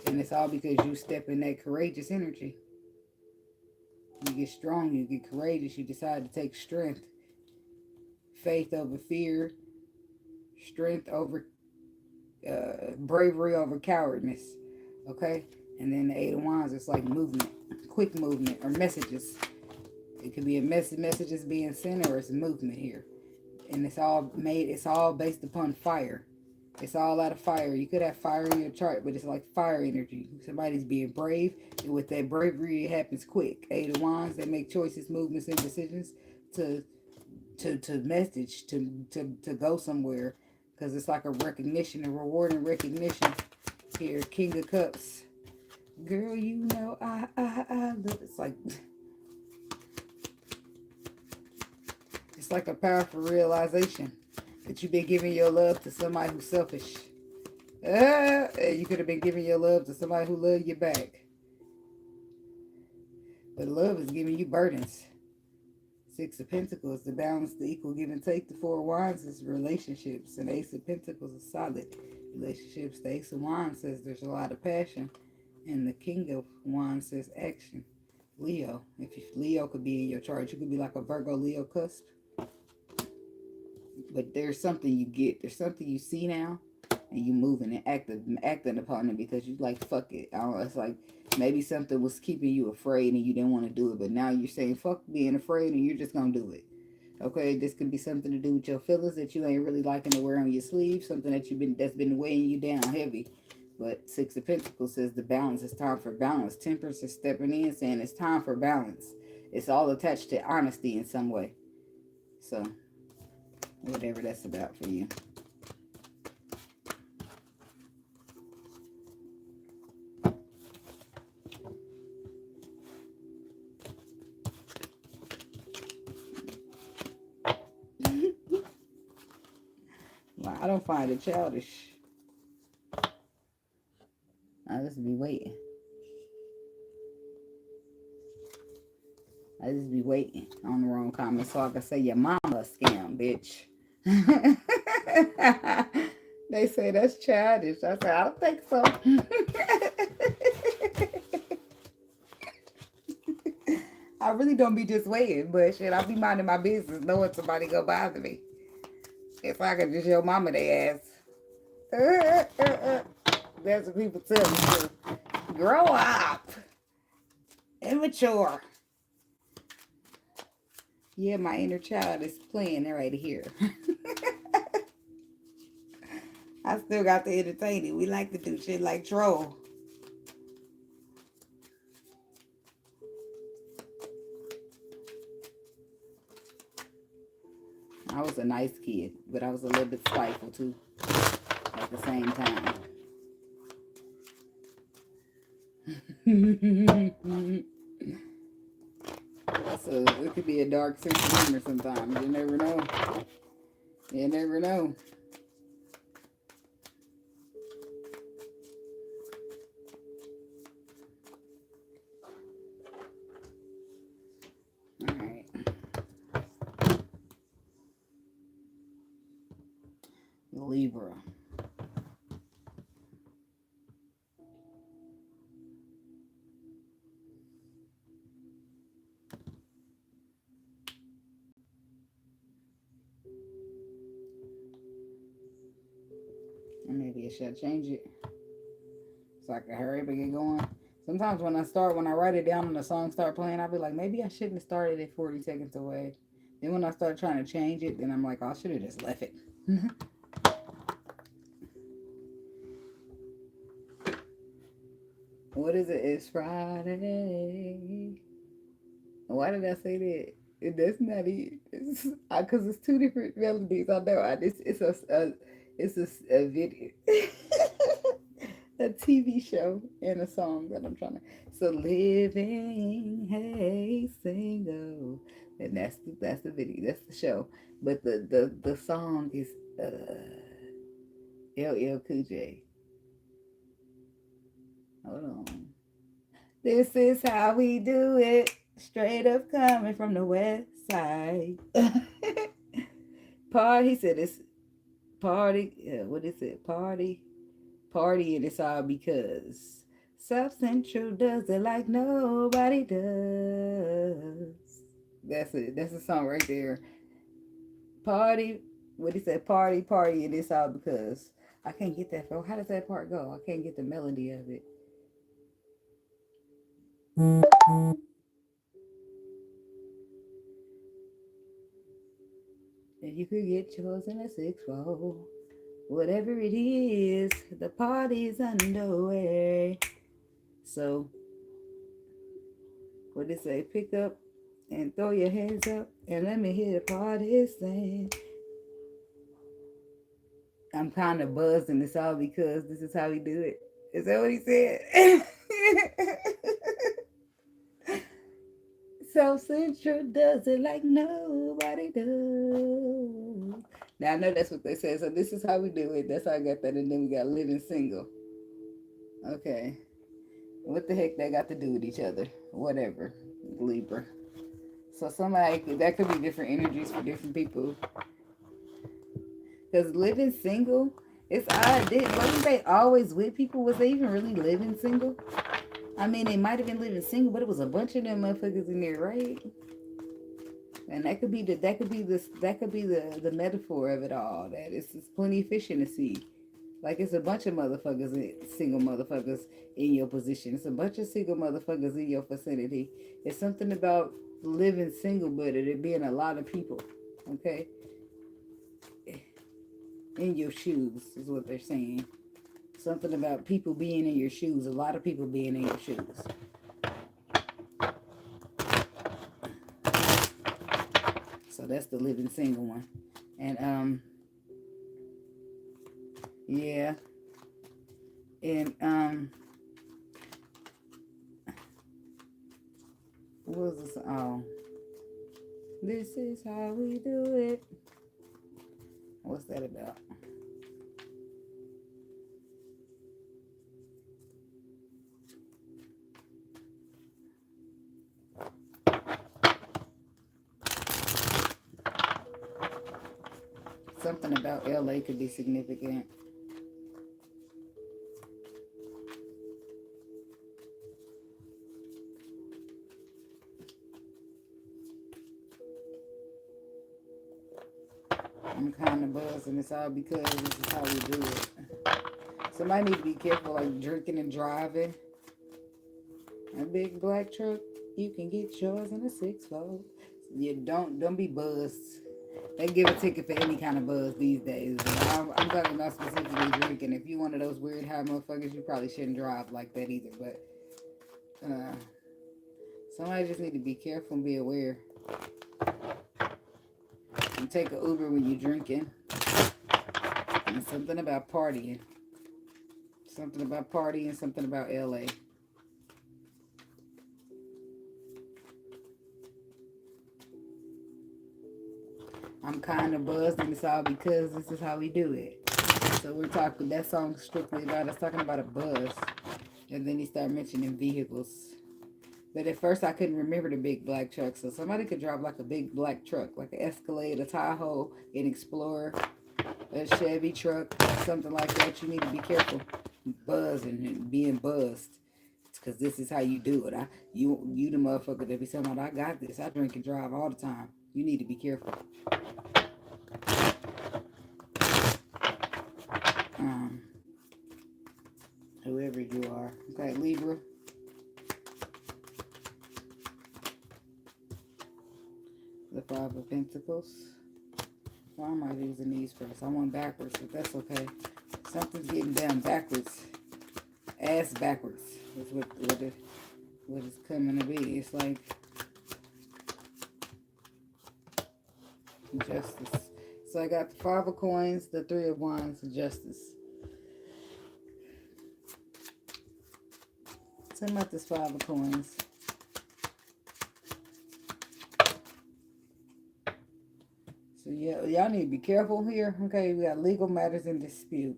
[SPEAKER 1] And it's all because you step in that courageous energy. You get strong, you get courageous, you decide to take strength. Faith over fear. Strength over bravery over cowardness. Okay? And then the Eight of Wands, it's like movement. Quick movement or messages. It could be a messages being sent, or it's movement here. And it's all based upon fire. It's all out of fire. You could have fire in your chart, but it's like fire energy. Somebody's being brave, and with that bravery, it happens quick. Eight of Wands, they make choices, movements, and decisions to go somewhere, because it's like a recognition, a reward and recognition. Here, King of Cups. Girl, you know I love. It's like a powerful realization that you've been giving your love to somebody who's selfish. You could have been giving your love to somebody who loved you back. But love is giving you burdens. Six of Pentacles, the balance, the equal give and take. The Four of Wands is relationships. And Ace of Pentacles is solid relationships. The Ace of Wands says there's a lot of passion. And the King of Wands says action. Leo. Leo could be in your chart. You could be like a Virgo Leo cusp. But there's something you get. There's something you see now. And you moving and acting upon it because you like, fuck it. I don't know, it's like maybe something was keeping you afraid and you didn't want to do it. But now you're saying, fuck being afraid, and you're just going to do it. Okay, this could be something to do with your feelings that you ain't really liking to wear on your sleeve. Something that that's been weighing you down heavy. But Six of Pentacles says the balance. It's time for balance. Temperance is stepping in saying it's time for balance. It's all attached to honesty in some way. So, whatever that's about for you. Well, I don't find it childish. I just be waiting. I just be waiting on the wrong comment so I can say your mama a scam, bitch. They say that's childish. I say, I don't think so. I really don't be just waiting, but shit, I be minding my business knowing somebody go bother me. If I could just your mama they ass. That's what people tell me to. Grow up. Immature. Yeah, my inner child is playing right here. I still got to entertain it. We like to do shit like troll. I was a nice kid, but I was a little bit spiteful too at the same time. So it could be a dark sense of humor sometimes. You never know. You never know. All right. Libra. Maybe I should change it so I can hurry up and get going. Sometimes when I write it down and the song start playing, I'll be like, maybe I shouldn't have started it 40 seconds away. Then when I start trying to change it, then I'm like, oh, I should have just left it. What is it? It's Friday. Why did I say that? That's not it. Because it's two different melodies. I know. It's a video. A TV show and a song that I'm trying to. So living, hey, single, and that's the video. That's the show. But the song is LL Cool J. Hold on. This is how we do it. Straight up coming from the west side. Party said it's party. What is it? Party, and it's all because South Central does it like nobody does. That's it. That's the song right there. Party. What he said? Party, and it's all because. I can't get that. How does that part go? I can't get the melody of it. And you could get yours in a 6-4. Whatever it is, the party's underway. So, what did it say? Pick up and throw your hands up and let me hear the party sing. I'm kind of buzzed, and it's all because this is how we do it. Is that what he said? South Central does it like nobody does. Now, I know that's what they say. So this is how we do it. That's how I got that. And then we got living single. Okay. What the heck they got to do with each other? Whatever. Libra. So somebody, that could be different energies for different people. Because living single, it's odd. Wasn't they always with people? Was they even really living single? I mean, they might have been living single, but it was a bunch of them motherfuckers in there, right? And that could be the metaphor of it all. That it's plenty of fish in the sea. Like it's a bunch of motherfuckers, single motherfuckers in your position. It's a bunch of single motherfuckers in your vicinity. It's something about living single, but it being a lot of people. Okay, in your shoes is what they're saying. Something about people being in your shoes. A lot of people being in your shoes. So that's the living single one. And yeah. And what was this? Oh, this is how we do it. What's that about? Something about LA could be significant. I'm kind of buzzed, and it's all because this is how we do it. Somebody need to be careful, like drinking and driving. A big black truck, you can get yours in a 6-fold. You don't be buzzed. They give a ticket for any kind of buzz these days. I'm talking about specifically drinking. If you one of those weird high motherfuckers, you probably shouldn't drive like that either. But somebody just need to be careful and be aware. And take an Uber when you're drinking. And something about partying. Something about partying, something about LA. I'm kind of buzzed, and it's all because this is how we do it. So we're talking, that song strictly about us talking about a buzz. And then he started mentioning vehicles. But at first I couldn't remember the big black truck. So somebody could drive like a big black truck, like an Escalade, a Tahoe, an Explorer, a Chevy truck, something like that. You need to be careful buzzing and being buzzed. Because this is how you do it. You the motherfucker that be saying, I got this. I drink and drive all the time. You need to be careful. Whoever you are. Okay, Libra. The Five of Pentacles. Why am I using these first? I want backwards, but that's okay. Something's getting done backwards. Ass backwards is what it's coming to be. It's like justice. So I got the Five of Coins, the Three of Wands, and Justice. Tell me about this Five of Coins. So yeah, y'all need to be careful here. Okay, we got legal matters in dispute.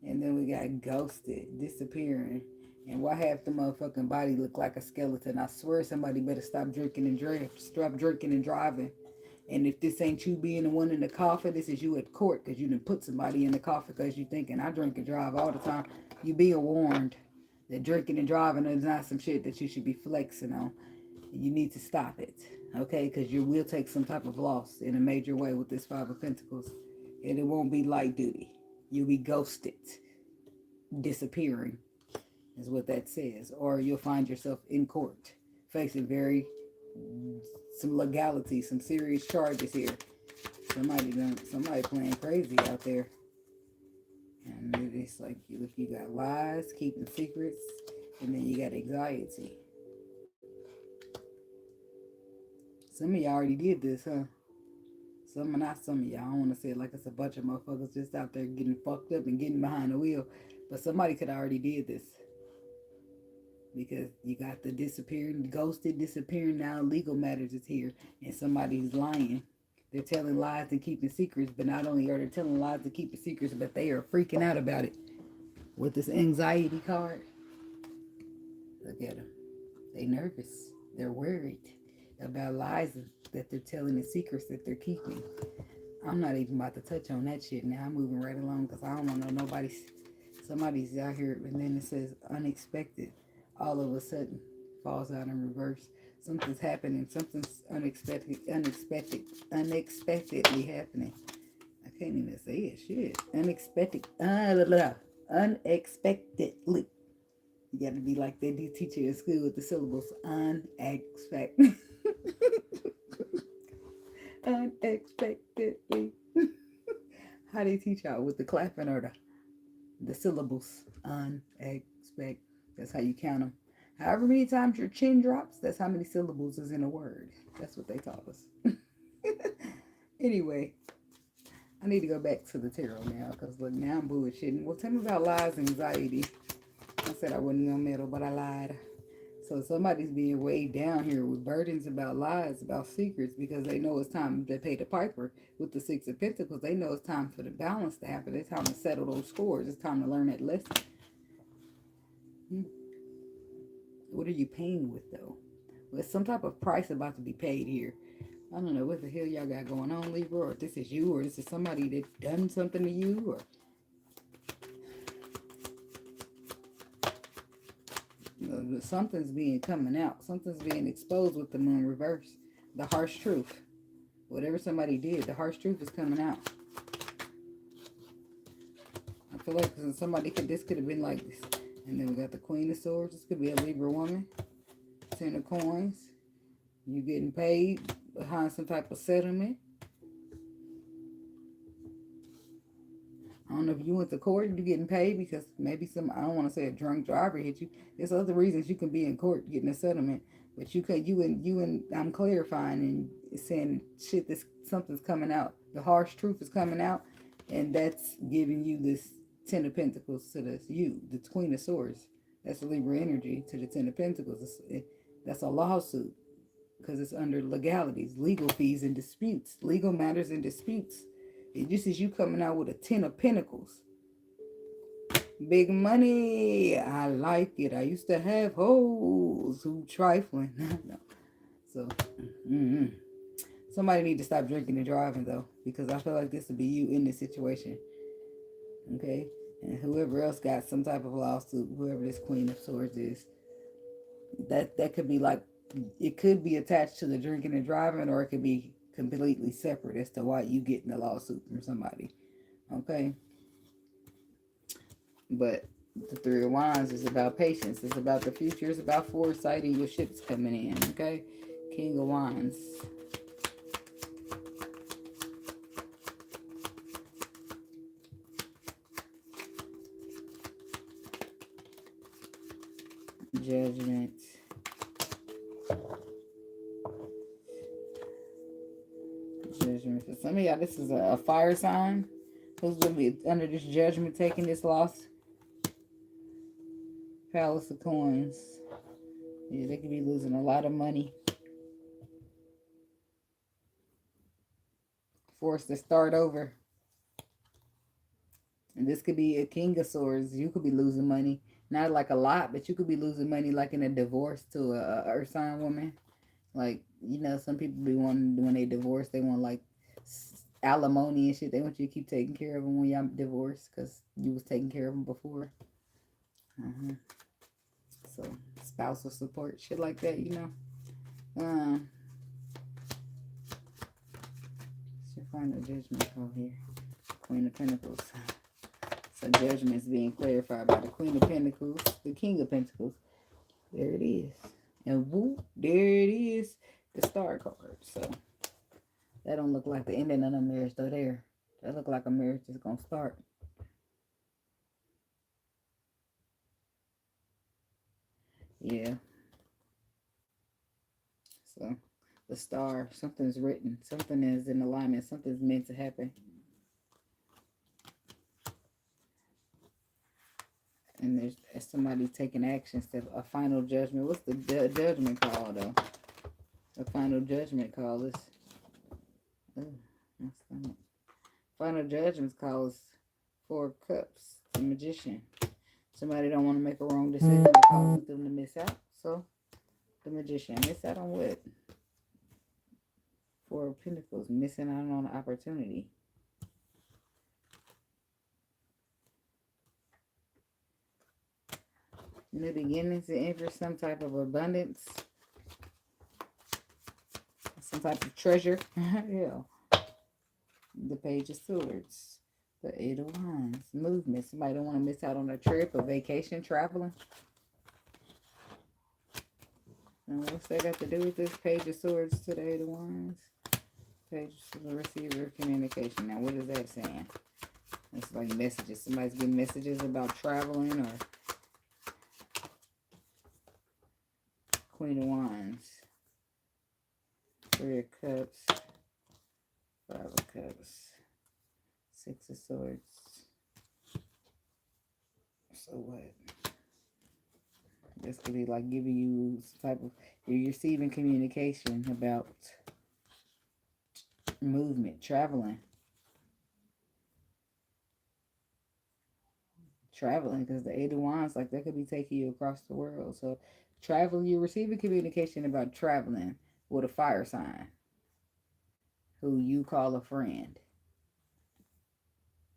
[SPEAKER 1] And then we got ghosted, disappearing. And why half the motherfucking body look like a skeleton? I swear somebody better stop drinking and driving. And if this ain't you being the one in the coffin, this is you at court because you done put somebody in the coffin because you thinking I drink and drive all the time. You being warned that drinking and driving is not some shit that you should be flexing on. You need to stop it, okay? Because you will take some type of loss in a major way with this Five of Pentacles. And it won't be light duty. You'll be ghosted, disappearing, is what that says. Or you'll find yourself in court, facing some legality, some serious charges here. Somebody playing crazy out there. And it's like, if you got lies, keeping secrets, and then you got anxiety. Some of y'all already did this, huh? Not some of y'all. I don't want to say it like it's a bunch of motherfuckers just out there getting fucked up and getting behind the wheel. But somebody could have already did this. Because you got the ghosted, disappearing now. Legal matters is here. And somebody's lying They're telling lies and keeping secrets, but not only are they telling lies and keeping secrets, but they are freaking out about it. With this anxiety card, look at them. They nervous. They're worried about lies that they're telling and secrets that they're keeping. I'm not even about to touch on that shit now. I'm moving right along because I don't want to know somebody's out here, and then it says unexpected. All of a sudden, falls out in reverse. Something's happening. Something's unexpectedly happening. I can't even say it. Shit. Unexpectedly. You got to be like that teacher in school with the syllables. Unexpected. Unexpectedly. How they teach y'all with the clapping or the syllables? Unexpected. That's how you count them. However many times your chin drops, that's how many syllables is in a word. That's what they taught us. Anyway, I need to go back to the tarot now because look, now I'm bullshitting. Well, tell me about lies and anxiety. I said I wasn't gonna meddle, but I lied. So somebody's being weighed down here with burdens about lies, about secrets, because they know it's time to pay the piper with the Six of Pentacles. They know it's time for the balance to happen. It's time to settle those scores. It's time to learn that lesson. What are you paying with, though? Well, it's some type of price about to be paid here. I don't know what the hell y'all got going on, Libra, or if this is you, or this is somebody that done something to you, or something's being coming out. Something's being exposed with the moon reverse. The harsh truth. Whatever somebody did, the harsh truth is coming out. I feel like this could have been like this. And then we got the Queen of Swords. This could be a Libra woman. Ten of Coins. You getting paid behind some type of settlement. I don't know if you went to court and you're getting paid because maybe I don't want to say a drunk driver hit you. There's other reasons you can be in court getting a settlement. But I'm clarifying and saying shit, something's coming out. The harsh truth is coming out. And that's giving you this Ten of Pentacles to the Queen of Swords. That's Libra energy to the Ten of Pentacles. That's a lawsuit because it's under legalities, legal fees and disputes, legal matters and disputes. And this is you coming out with a Ten of Pentacles. Big money. I like it. I used to have hoes who trifling. No. So, somebody need to stop drinking and driving, though, because I feel like this would be you in this situation. Okay? And whoever else got some type of lawsuit, whoever this Queen of Swords is, that could be like, it could be attached to the drinking and driving, or it could be completely separate as to why you getting a lawsuit from somebody. Okay? But the Three of Wands is about patience. It's about the future. It's about foresight and your ships coming in. Okay? King of Wands. Judgment. Judgment. For some of y'all, this is a fire sign. Who's going to be under this judgment, taking this loss? Palace of Coins. Yeah, they could be losing a lot of money. Forced to start over. And this could be a King of Swords. You could be losing money. Not like a lot, but you could be losing money like in a divorce to a earth sign woman. Like, you know, some people be wanting, when they divorce, they want like alimony and shit. They want you to keep taking care of them when y'all divorced because you was taking care of them before. So, spousal support, shit like that, you know. Should find a judgment call here. Queen of Pentacles. So judgment is being clarified by the Queen of Pentacles, the King of Pentacles. There it is. And whoop, there it is. The Star card. So that don't look like the ending of a marriage though there. That look like a marriage is gonna start. Yeah. So the Star, something's written. Something is in alignment. Something's meant to happen. And there's somebody taking action. A final judgment. What's the judgment call, though? A final judgment call is Ooh, my stomach. Final Judgments calls 4 Cups. The Magician. Somebody don't want to make a wrong decision. It causes them to miss out. So, the Magician. Miss out on what? 4 of Pentacles. Missing out on an opportunity. New beginnings to enter some type of abundance. Some type of treasure. Yeah. The Page of Swords. The 8 of Wands. Movement. Somebody don't want to miss out on a trip, a vacation, traveling. And what's that got to do with this Page of Swords to the 8 of Wands? Page of the receiver of communication. Now, what is that saying? It's like messages. Somebody's getting messages about traveling or Queen of Wands. 3 of Cups. 5 of Cups. 6 of Swords. So what? This could be like giving you some type of, you're receiving communication about movement, traveling. Traveling, because the 8 of Wands, like that could be taking you across the world. So traveling, you're receiving communication about traveling with a fire sign who you call a friend.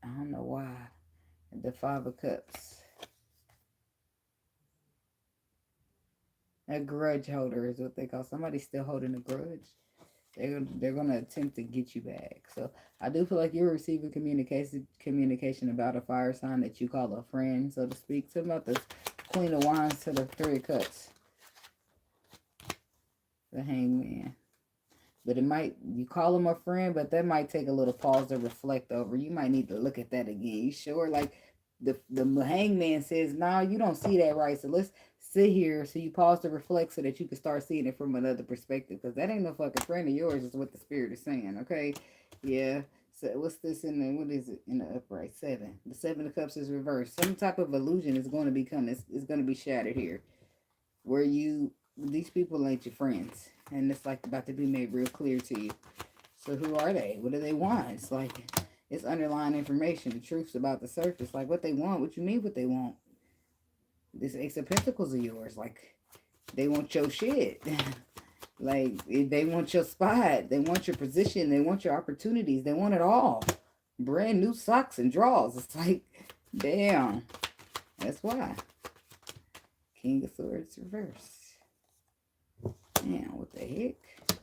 [SPEAKER 1] I don't know why. The 5 of Cups. A grudge holder is what they call. Somebody's still holding a grudge. They're going to attempt to get you back. So I do feel like you're receiving communication about a fire sign that you call a friend, so to speak. Something about the Queen of Wands to the 3 of Cups. The Hangman. But it might, you call them a friend, but that might take a little pause to reflect over. You might need to look at that again. You sure? Like the Hangman says, nah, you don't see that right. So let's sit here. So you pause to reflect so that you can start seeing it from another perspective. Because that ain't no fucking friend of yours is what the spirit is saying. Okay? Yeah. So what's this in the, what is it in the upright? 7. The 7 of Cups is reversed. Some type of illusion is going to become, it's going to be shattered here. Where you, these people ain't your friends. And it's like about to be made real clear to you. So who are they? What do they want? It's like, it's underlying information. The truth's about the surface. Like what they want. What you mean what they want? This Ace of Pentacles of yours. Like, they want your shit. Like, they want your spot. They want your position. They want your opportunities. They want it all. Brand new socks and drawers. It's like, damn. That's why. King of Swords reverse. Man, what the heck?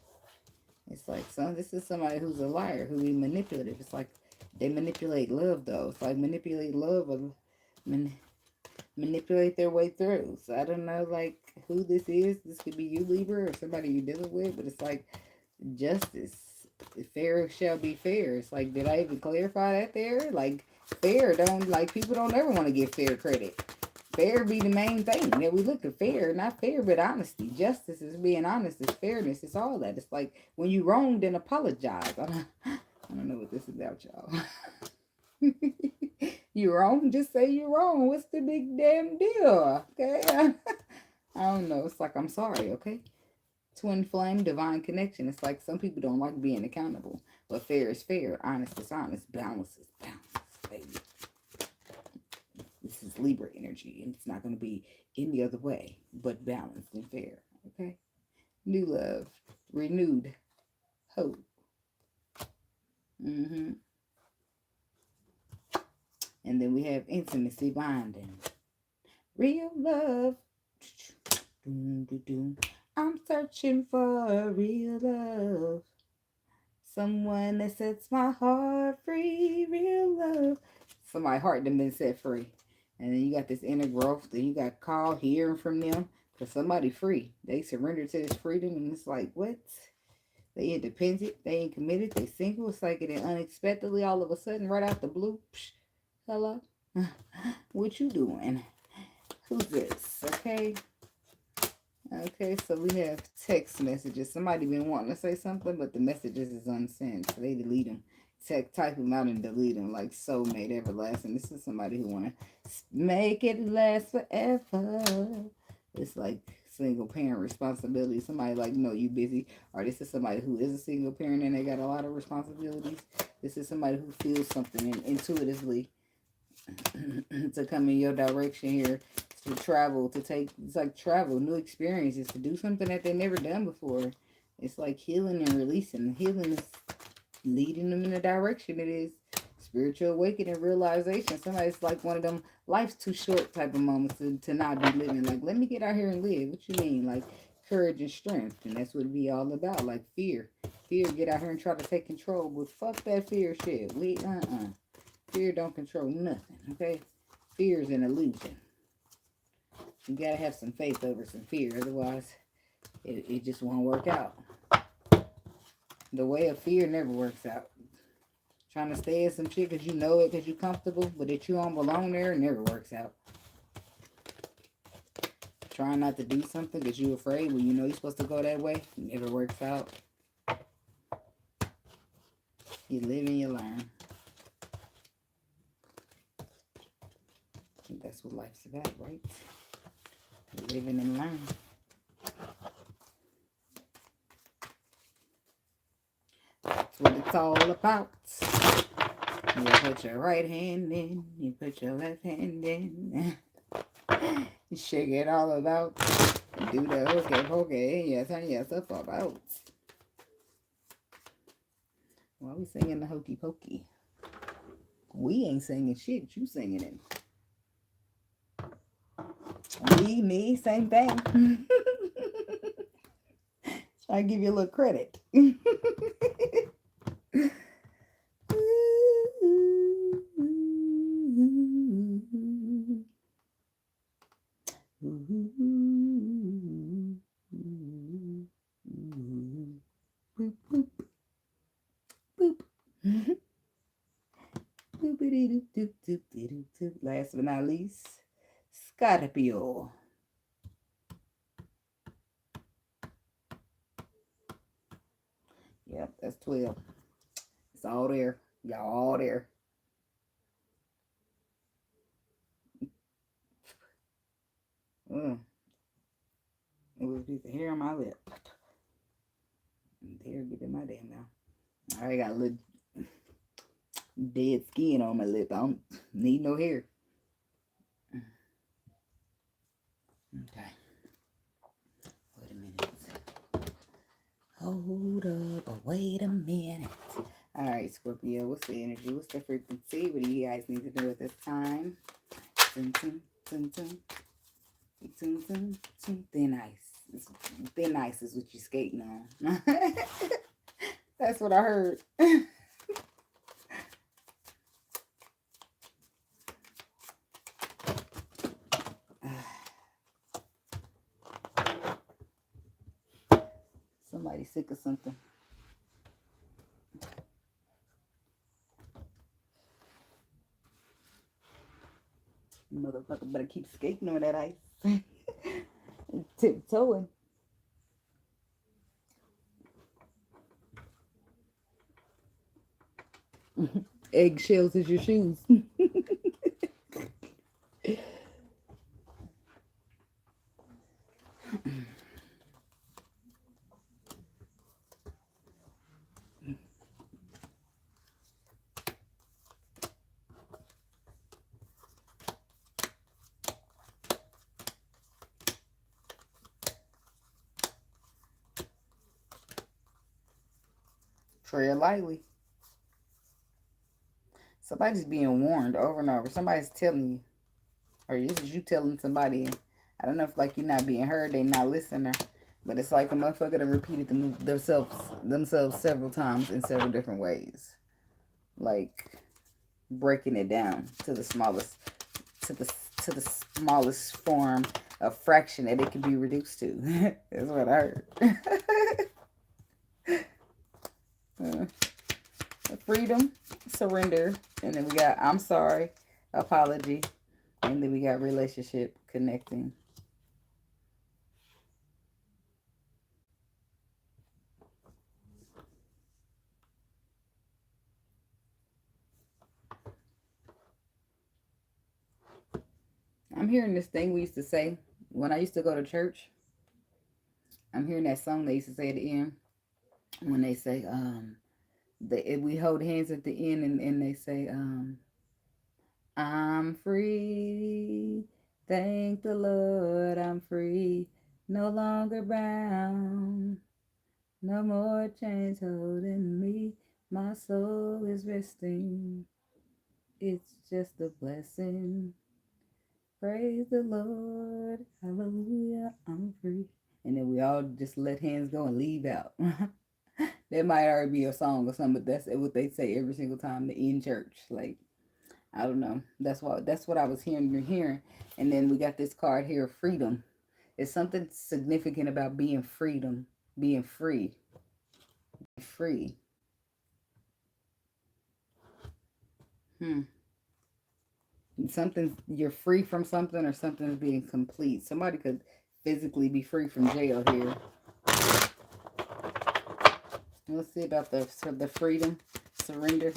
[SPEAKER 1] It's like, this is somebody who's a liar, who be manipulative. It's like they manipulate love, though. It's like manipulate love or manipulate their way through. So I don't know, like, who this is. This could be you, Libra, or somebody you're dealing with. But it's like justice. Fair shall be fair. It's like, did I even clarify that there? Like, fair don't, like, people don't ever want to give fair credit. Fair be the main thing that we look at. Fair, not fair, but honesty. Justice is being honest. It's fairness. It's all that. It's like when you wrong, then apologize. I don't know what this is about, y'all. You wrong, just say you're wrong. What's the big damn deal? Okay, I don't know. It's like, I'm sorry. Okay, twin flame, divine connection. It's like some people don't like being accountable, but fair is fair. Honest is honest. Balance is balance, baby. This is Libra energy, and it's not going to be any other way but balanced and fair, okay? New love, renewed hope. And then we have intimacy bonding. Real love. I'm searching for real love. Someone that sets my heart free. Real love. So my heart done been set free. And then you got this inner growth. Then you got call, hearing from them. Because somebody free. They surrender to this freedom. And it's like, what? They independent. They ain't committed. They single. It's like it unexpectedly all of a sudden right out the blue. Psh, hello? What you doing? Who's this? Okay. Okay, so we have text messages. Somebody been wanting to say something, but the messages is unsent. So they delete them. Type them out and delete them, like soulmate, everlasting. This is somebody who want to make it last forever. It's like single parent responsibility. Somebody like, no, you busy. Or this is somebody who is a single parent and they got a lot of responsibilities. This is somebody who feels something intuitively to come in your direction here, to travel, to take, it's like travel, new experiences, to do something that they've never done before. It's like healing and releasing. Healing is leading them in the direction it is. Spiritual awakening, realization. Somebody's like one of them life's too short type of moments to not be living. Like, let me get out here and live. What you mean? Like, courage and strength. And that's what it be all about. Like, fear. Fear, get out here and try to take control. But fuck that fear shit. Fear don't control nothing, okay? Fear is an illusion. You gotta have some faith over some fear. Otherwise, it just won't work out. The way of fear never works out. Trying to stay in some shit because you know it, because you're comfortable, but that you don't belong there, it never works out. Trying not to do something because you're afraid when you know you're supposed to go that way, it never works out. You live and you learn. I think that's what life's about, right? Living and learning. That's what it's all about. You put your right hand in, you put your left hand in. You shake it all about. Do the hokey pokey, you turn yourself about. Why are we singing the hokey pokey? We ain't singing shit, you singing it. Me, same thing. Try to give you a little credit. Boop, boop. Boop. Last but not least, Scorpio. Yep, that's 12. It's all there. Y'all all there. It was a piece of hair on my lip. Hair get in my damn mouth. I already got a little dead skin on my lip. I don't need no hair. Okay. Wait a minute. Hold up. Wait a minute. All right, Scorpio. What's the energy? What's the frequency? What do you guys need to do at this time? Thin ice. Thin ice is what you're skating on. That's what I heard. Somebody sick of something. Motherfucker better keep skating on that ice. Tiptoeing. Eggshells is your shoes. Tread lightly. Somebody's being warned over and over. Somebody's telling you. Or this is you telling somebody. I don't know if like you're not being heard, they not listening. But it's like a motherfucker that repeated themselves several times in several different ways. Like breaking it down to the smallest form, a fraction that it can be reduced to. That's what I heard. Freedom, surrender, and then we got I'm sorry, apology, and then we got relationship, connecting. I'm hearing this thing we used to say when I used to go to church. I'm hearing that song they used to say at the end when they say, we hold hands at the end and they say, I'm free. Thank the Lord, I'm free. No longer bound. No more chains holding me. My soul is resting. It's just a blessing. Praise the Lord. Hallelujah. I'm free. And then we all just let hands go and leave out. That might already be a song or something, but that's what they say every single time they in church. Like, I don't know. That's what I was hearing. And then we got this card here, freedom. It's something significant about being being free. Free. Something, you're free from something, or something's being complete. Somebody could physically be free from jail here. Let's see about the freedom, surrender.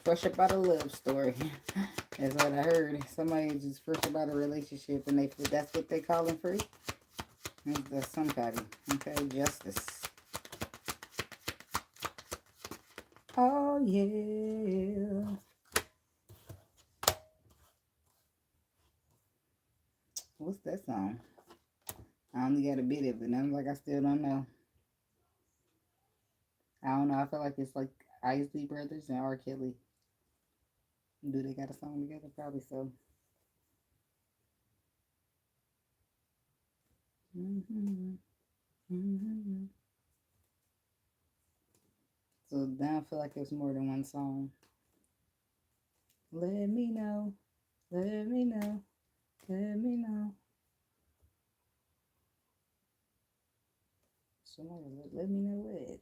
[SPEAKER 1] Fresh about a love story. That's what I heard. Somebody just fresh about a relationship, and that's what they call them free. That's somebody. Okay, justice. Oh yeah. What's that song? I only got a bit of it, and I'm like, I still don't know. I don't know. I feel like it's like Isley Brothers and R. Kelly. Do they got a song together? Probably so. So now I feel like there's more than one song. Let me know. Let me know. Let me know. Somebody let me know it.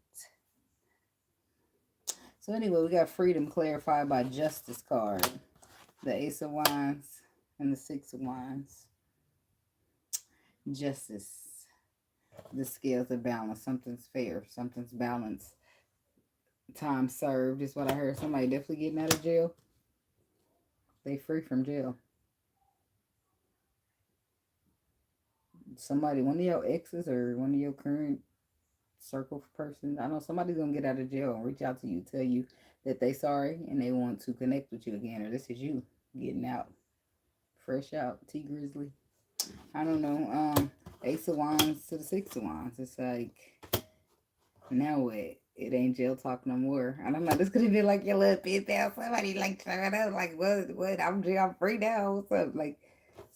[SPEAKER 1] So anyway, we got freedom clarified by justice card. The Ace of Wands and the Six of Wands. Justice. The scales are balanced. Something's fair. Something's balanced. Time served is what I heard. Somebody definitely getting out of jail. They free from jail. Somebody, one of your exes or one of your current circle person, I know somebody's gonna get out of jail and reach out to you, tell you that they sorry and they want to connect with you again, or this is you getting out, fresh out. T Grizzly. I don't know. Ace of Wands to the Six of Wands. It's like, now what? It ain't jail talk no more. I don't know. This could have been like your little bit down. Somebody like trying out like, what? I'm free now. What's up? Like,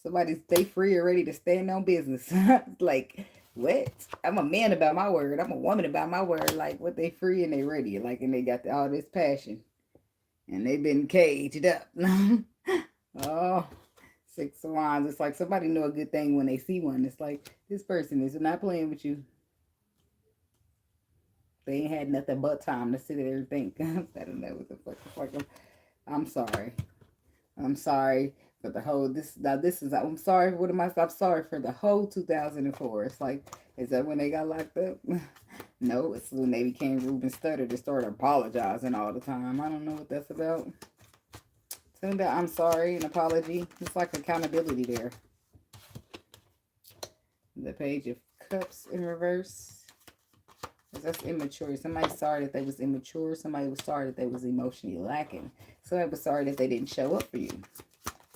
[SPEAKER 1] somebody stay free or ready to stand on business. Like, what? I'm a man about my word. I'm a woman about my word. Like, what, they free and they ready. Like, and they got all this passion. And they've been caged up. Oh, Six of Wands. It's like somebody know a good thing when they see one. It's like, this person is not playing with you. They ain't had nothing but time to sit there and think. I don't know what the fuck. I'm sorry. I'm sorry for the whole, I'm sorry, what am I? I'm sorry for the whole 2004. It's like, is that when they got locked up? No, it's when they became Ruben Studdard to start apologizing all the time. I don't know what that's about. Something about I'm sorry, an apology. It's like accountability there. The Page of Cups in reverse. That's immature. Somebody's sorry that they was immature. Somebody was sorry that they was emotionally lacking. Somebody was sorry that they didn't show up for you.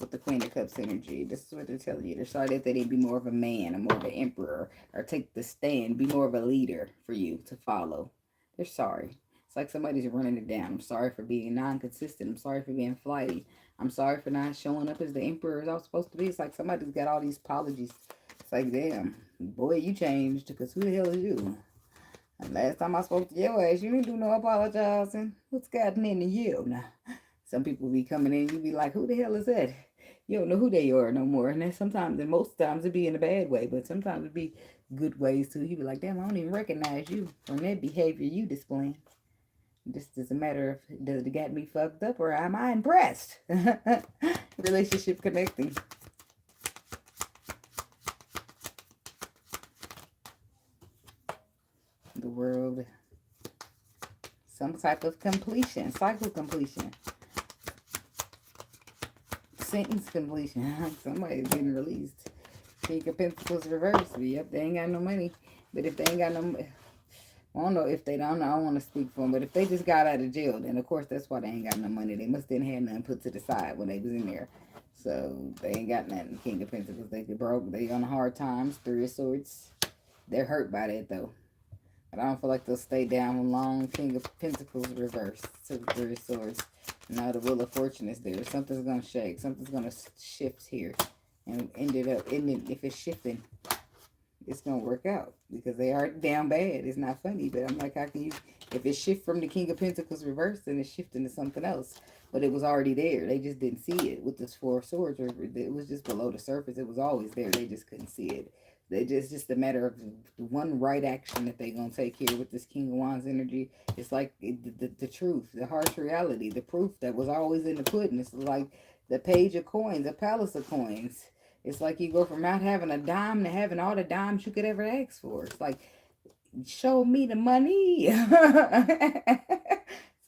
[SPEAKER 1] With the Queen of Cups energy. This is what they're telling you. They're sorry that they didn't be more of a man, or more of an emperor, or take the stand, be more of a leader for you to follow. They're sorry. It's like somebody's running it down. I'm sorry for being non-consistent. I'm sorry for being flighty. I'm sorry for not showing up as the emperor as I was supposed to be. It's like somebody's got all these apologies. It's like, damn, boy, you changed, because who the hell is you? And last time I spoke to your ass, you didn't do no apologizing. What's gotten into you? Now, some people be coming in, you be like, who the hell is that? You don't know who they are no more. And then sometimes, and most times, it be in a bad way, but sometimes it be good ways too. You be like, damn, I don't even recognize you from that behavior you displaying. This is a matter of, does it got me fucked up, or am I impressed? Relationship connecting. The World. Some type of completion, cycle completion. Sentence completion. Somebody's getting released. King of Pentacles reverse. Yep, they ain't got no money. But if they ain't got no, I don't know if they don't. I don't want to speak for them. But if they just got out of jail, then of course that's why they ain't got no money. They must didn't have nothing put to the side when they was in there. So they ain't got nothing. King of Pentacles. They broke. They on hard times. Three of Swords. They're hurt by that though. But I don't feel like they'll stay down long. King of Pentacles reverse to the Three of Swords. Now the Wheel of Fortune is there. Something's gonna shake. Something's gonna shift here. And if it's shifting, it's gonna work out because they are down bad. It's not funny, but I'm like, how can you? If it shift from the King of Pentacles reverse, then it's shifting to something else. But it was already there. They just didn't see it with this Four of Swords. It was just below the surface. It was always there. They just couldn't see it. They just a matter of one right action that they're gonna take here with this King of Wands energy. It's like the truth, the harsh reality, the proof that was always in the pudding. It's like the Page of Coins, the Palace of Coins. It's like you go from not having a dime to having all the dimes you could ever ask for. It's like, show me the money.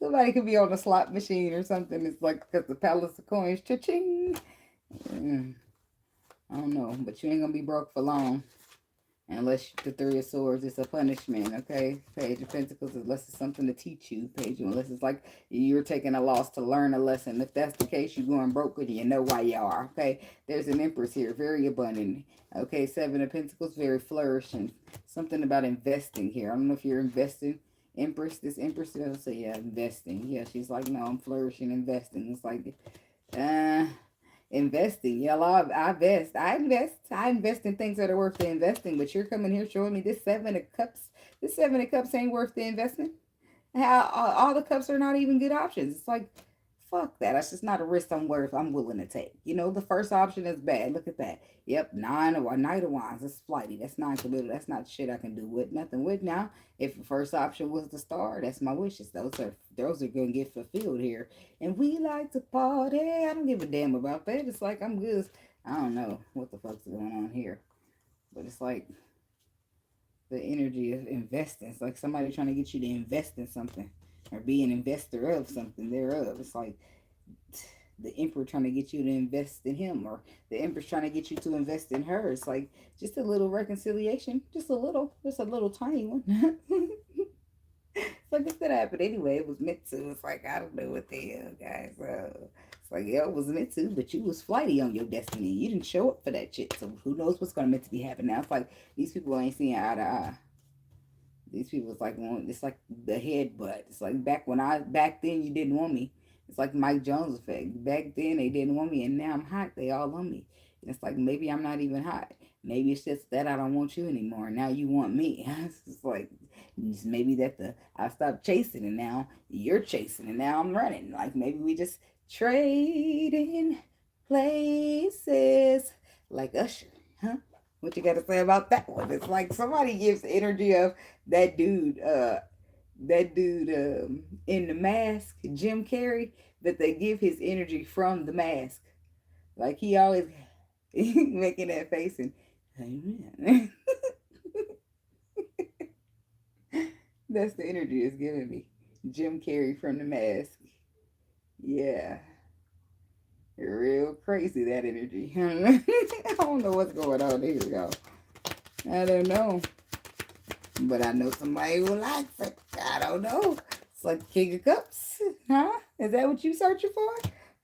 [SPEAKER 1] Somebody could be on a slot machine or something. It's like, because the Palace of Coins, cha-ching. I don't know, but you ain't going to be broke for long. Unless the Three of Swords is a punishment, okay? Page of Pentacles, unless it's something to teach you. Unless it's like you're taking a loss to learn a lesson. If that's the case, you're going broke and you know why you are, okay? There's an Empress here, very abundant. Okay, Seven of Pentacles, very flourishing. Something about investing here. I don't know if you're investing. Empress, this Empress, will say, yeah, investing. Yeah, she's like, no, I'm flourishing, investing. It's like, investing. Yeah, I invest in things that are worth the investing, but you're coming here showing me this Seven of Cups. This Seven of Cups ain't worth the investment. How all the cups are not even good options. It's like, fuck that. That's just not a risk I'm willing to take. You know, the first option is bad. Look at that. Yep, Knight of Wands. It's flighty. That's non-committal. That's not shit I can do with nothing with now. If the first option was the Star, that's my wishes. Those are gonna get fulfilled here. And we like to party. I don't give a damn about that. It's like I'm good. I don't know what the fuck's going on here, but it's like the energy of investing. It's like somebody trying to get you to invest in something or be an investor of something thereof. It's like the Emperor trying to get you to invest in him, or the Empress trying to get you to invest in her. It's like just a little reconciliation, just a little tiny one. It's like it could happen anyway. It was meant to. It's like, I don't know what the hell, guys. It's like, yeah, it was meant to, but you was flighty on your destiny. You didn't show up for that shit. So who knows what's gonna meant to be happening now? It's like these people ain't seeing eye to eye. These people, it's like the headbutt. It's like back then you didn't want me. It's like Mike Jones effect. Back then they didn't want me, and now I'm hot. They all on me. And it's like maybe I'm not even hot. Maybe it's just that I don't want you anymore. Now you want me. It's like maybe that I stopped chasing, and now you're chasing, and now I'm running. Like maybe we just trading places like Usher, huh? What you got to say about that one? It's like somebody gives the energy of that dude in The Mask, Jim Carrey, that they give his energy from The Mask. Like he always making that face and amen. That's the energy it's giving me. Jim Carrey from The Mask. Yeah. Real crazy, that energy. I don't know what's going on here, y'all. I don't know. But I know somebody who likes it. I don't know. It's like King of Cups. Huh? Is that what you searching for?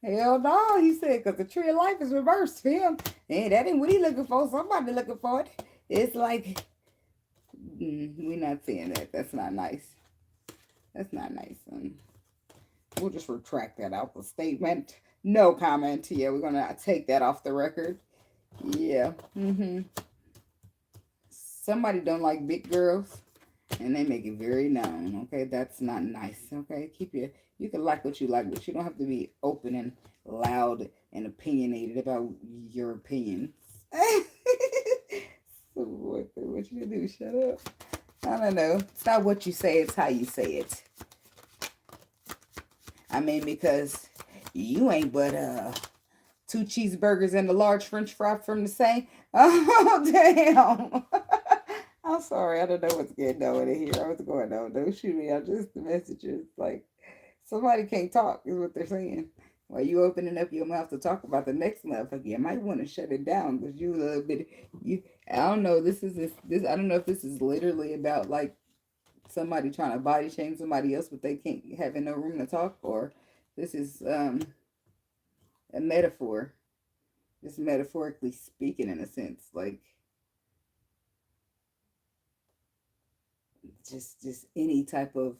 [SPEAKER 1] Hell no, he said, because the tree of life is reversed for him. And that ain't what he looking for. Somebody looking for it. It's like, we're not seeing that. That's not nice. That's not nice. We'll just retract that out the statement. No comment. Yeah, we're going to take that off the record. Yeah. Somebody don't like big girls, and they make it very known. Okay, that's not nice. Okay, you can like what you like, but you don't have to be open and loud and opinionated about your opinions. So what you gonna do? Shut up. I don't know. It's not what you say, it's how you say it. I mean, because you ain't but 2 cheeseburgers and a large French fry from the same. Oh damn. I'm sorry, I don't know what's getting on in here. What's going on? Don't shoot me. I'm just the messages. Like somebody can't talk is what they're saying. While you opening up your mouth to talk about the next motherfucker, you might want to shut it down because you a little bit. I don't know. This. I don't know if this is literally about like somebody trying to body shame somebody else, but they can't having no room to talk, or this is a metaphor. Just metaphorically speaking, in a sense, like just any type of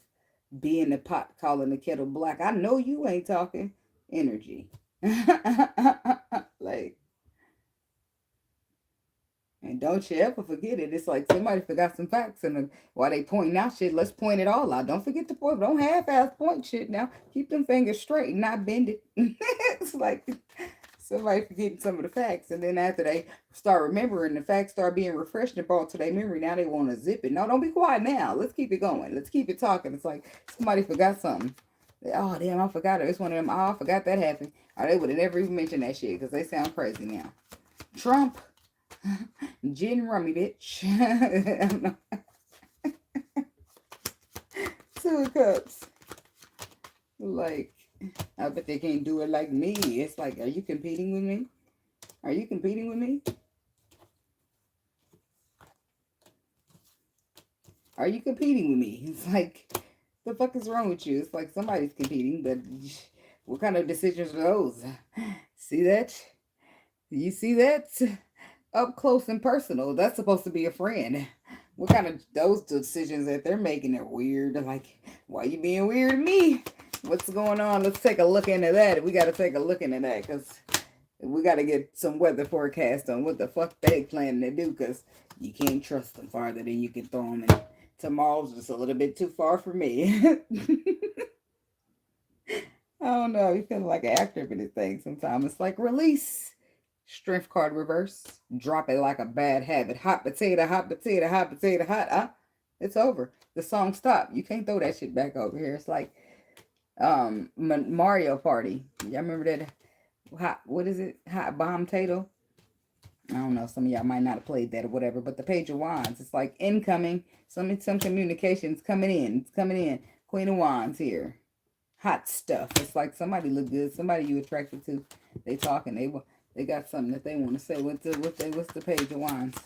[SPEAKER 1] being the pot calling the kettle black. I know you ain't talking energy. Like, and don't you ever forget it. It's like somebody forgot some facts, and while they pointing out shit, let's point it all out. Don't forget the point. Don't half-ass point shit now. Keep them fingers straight, not bend it. It's like somebody forgetting some of the facts, and then after they start remembering, the facts start being refreshed and brought to their memory. Now they want to zip it. No, don't be quiet now. Let's keep it going. Let's keep it talking. It's like somebody forgot something. Oh, damn, I forgot it. It's one of them. Oh, I forgot that happened. Or they would have never even mentioned that shit because they sound crazy now. Trump. Gin rummy, bitch. Two of Cups. Like, I bet they can't do it like me. It's like, are you competing with me? Are you competing with me? Are you competing with me? It's like, the fuck is wrong with you? It's like somebody's competing, but what kind of decisions are those? See that? You see that? Up close and personal. That's supposed to be a friend. What kind of those decisions that they're making are weird? Like, why you being weird to me? What's going on? Let's take a look into that. We got to take a look into that because we got to get some weather forecast on what the fuck they planning to do because you can't trust them farther than you can throw them. And tomorrow's just a little bit too far for me. I don't know. You feel like an actor for this thing sometimes. It's like release. Strength card reverse. Drop it like a bad habit. Hot potato, hot potato, hot potato, hot. It's over. The song stopped. You can't throw that shit back over here. It's like Mario Party. Y'all remember that? Hot, what is it? Hot bomb tato. I don't know. Some of y'all might not have played that or whatever. But the Page of Wands. It's like incoming. Some communications coming in. It's coming in. Queen of Wands here. Hot stuff. It's like somebody look good. Somebody you attracted to. They talking. They got something that they want to say. What's the Page of Wands?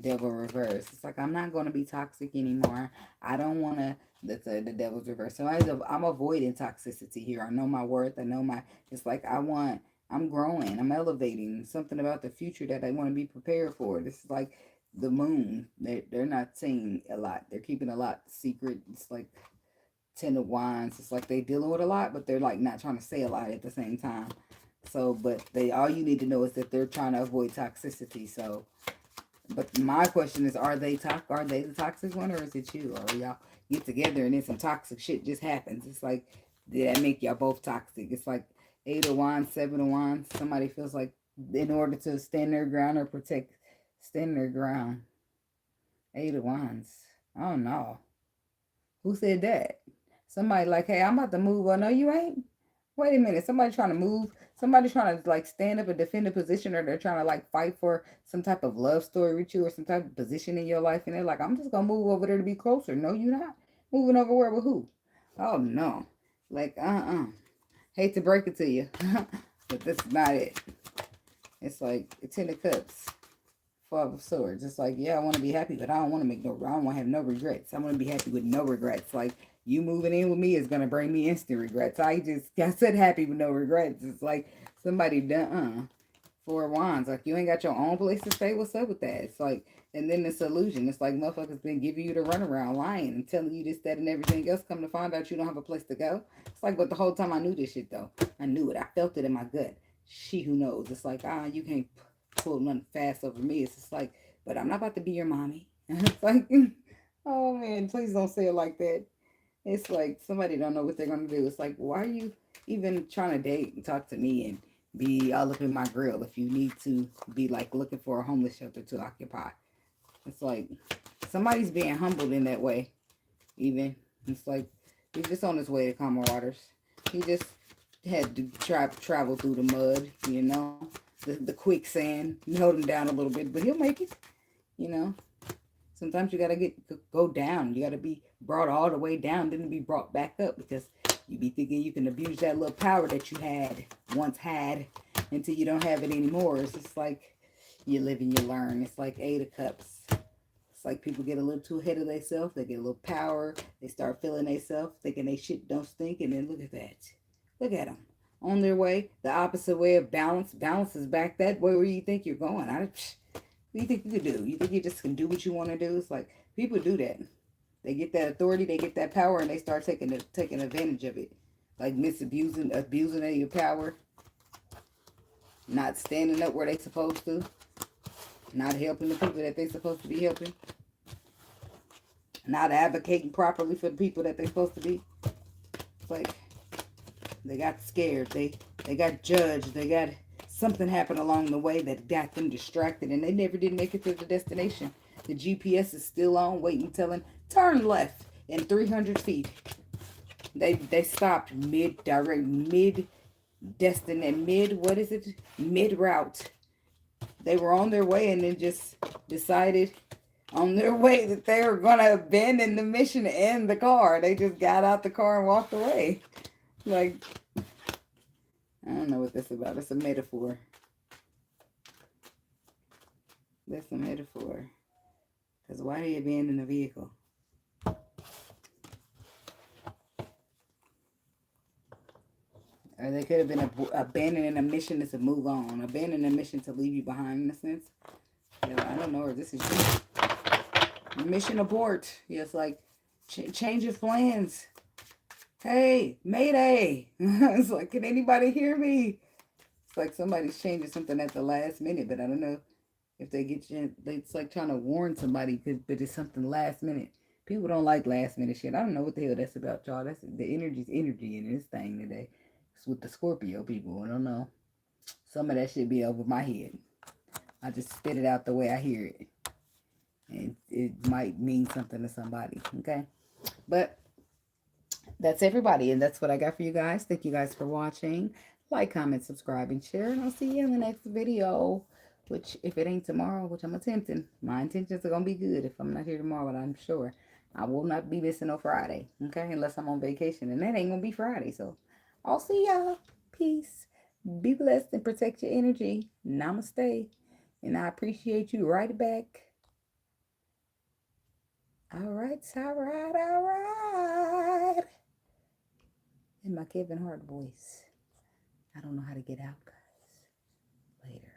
[SPEAKER 1] Devil reverse. It's like, I'm not going to be toxic anymore. I don't want to. That's the Devil's reverse. So I'm avoiding toxicity here. I know my worth. I know it's like I'm growing. I'm elevating. Something about the future that I want to be prepared for. This is like the moon. They're not saying a lot. They're keeping a lot secret. It's like Ten of Wands. It's like they dealing with a lot, but they're like not trying to say a lot at the same time. So, but all you need to know is that they're trying to avoid toxicity. So, but my question is, are they the toxic one, or is it you? Or y'all get together and then some toxic shit just happens? It's like, did that make y'all both toxic? It's like 8 of Wands, 7 of Wands. Somebody feels like in order to stand their ground or stand their ground. 8 of Wands. Oh no. Who said that? Somebody like, hey, I'm about to move. Oh, no, you ain't? Wait a minute. Somebody trying to move. Somebody trying to like stand up and defend a position, or they're trying to like fight for some type of love story with you or some type of position in your life. And they're like, I'm just going to move over there to be closer. No, you're not. Moving over where with who? Oh, no. Like, hate to break it to you. But this is not it. It's like a 10 of Cups. 5 of Swords. It's like, yeah, I want to be happy, but I don't want to have no regrets. I want to be happy with no regrets. Like, you moving in with me is going to bring me instant regrets. I said happy with no regrets. It's like somebody done, 4 of Wands. Like, you ain't got your own place to stay. What's up with that? It's like, and then this illusion. It's like motherfuckers been giving you the runaround, lying and telling you this, that, and everything else. Come to find out you don't have a place to go. It's like, but the whole time I knew this shit, though. I knew it. I felt it in my gut. She who knows. It's like, you can't pull nothing fast over me. It's just like, but I'm not about to be your mommy. It's like, oh man, please don't say it like that. It's like somebody don't know what they're going to do. It's like, why are you even trying to date and talk to me and be all up in my grill if you need to be like looking for a homeless shelter to occupy? It's like somebody's being humbled in that way. Even it's like he's just on his way to calmer waters. He just had to travel through the mud, you know, the quicksand. You hold him down a little bit, but he'll make it, you know. Sometimes you got to go down. You got to be brought all the way down, then be brought back up because you've be thinking you can abuse that little power that you once had, until you don't have it anymore. It's just like you live and you learn. It's like 8 of Cups. It's like people get a little too ahead of themselves. They get a little power. They start feeling themselves, thinking they shit don't stink. And then look at that. Look at them. On their way, the opposite way of balance. Balance is back that way where you think you're going. What do you think you can do? You think you just can do what you want to do? It's like people do that. They get that authority, they get that power, and they start taking advantage of it. Like abusing of your power. Not standing up where they supposed to. Not helping the people that they supposed to be helping. Not advocating properly for the people that they're supposed to be. It's like they got scared. They got judged. They got something happened along the way that got them distracted, and they never did make it to the destination. The GPS is still on, waiting, telling, turn left in 300 feet. They stopped mid-direct, mid-route. They were on their way and then just decided on their way that they were going to abandon the mission and the car. They just got out the car and walked away. Like, I don't know what that's about. It's a metaphor. That's a metaphor. Because why do you abandon a vehicle? Or they could have been abandoning a mission to move on. Abandoning a mission to leave you behind, in a sense. Yeah, I don't know. Or this is you. Mission abort. Yeah, it's like, change of plans. Hey, Mayday. It's like, can anybody hear me? It's like somebody's changing something at the last minute, but I don't know if they get you. It's like trying to warn somebody, but it's something last minute. People don't like last minute shit. I don't know what the hell that's about, y'all. That's the energy in this thing today. It's with the Scorpio people. I don't know. Some of that should be over my head. I just spit it out the way I hear it. And it might mean something to somebody. Okay? But that's everybody. And that's what I got for you guys. Thank you guys for watching. Like, comment, subscribe, and share. And I'll see you in the next video. Which, if it ain't tomorrow, which I'm attempting. My intentions are going to be good if I'm not here tomorrow. But I'm sure I will not be missing no Friday. Okay? Unless I'm on vacation. And that ain't going to be Friday. So, I'll see y'all. Peace. Be blessed and protect your energy. Namaste. And I appreciate you right back. All right. In my Kevin Hart voice. I don't know how to get out, guys. Later.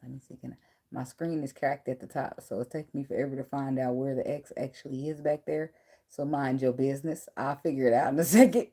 [SPEAKER 1] Let me see. My screen is cracked at the top, so it takes me forever to find out where the X actually is back there. So mind your business. I'll figure it out in a second.